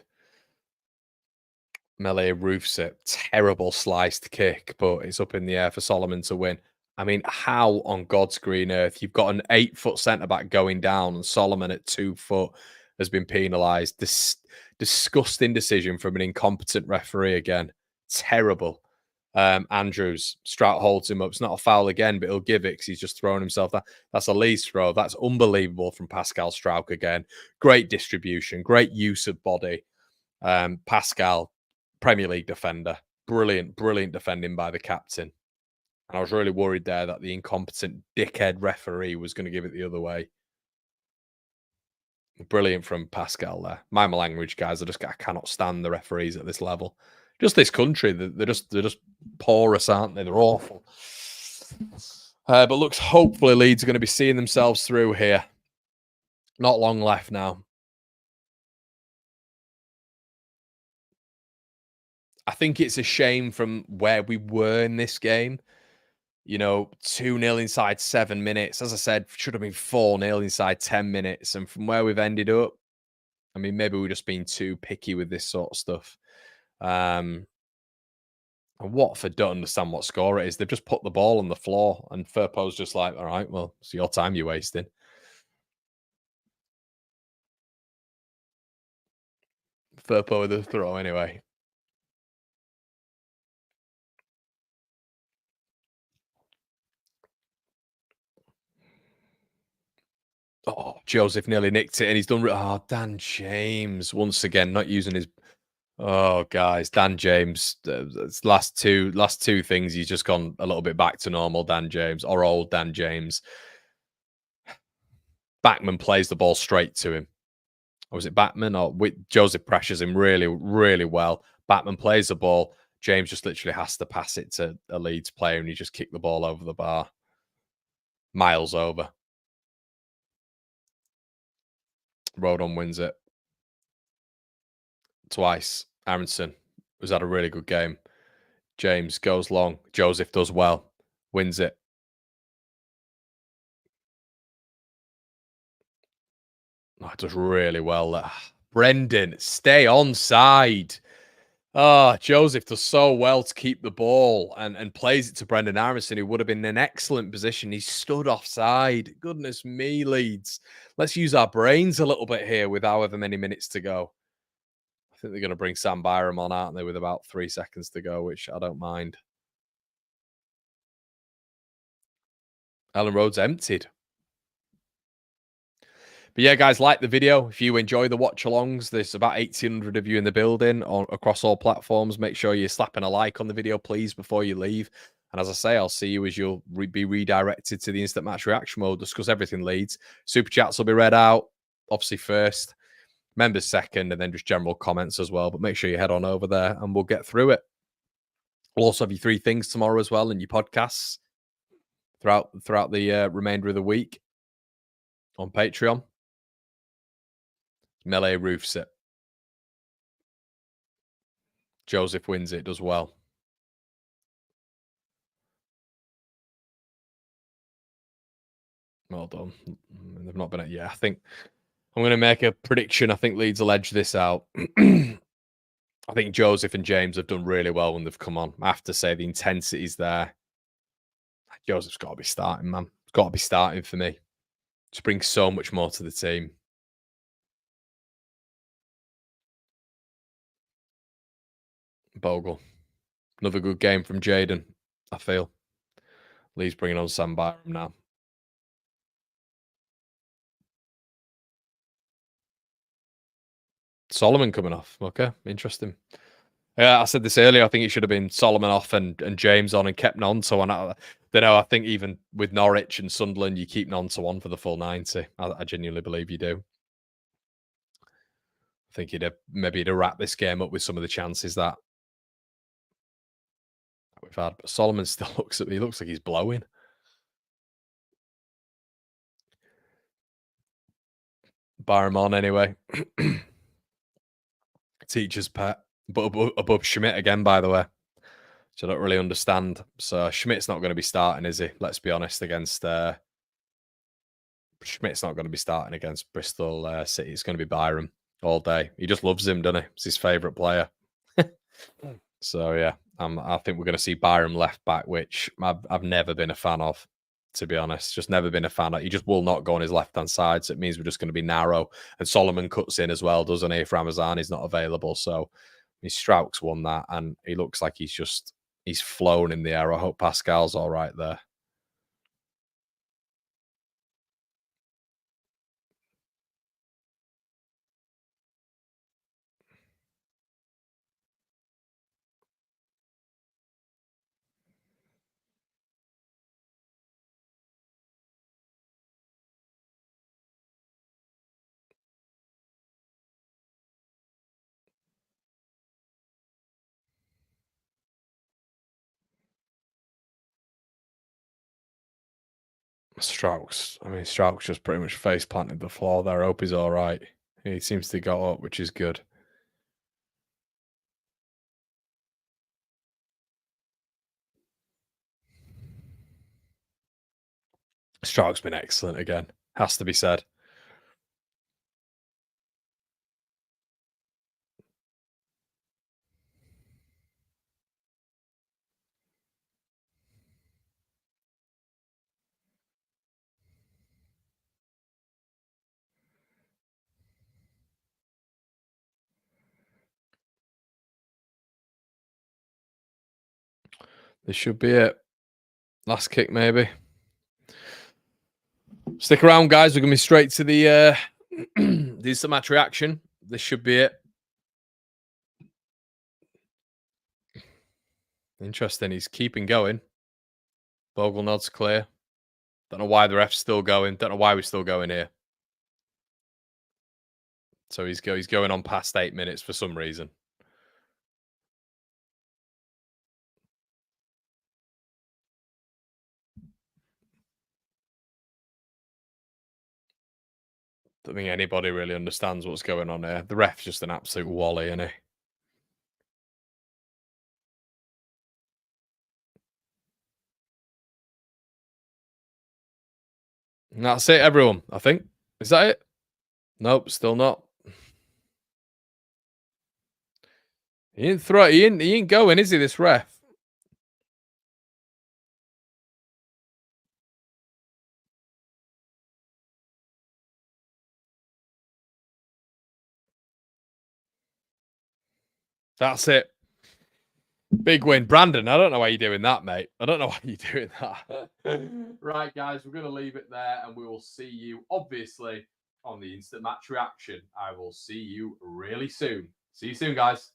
Melier roofs it. Terrible sliced kick, but it's up in the air for Solomon to win. I mean, how on God's green earth you've got an 8-foot centre back going down and Solomon at 2 foot has been penalised. This disgusting decision from an incompetent referee again. Terrible. Andrews, Strout holds him up. It's not a foul again, but he'll give it because he's just thrown himself. That's a Leeds throw. That's unbelievable from Pascal Strout again. Great distribution, great use of body. Pascal, Premier League defender. Brilliant, brilliant defending by the captain. And I was really worried there that the incompetent dickhead referee was going to give it the other way. Brilliant from Pascal there. My language, guys. I cannot stand the referees at this level. Just this country, they're just porous, aren't they? They're awful. But looks, hopefully Leeds are going to be seeing themselves through here. Not long left now. I think it's a shame from where we were in this game. 2-0 inside 7 minutes. As I said, should have been 4-0 inside 10 minutes. And from where we've ended up, I mean, maybe we're just being too picky with this sort of stuff. And Watford don't understand what score it is. They've just put the ball on the floor, and Firpo's just like, all right, well, it's your time you're wasting. Firpo with the throw anyway. Oh, Joseph nearly nicked it, and he's done. Oh, Dan James once again not using his. Oh, guys, Dan James. Last two things, he's just gone a little bit back to normal. Dan James or old Dan James. Backman plays the ball straight to him. Or was it Batman? Or Joseph pressures him really, really well. Batman plays the ball. James just literally has to pass it to a Leeds player, and he just kicked the ball over the bar. Miles over. Rodon wins it. Twice. Aronson has had a really good game. James goes long. Joseph does well. Wins it. Oh, does really well. Brendan, stay on side. Joseph does so well to keep the ball and plays it to Brendan Aronson, who would have been in an excellent position. He stood offside. Goodness me, Leeds. Let's use our brains a little bit here with however many minutes to go. I think they're going to bring Sam Byram on, aren't they, with about 3 seconds to go, which I don't mind. Ellen Road's emptied. But yeah, guys, like the video. If you enjoy the watch-alongs, there's about 1,800 of you in the building across all platforms. Make sure you're slapping a like on the video, please, before you leave. And as I say, I'll see you as you'll be redirected to the instant match reaction mode. Discuss everything Leeds. Super chats will be read out, obviously first. Members second, and then just general comments as well. But make sure you head on over there and we'll get through it. We'll also have your 3 things tomorrow as well in your podcasts. throughout the remainder of the week on Patreon. Melee roofs it. Joseph wins it, does well. Well done. They've not been at. Yeah, I think I'm going to make a prediction. I think Leeds will edge this out. I think Joseph and James have done really well when they've come on. I have to say the intensity's there. Joseph's got to be starting, man. It's got to be starting for me. Just brings so much more to the team. Bogle. Another good game from Jaden, I feel. Lee's bringing on Sam Byram now. Solomon coming off. Okay, interesting. Yeah, I said this earlier. I think it should have been Solomon off and James on and kept Nonto on. I don't know. I think even with Norwich and Sunderland, you keep Nonto on for the full 90. I genuinely believe you do. I think he'd have wrapped this game up with some of the chances that we've had. But Solomon still looks like he's blowing. Byram on anyway. Teacher's pet. But above Schmidt again, by the way. Which I don't really understand. So Schmidt's not going to be starting, is he? Let's be honest, against Schmidt's not going to be starting against Bristol City. It's going to be Byram all day. He just loves him, doesn't he? It's his favourite player. So yeah, I think we're going to see Byram left back, which I've never been a fan of, to be honest. Just never been a fan of. He just will not go on his left-hand side, so it means we're just going to be narrow. And Solomon cuts in as well, doesn't he, if Ramazani's not available. So Strauch's won that, and he looks like he's flown in the air. I hope Pascal's all right there. Strauch's just pretty much face planted the floor there. I hope he's all right. He seems to go up, which is good. Strauch's been excellent again. Has to be said. This should be it. Last kick, maybe. Stick around, guys. We're going to be straight to the decent match reaction. This should be it. Interesting. He's keeping going. Bogle nods clear. Don't know why the ref's still going. Don't know why we're still going here. So he's going on past 8 minutes for some reason. Don't think anybody really understands what's going on here. The ref's just an absolute wally, isn't he? And that's it, everyone, I think. Is that it? Nope, still not. He ain't going, is he, this ref? That's it. Big win. Brandon, I don't know why you're doing that, mate. I don't know why you're doing that. Right, guys, we're going to leave it there, and we will see you, obviously, on the instant match reaction. I will see you really soon. See you soon, guys.